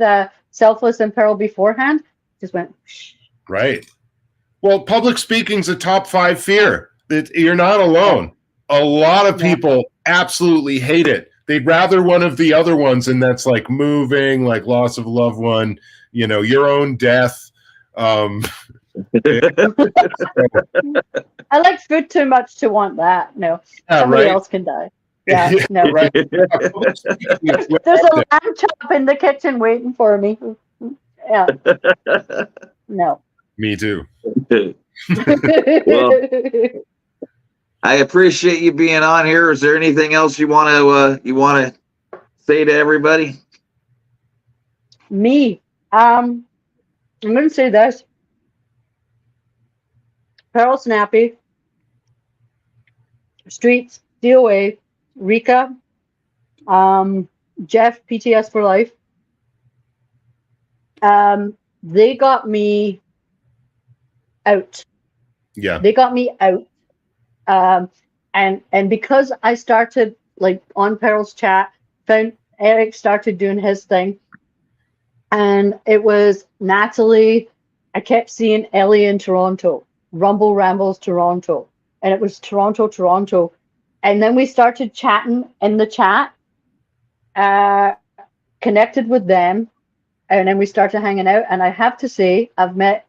Selfless and Pearl beforehand, just went. Right. Well, public speaking's a top 5 fear. You're not alone. A lot of people absolutely hate it. They'd rather one of the other ones, and that's like moving, like loss of a loved one, your own death. I like food too much to want that. No, somebody else can die. Yeah, no. Right. There's a lamb chop in the kitchen waiting for me. Yeah. No. Me too. Well, I appreciate you being on here. Is there anything else you want to say to everybody? Me, I'm going to say this. Pearl Snappy, Streets, DOA, Rika, Jeff, PTS for life. They got me out. Yeah. They got me out. And because I started like on Pearl's chat, found Eric started doing his thing. And it was Natalie. I kept seeing Ellie in Toronto, Rumble Rambles Toronto. And it was Toronto. And then we started chatting in the chat, connected with them. And then we started hanging out. And I have to say, I've met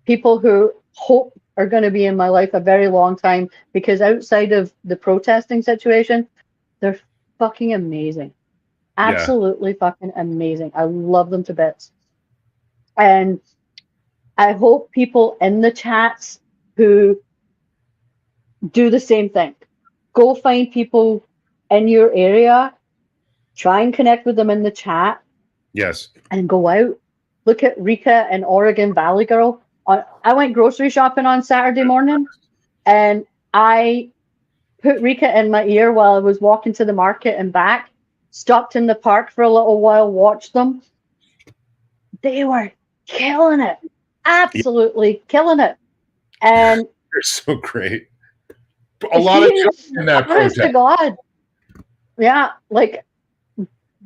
people who hope are going to be in my life a very long time, because outside of the protesting situation, they're fucking amazing. Absolutely fucking amazing. I love them to bits. And I hope people in the chats who do the same thing. Go find people in your area, try and connect with them in the chat. Yes. And go out. Look at Rika and Oregon Valley Girl. I went grocery shopping on Saturday morning, and I put Rika in my ear while I was walking to the market and back, stopped in the park for a little while, watched them. They were killing it. Absolutely killing it. And they're so great. A lot of children in that protest. To God. Yeah, like,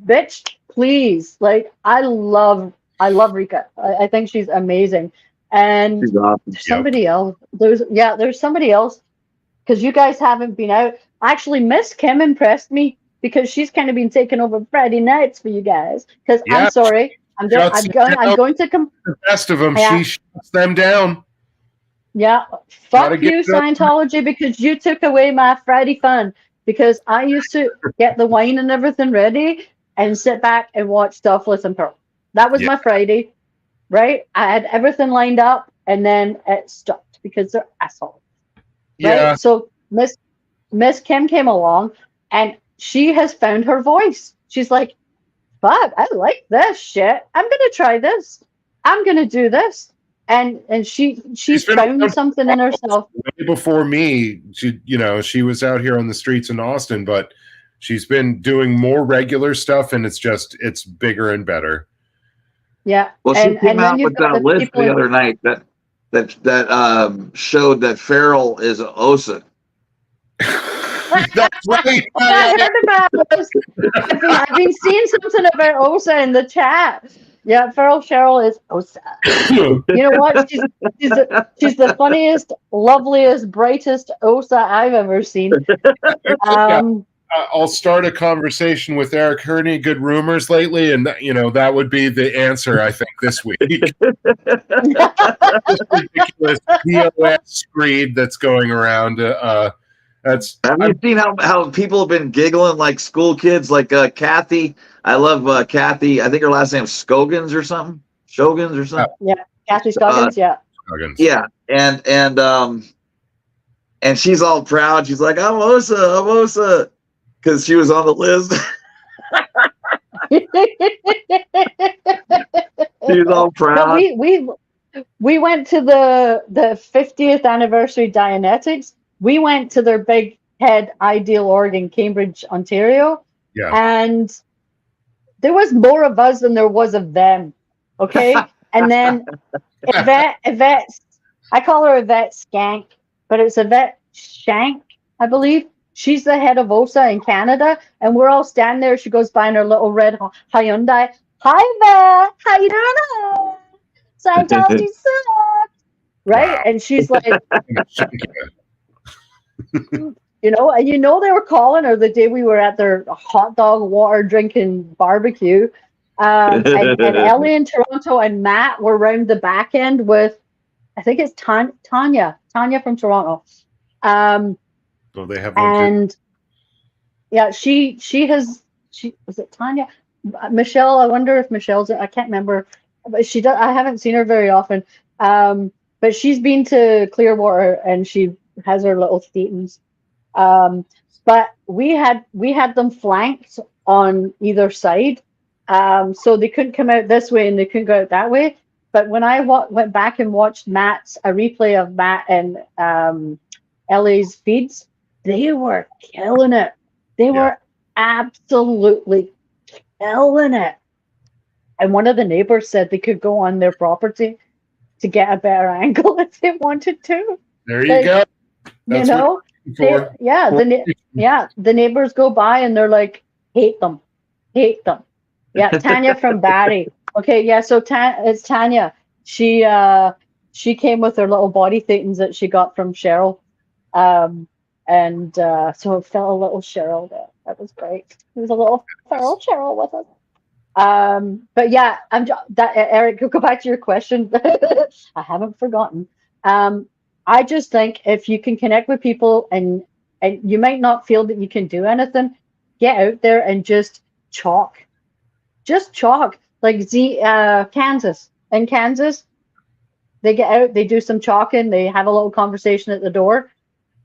bitch, please. Like, I love Rika. I think she's amazing. And there's somebody else. There's somebody else, because you guys haven't been out. Actually, Miss Kim impressed me, because she's kind of been taking over Friday nights for you guys. Because I'm sorry, I'm going to the best of them. She shuts them down. Yeah, fuck you, Scientology, because you took away my Friday fun. Because I used to get the wine and everything ready and sit back and watch Selfless and Pearl. That was my Friday. Right? I had everything lined up, and then it stopped because they're assholes. Yeah. Right? So Miss Kim came along, and she has found her voice. She's like, fuck, I like this shit. I'm gonna try this. I'm gonna do this. And she's found something in herself. Way before me, she was out here on the streets in Austin, but she's been doing more regular stuff, and it's bigger and better. Yeah. Well, she came out with that list the other night that showed that Farrell is OSA. That's right. I heard about this. I've been seeing something about OSA in the chat. Yeah, Cheryl is OSA. You know what? She's the funniest, loveliest, brightest OSA I've ever seen. I'll start a conversation with Eric. Heard any good rumors lately? And that would be the answer, I think, this week. This ridiculous POS screed that's going around. That's Have you seen how people have been giggling like school kids, like Kathy? I love Kathy. I think her last name's Skogans or something. Shogans or something. Yeah, Kathy Scoggins. Yeah. Huggins. Yeah, and she's all proud. She's like, I'm Osa, because she was on the list. She's all No, proud. we went to the 50th anniversary Dianetics. We went to their big head Ideal Org in Cambridge, Ontario, Yeah. and there was more of us than there was of them. Okay, and then Yvette, I call her Yvette Skank, but it's Yvette Shank, I believe. She's the head of OSA in Canada, and we're all standing there. She goes by in her little red Hyundai. Hi, Yvette. How you doing? Scientology sucks, right? Wow. And she's like, you know, and they were calling her the day we were at their hot dog water drinking barbecue. And Ellie in Toronto and Matt were around the back end with, I think it's Tanya from Toronto. So they have one And yeah, she was it Tanya? Michelle, I wonder if Michelle's, I can't remember, but I haven't seen her very often. But she's been to Clearwater and she has her little statins. But we had them flanked on either side. So they couldn't come out this way and they couldn't go out that way. But when I went back and watched a replay of Matt and Ellie's feeds, they were killing it. They were absolutely killing it. And one of the neighbors said they could go on their property to get a better angle if they wanted to. There you go. That's the neighbors go by and they're like, hate them. Yeah, Tanya from Barrie. Okay, yeah, so it's Tanya. She came with her little body thetans that she got from Cheryl. So it felt a little Cheryl there. That was great. There was a little feral Cheryl with us. But yeah, Eric, go back to your question. I haven't forgotten. I just think if you can connect with people and you might not feel that you can do anything, get out there and just chalk. Just chalk. Like Kansas. In Kansas, they get out, they do some chalking, they have a little conversation at the door.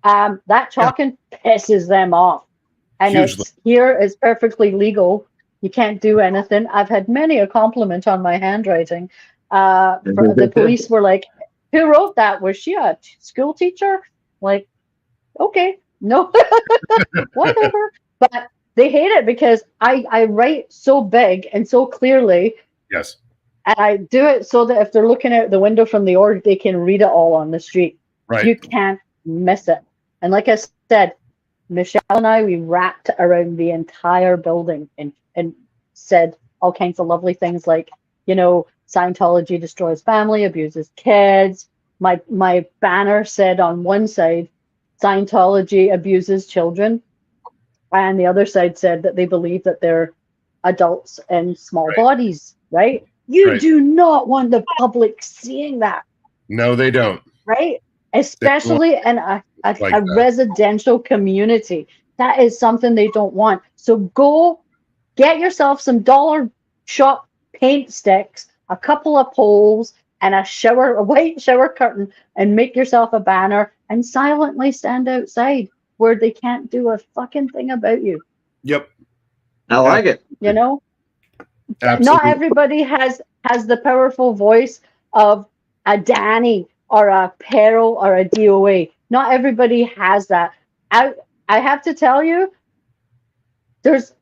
That chalking pisses them off. And it's perfectly legal. You can't do anything. I've had many a compliment on my handwriting. The police were like, who wrote that? Was she a school teacher? Like, okay, no, whatever. But they hate it because I write so big and so clearly. Yes. And I do it so that if they're looking out the window from the org, they can read it all on the street. Right. You can't miss it. And like I said, Michelle and I, we wrapped around the entire building and said all kinds of lovely things like, Scientology destroys family, abuses kids. My banner said on one side, Scientology abuses children. And the other side said that they believe that they're adults in small bodies, right? You do not want the public seeing that. No, they don't. Right? Especially in a residential community. That is something they don't want. So go get yourself some dollar shop paint sticks, a couple of poles, and a white shower curtain, and make yourself a banner and silently stand outside where they can't do a fucking thing about you. Yep. I like it. Absolutely. Not everybody has the powerful voice of a Danny or a Peril or a DOA. Not everybody has that. I have to tell you, there's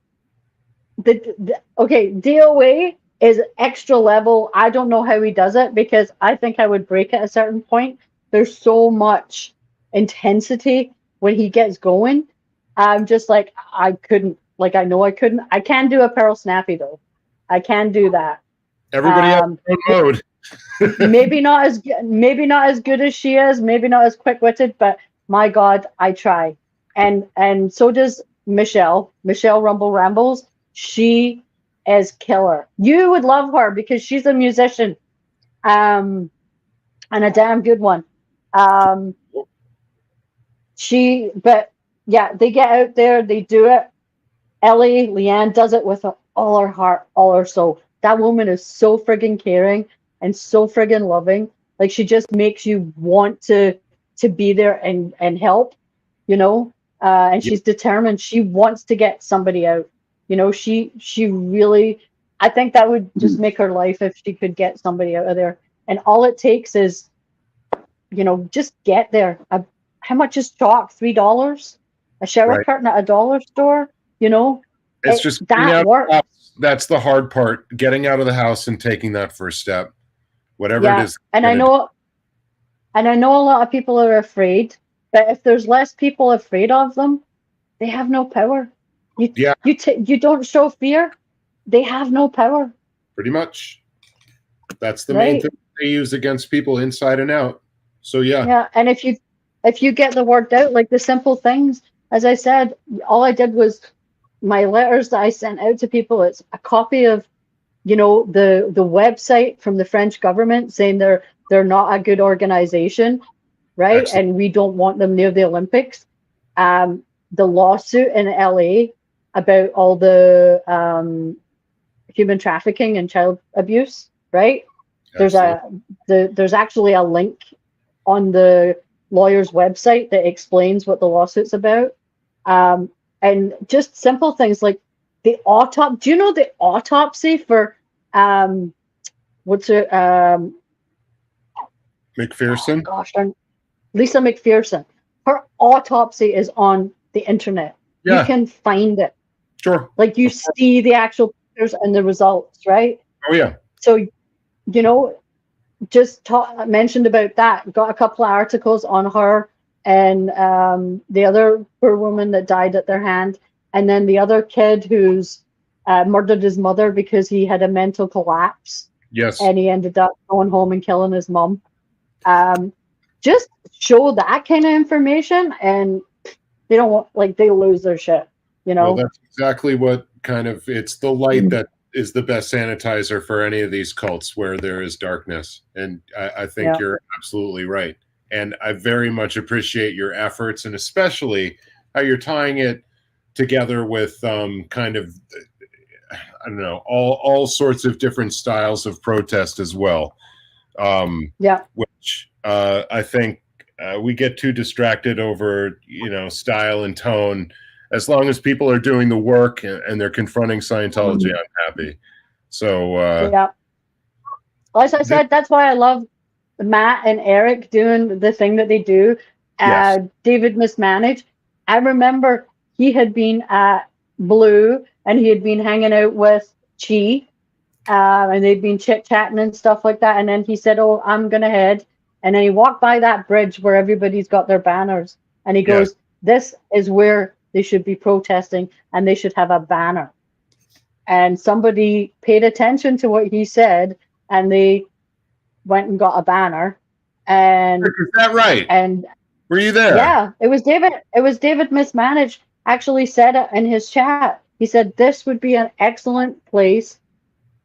DOA is extra level. I don't know how he does it because I think I would break at a certain point. There's so much intensity when he gets going. I'm just like, I couldn't. Like, I know I couldn't. I can do a Peril Snappy though. I can do that. Everybody has their own mode. maybe not as good as she is. Maybe not as quick-witted, but my God, I try. And so does Michelle. Michelle Rumble Rambles. She is killer. You would love her because she's a musician, and a damn good one. But yeah, they get out there, they do it. Leanne does it with all her heart, all her soul. That woman is so friggin' caring and so friggin' loving. Like, she just makes you want to be there and help, you know. And she's determined. She wants to get somebody out. You know, she really. I think that would just make her life if she could get somebody out of there. And all it takes is, you know, just get there. How much is chalk? $3? A shower curtain at a dollar store? You know, it's just that works. That's the hard part, getting out of the house and taking that first step, whatever it is. And I know a lot of people are afraid, but if there's less people afraid of them, they have no power. You don't show fear, they have no power. Pretty much. That's the main thing they use against people inside and out. So yeah. And if you get the word out, like the simple things, as I said, all I did was my letters that I sent out to people. It's a copy of, you know, the website from the French government saying they're not a good organization, right? Excellent. And we don't want them near the Olympics. The lawsuit in LA about all the human trafficking and child abuse, right? There's actually a link on the lawyer's website that explains what the lawsuit's about. And just simple things like the autopsy. Do you know the autopsy for what's it? McPherson? Oh gosh, Lisa McPherson. Her autopsy is on the internet. Yeah. You can find it. Sure. Like, you see the actual pictures and the results, right? Oh yeah. So, you know, just mentioned about that. Got a couple of articles on her and the other poor woman that died at their hand, and then the other kid who's murdered his mother because he had a mental collapse. Yes. And he ended up going home and killing his mom. Just show that kind of information, and they don't want, like, they lose their shit, you know? Well, that's exactly what it's the light that is the best sanitizer for any of these cults where there is darkness. And I think you're absolutely right. And I very much appreciate your efforts, and especially how you're tying it together with kind of, I don't know, all sorts of different styles of protest as well. Which I think we get too distracted over, you know, style and tone. As long as people are doing the work and they're confronting Scientology, I'm happy. So as I said, that's why I love Matt and Eric doing the thing that they do. David Mismanaged. I remember he had been at Blue and he had been hanging out with Chi, and they'd been chit-chatting and stuff like that. And then he said, "Oh, I'm gonna head." And then he walked by that bridge where everybody's got their banners, and he goes, "This is where they should be protesting, and they should have a banner." And somebody paid attention to what he said, and they went and got a banner. And is that right? And were you there? Yeah, it was David. It was David Mismanaged actually said it in his chat. He said this would be an excellent place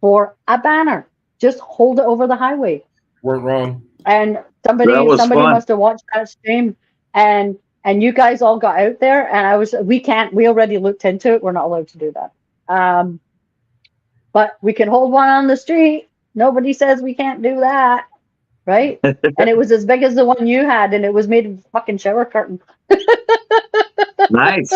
for a banner. Just hold it over the highway. Weren't wrong. And somebody must have watched that stream, and you guys all got out there, and we already looked into it. We're not allowed to do that. But we can hold one on the street. Nobody says we can't do that, right? And it was as big as the one you had, and it was made of fucking shower curtain. Nice.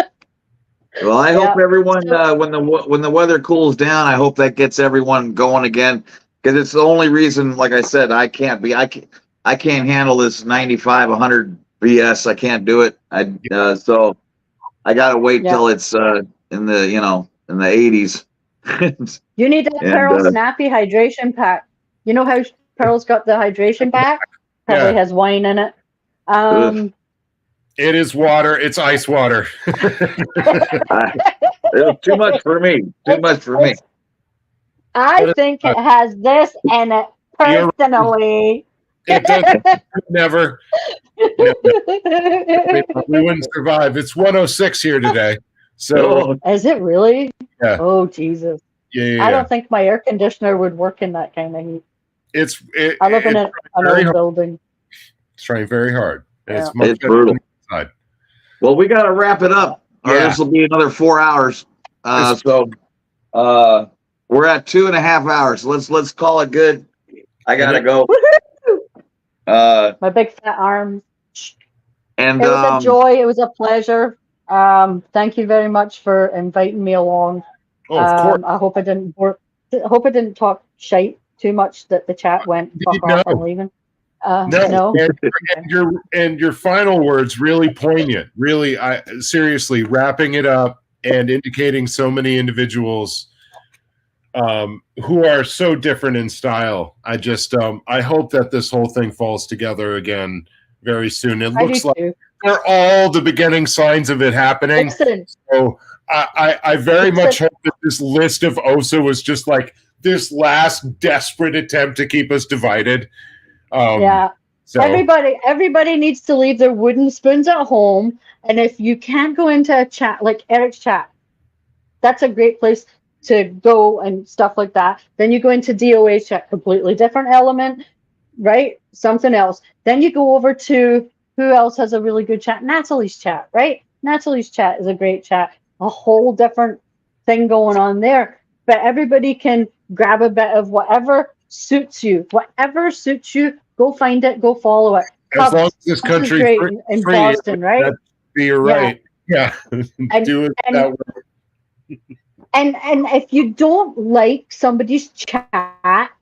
Well, I hope everyone, when the weather cools down, I hope that gets everyone going again, because it's the only reason. Like I said, I can't handle this 95, 100 BS. I can't do it. So I gotta wait till it's in the 80s. You need that Pearl Snappy hydration pack. You know how Pearl's got the hydration pack? Probably has wine in it. It is water. It's ice water. It's too much for me. I think it has this in it personally. It doesn't. Never. We wouldn't survive. It's 106 here today. So is it really? Yeah. Oh Jesus. Yeah. I don't think my air conditioner would work in that kind of heat. I live in an old building. It's trying very hard. And it's brutal. Well, we got to wrap it up, or Yeah. this will be another 4 hours. So we're at 2.5 hours. Let's call it good. I gotta go. My big fat arms. And It was a joy. It was a pleasure. Thank you very much for inviting me along. Oh, of course. I hope I didn't talk shite too much that the chat went fuck off, I'm leaving. No. And your final words really poignant. Really, seriously wrapping it up and indicating so many individuals who are so different in style. I just I hope that this whole thing falls together again very soon. It looks like they're all the beginning signs of it happening. Listen. So I very much hope that this list of OSA was just like this last desperate attempt to keep us divided. Yeah. So. Everybody needs to leave their wooden spoons at home. And if you can't go into a chat like Eric's chat, that's a great place to go and stuff like that. Then you go into DOA chat, completely different element, right? Something else. Then you go over to who else has a really good chat? Natalie's chat, right? Natalie's chat is a great chat. A whole different thing going on there. But everybody can grab a bit of whatever suits you. Whatever suits you, go find it, go follow it. As long as this country is great in Boston, right? You're right. Yeah. Do it that way. And if you don't like somebody's chat,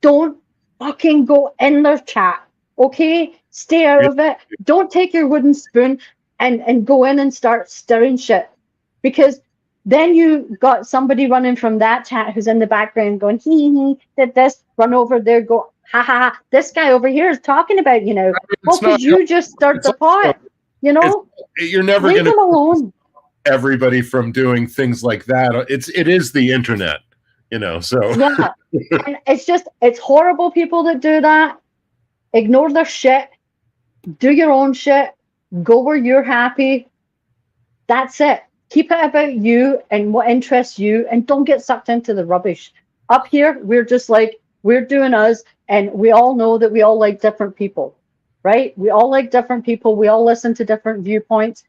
don't fucking go in their chat. Okay? Stay out of it. Don't take your wooden spoon and go in and start stirring shit. Because then you got somebody running from that chat who's in the background going, he did this, run over there, go, ha ha ha, this guy over here is talking about, you know. Well, because you just start the pot, you know. You're never leave them alone. Everybody from doing things like that. It is the internet, you know. So yeah, and it's horrible people that do that. Ignore their shit. Do your own shit. Go where you're happy. That's it. Keep it about you and what interests you, and don't get sucked into the rubbish. Up here, we're just like, we're doing us, and we all know that we all like different people, right? We all like different people. We all listen to different viewpoints,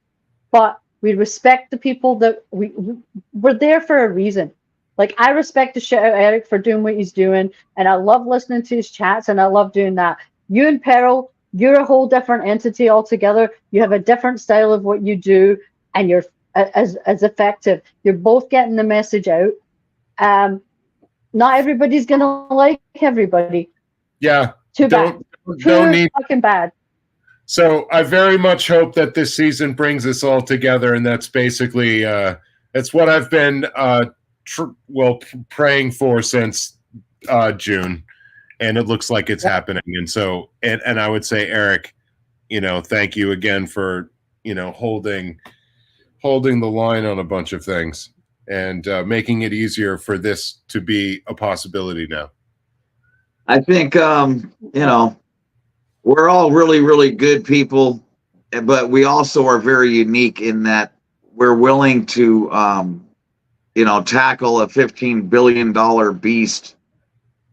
but we respect the people that we're there for a reason. Like, I respect the shit out of Eric for doing what he's doing, and I love listening to his chats, and I love doing that. You and Peril, you're a whole different entity altogether. You have a different style of what you do, and you're as effective. You're both getting the message out. Not everybody's gonna like everybody. Yeah. Too bad. Too fucking bad. So I very much hope that this season brings us all together, and that's basically it's what I've been praying for since June, and it looks like it's happening. And so, and I would say, Eric, you know, thank you again for, you know, holding the line on a bunch of things and making it easier for this to be a possibility now. I think you know, we're all really, really good people, but we also are very unique in that we're willing to, you know, tackle a $15 billion beast.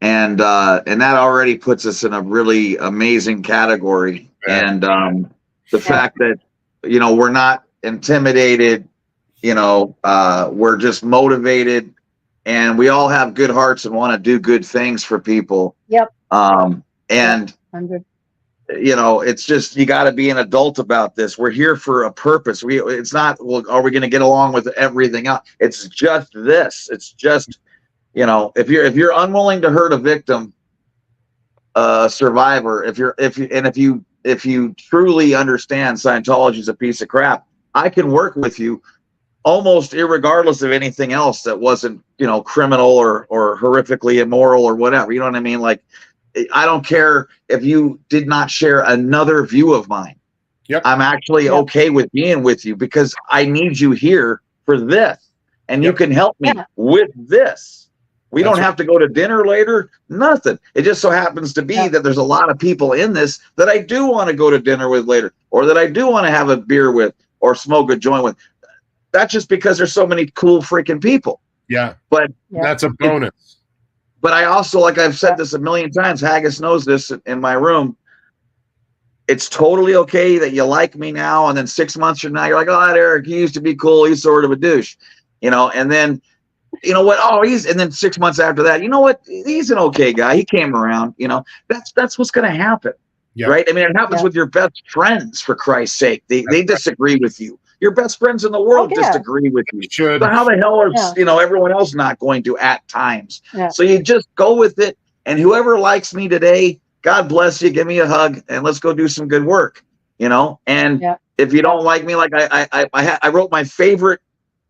And that already puts us in a really amazing category. And the fact that, you know, we're not intimidated, you know, we're just motivated, and we all have good hearts and want to do good things for people. Yep. And 100. You know, it's just, you got to be an adult about this. We're here for a purpose. It's not, well, are we going to get along with everything else? It's just this. It's just, you know, if you're unwilling to hurt a victim, survivor, if you truly understand Scientology is a piece of crap, I can work with you almost irregardless of anything else that wasn't, you know, criminal or horrifically immoral or whatever. You know what I mean? Like, I don't care if you did not share another view of mine. Yep. I'm actually okay with being with you because I need you here for this, and you can help me with this. We don't have to go to dinner later, nothing. It just so happens to be that there's a lot of people in this that I do want to go to dinner with later, or that I do want to have a beer with or smoke a joint with. That's just because there's so many cool freaking people. Yeah. But that's a bonus. But I also, like I've said this a million times, Haggus knows this in my room, it's totally okay that you like me now, and then 6 months from now you're like, oh, that Eric, he used to be cool, he's sort of a douche, you know. And then you know what, and then 6 months after that, you know what, he's an okay guy, he came around, you know. That's what's going to happen. Yep. Right? I mean, it happens with your best friends, for Christ's sake. They disagree with you. Your best friends in the world disagree with you. So how the hell is you know, everyone else not going to at times? So you just go with it, and whoever likes me today, God bless you, give me a hug, and let's go do some good work, you know. And if you don't like me, like I wrote my favorite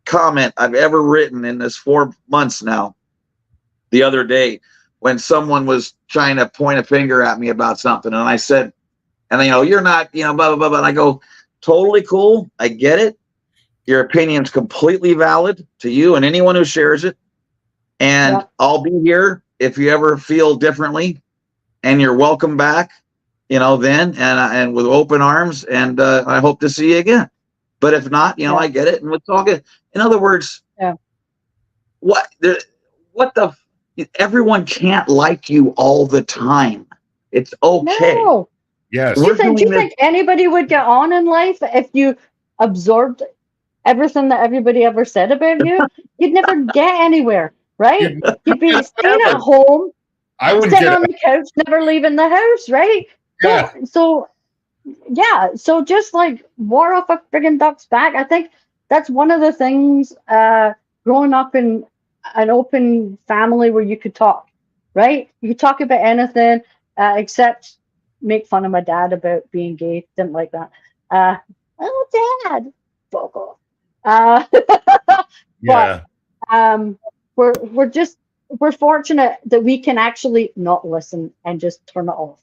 comment I've ever written in this 4 months now the other day, when someone was trying to point a finger at me about something, and I said, and you know, you're not, you know, blah blah blah, blah. And I go, totally cool, I get it, your opinion's completely valid to you and anyone who shares it, and I'll be here if you ever feel differently, and you're welcome back, you know, then, and with open arms, and I hope to see you again. But if not, you know, I get it, and it's all good. In other words, what the everyone can't like you all the time. It's okay. No. Yes. Do you think anybody would get on in life if you absorbed everything that everybody ever said about you? You'd never get anywhere, right? You'd be staying at home, sitting on the couch, never leaving the house, right? Yeah. So just like war off a friggin' duck's back. I think that's one of the things growing up in an open family where you could talk, right? You could talk about anything except make fun of my dad about being gay. Didn't like that. Oh, Dad, fuck off. But we're fortunate that we can actually not listen and just turn it off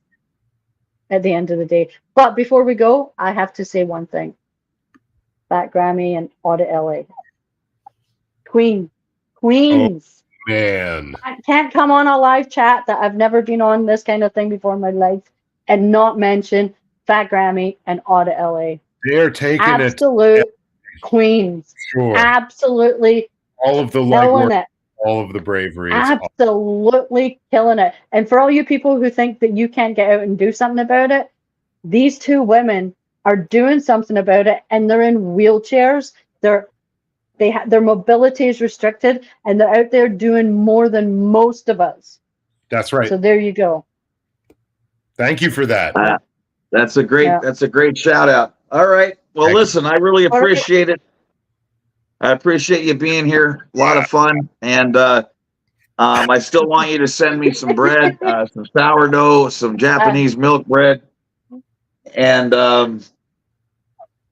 at the end of the day. But before we go, I have to say one thing. Fat Grammy and Audit LA. Queens. Oh, man. I can't come on a live chat that I've never been on this kind of thing before in my life and not mention Fat Grammy and Audit LA. They're taking absolute queens. Sure. Absolutely. All of the legwork, all of the bravery. Absolutely killing it. And for all you people who think that you can't get out and do something about it, these two women are doing something about it, and they're in wheelchairs. Their mobility is restricted, and they're out there doing more than most of us. That's right. So there you go. Thank you for that. That's a great shout out. All right. Well, listen, I really appreciate it. I appreciate you being here. A lot of fun. And I still want you to send me some bread, some sourdough, some Japanese milk bread, and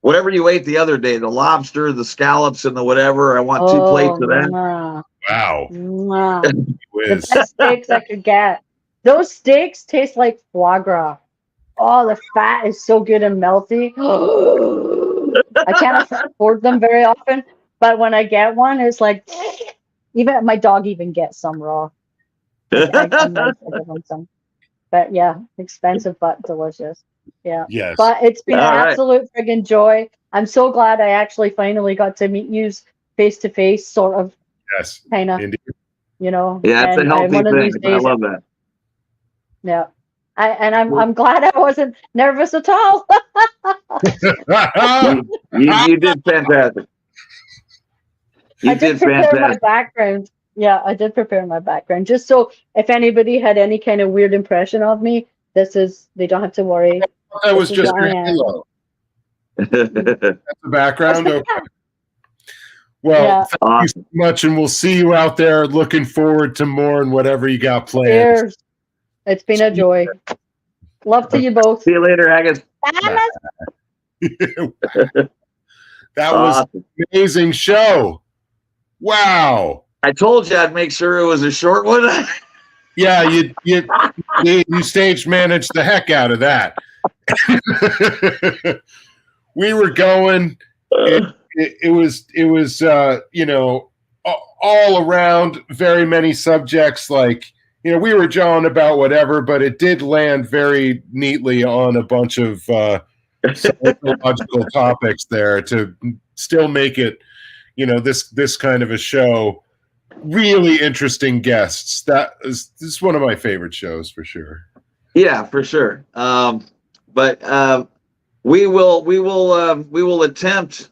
whatever you ate the other day, the lobster, the scallops, and the whatever. I want 2 plates of that. Wow. The best steaks I could get. Those steaks taste like foie gras. Oh, the fat is so good and melty. I can't afford them very often, but when I get one, it's like, even my dog even gets some raw. I give him some. But yeah, expensive but delicious. Yeah. Yes. But it's been an absolute friggin' joy. I'm so glad I actually finally got to meet you face to face, sort of. Yes. Kind of. You know. Yeah, it's a healthy thing. I love that. Yeah. I'm glad I wasn't nervous at all. you did fantastic. I did prepare my background. Yeah, I did prepare my background. Just so if anybody had any kind of weird impression of me, they don't have to worry. That was just your halo. That's the background. Okay. Well, thank you so much, and we'll see you out there. Looking forward to more and whatever you got planned. Cheers. It's been a joy. Love to you both. See you later, Haggus. That was an amazing show. Wow. I told you I'd make sure it was a short one. Yeah, you stage managed the heck out of that. We were going. It was you know, all around very many subjects, like, you know, we were jawing about whatever, but it did land very neatly on a bunch of psychological topics there to still make it, you know, this kind of a show. Really interesting guests. This is one of my favorite shows for sure. Yeah, for sure. But we will attempt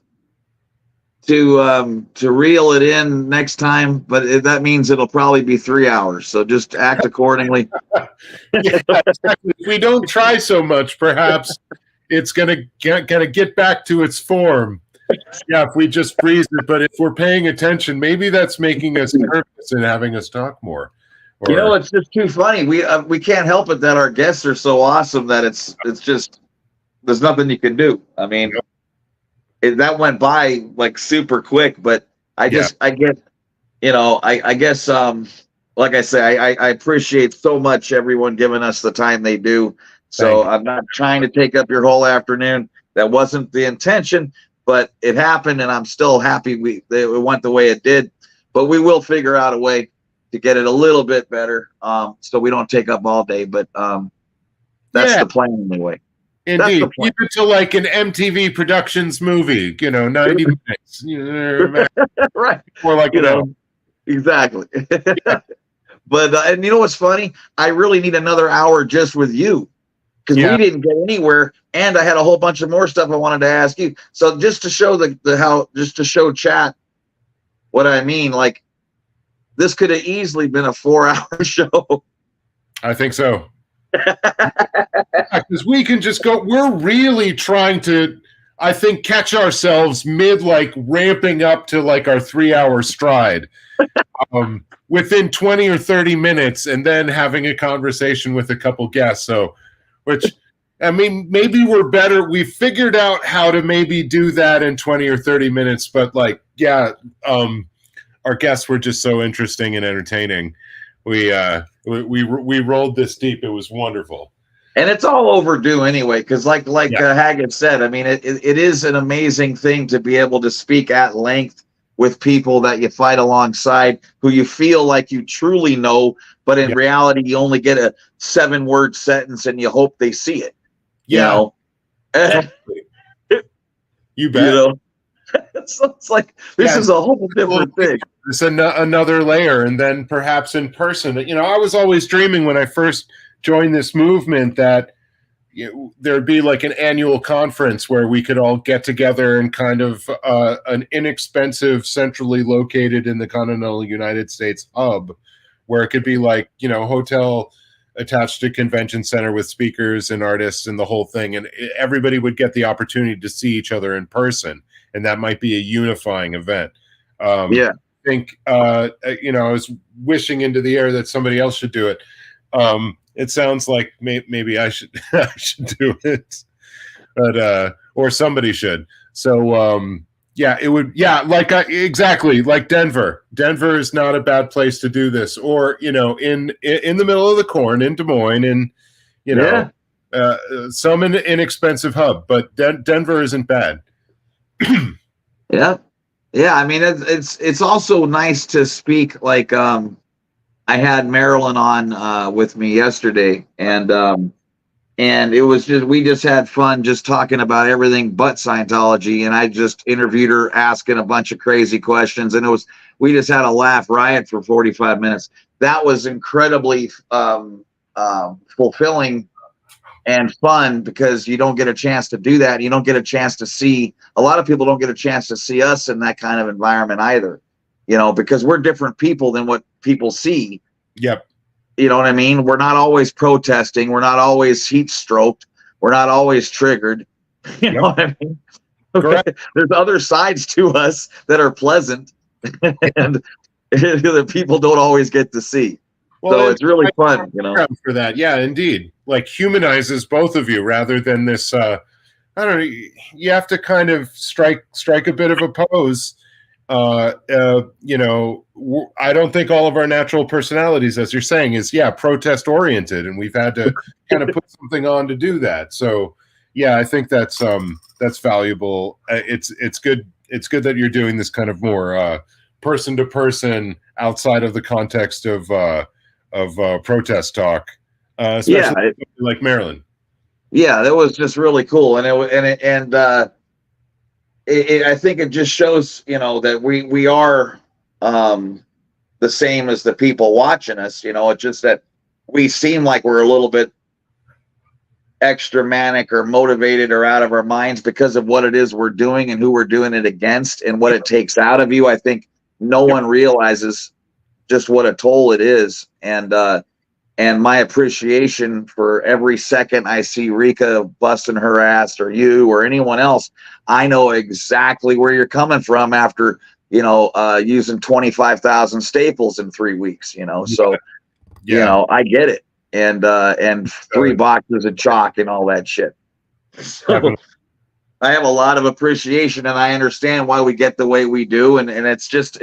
to reel it in next time, but that means it'll probably be 3 hours. So just act accordingly. Yeah, exactly. If we don't try so much, perhaps it's gonna get back to its form. Yeah, if we just freeze it. But if we're paying attention, maybe that's making us nervous and having us talk more. You know, it's just too funny. We can't help it that our guests are so awesome that it's just there's nothing you can do. I mean, that went by like super quick, but I get, you know, I guess like I say, I appreciate so much everyone giving us the time they do. So I'm not trying to take up your whole afternoon. That wasn't the intention, but it happened, and I'm still happy it went the way it did. But we will figure out a way to get it a little bit better, so we don't take up all day. But that's the plan anyway. Indeed, even to like an MTV Productions movie, you know, 90 minutes, right? Or like, you know, exactly. But and you know what's funny? I really need another hour just with you, because we didn't get anywhere, and I had a whole bunch of more stuff I wanted to ask you. So just to show just to show chat what I mean, like this could have easily been a 4-hour show. I think so. Because we can just go. We're really trying to, I think, catch ourselves mid like ramping up to like our 3-hour stride within 20 or 30 minutes, and then having a conversation with a couple guests. So, which, I mean, maybe we're better. We figured out how to maybe do that in 20 or 30 minutes, but like, our guests were just so interesting and entertaining. We rolled this deep. It was wonderful, and it's all overdue anyway. Because like Haggus said, I mean, it is an amazing thing to be able to speak at length with people that you fight alongside, who you feel like you truly know, but in reality, you only get a 7-word sentence, and you hope they see it. You know, you bet. You know? So it's like this is a whole different thing. It's another layer, and then perhaps in person. You know, I was always dreaming when I first joined this movement that there'd be like an annual conference where we could all get together and kind of an inexpensive, centrally located in the continental United States hub, where it could be like, you know, hotel attached to convention center with speakers and artists and the whole thing, and everybody would get the opportunity to see each other in person. And that might be a unifying event. I think, you know, I was wishing into the air that somebody else should do it. It sounds like maybe I should do it, but or somebody should. So it would, exactly like Denver. Denver is not a bad place to do this, or you know, in the middle of the corn in Des Moines, and you know, some inexpensive hub, but Denver isn't bad. Yeah. I mean, it's also nice to speak. Like, I had Marilyn on with me yesterday, and it was we just had fun just talking about everything but Scientology, and I just interviewed her asking a bunch of crazy questions, and we just had a laugh riot for 45 minutes. That was incredibly fulfilling and fun, because you don't get a chance to do that. You don't get a chance to see, a lot of people don't get a chance to see us in that kind of environment either, you know, because we're different people than what people see. Yep. You know what I mean? We're not always protesting. We're not always heat stroked. We're not always triggered. You know what I mean? There's other sides to us that are pleasant and that people don't always get to see. Well, so it's really fun, you know. For that, yeah, indeed. Like humanizes both of you rather than this. I don't know. You have to kind of strike a bit of a pose. You know, I don't think all of our natural personalities, as you're saying, is protest oriented, and we've had to kind of put something on to do that. So, yeah, I think that's valuable. It's good. It's good that you're doing this kind of more person to person outside of the context of protest talk, especially like Maryland. Yeah, that was just really cool, and I think it just shows, you know, that we are the same as the people watching us. You know, it's just that we seem like we're a little bit extra manic or motivated or out of our minds because of what it is we're doing and who we're doing it against and what it takes out of you. I think no one realizes just what a toll it is. And my appreciation for every second I see Rika busting her ass, or you or anyone else, I know exactly where you're coming from after, using 25,000 staples in 3 weeks, so, I get it. And 3 boxes of chalk and all that shit. So I have a lot of appreciation, and I understand why we get the way we do. And it's just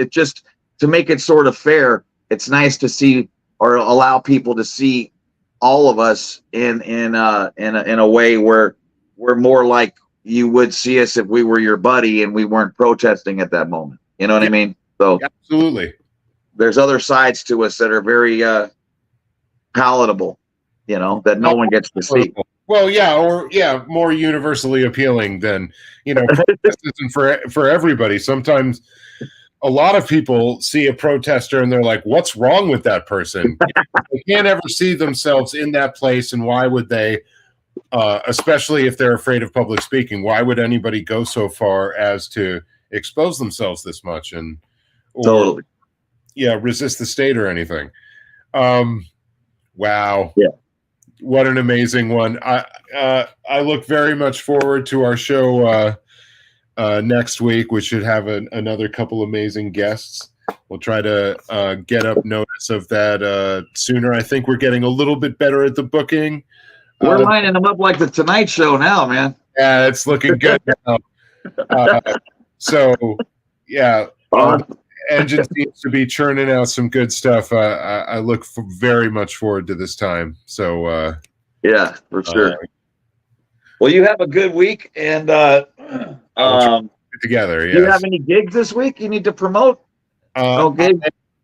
to make it sort of fair. It's nice to see, or allow people to see all of us in a way where we're more like you would see us if we were your buddy and we weren't protesting at that moment. You know what I mean? So absolutely. There's other sides to us that are very palatable, that no one gets to see. Well, more universally appealing than, protest isn't for everybody. Sometimes a lot of people see a protester and they're like, what's wrong with that person? They can't ever see themselves in that place. And why would they, especially if they're afraid of public speaking, why would anybody go so far as to expose themselves this much totally. Resist the state or anything? Wow. Yeah. What an amazing one. I look very much forward to our show next week. We should have another couple amazing guests. We'll try to get up notice of that sooner. I think we're getting a little bit better at the booking. We're lining them up like the Tonight Show now, man. Yeah, it's looking good now. Engine seems to be churning out some good stuff. I look very much forward to this time. So yeah, for sure. Well, you have a good week, and together. Yes. Do you have any gigs this week you need to promote? I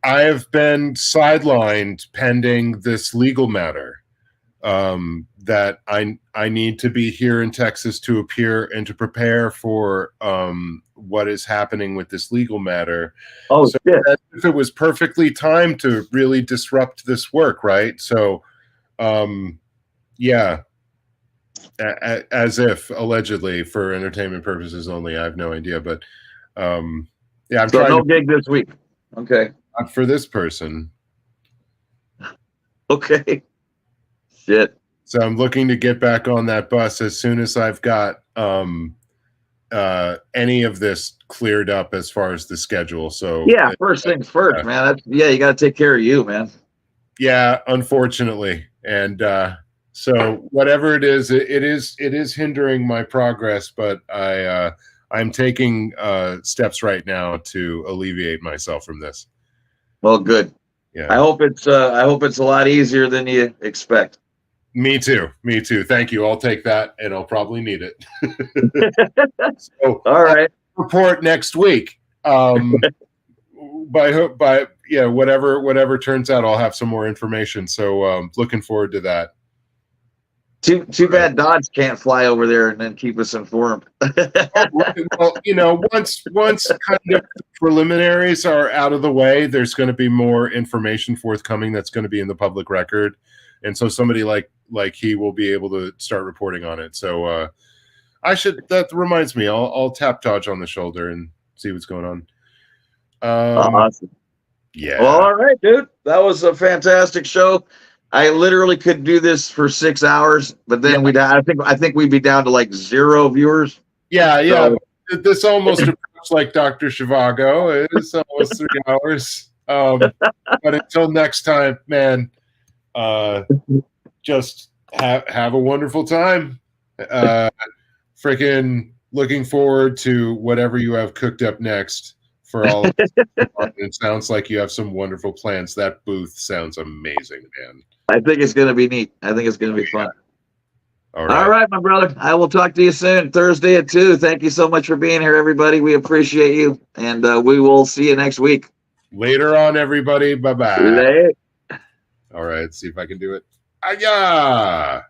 have been sidelined pending this legal matter. That I need to be here in Texas to appear and to prepare for what is happening with this legal matter. Oh, so shit. If it was perfectly timed to really disrupt this work, right? So, as if allegedly for entertainment purposes only. I have no idea, but I'm trying. No gig this week. Okay. Not for this person. Okay. Shit. So I'm looking to get back on that bus as soon as I've got any of this cleared up as far as the schedule. So first things first, man. You got to take care of you, man. Yeah, unfortunately, and so whatever it is hindering my progress. But I'm taking steps right now to alleviate myself from this. Well, good. Yeah. I hope it's a lot easier than you expect. Me too. Thank you. I'll take that, and I'll probably need it. So, all right. Report next week. Whatever turns out, I'll have some more information. So, looking forward to that. Too bad Dodge can't fly over there and then keep us informed. Well, once kind of the preliminaries are out of the way, there's going to be more information forthcoming that's going to be in the public record. And so somebody like he will be able to start reporting on it. So that reminds me, I'll tap Dodge on the shoulder and see what's going on. Awesome. Yeah. Well, all right, dude. That was a fantastic show. I literally could do this for 6 hours, but then I think we'd be down to like 0 viewers. Yeah. So, this almost approached like Dr. Zhivago. It's almost 3 hours. But until next time, man. Just have a wonderful time. Freaking looking forward to whatever you have cooked up next for all of us. It sounds like you have some wonderful plans. That booth sounds amazing, man. I think it's going to be neat. I think it's going to be fun. All right. All right, my brother. I will talk to you soon. Thursday at 2. Thank you so much for being here, everybody. We appreciate you, and we will see you next week. Later on, everybody. Bye-bye. Later. All right, see if I can do it. Aya!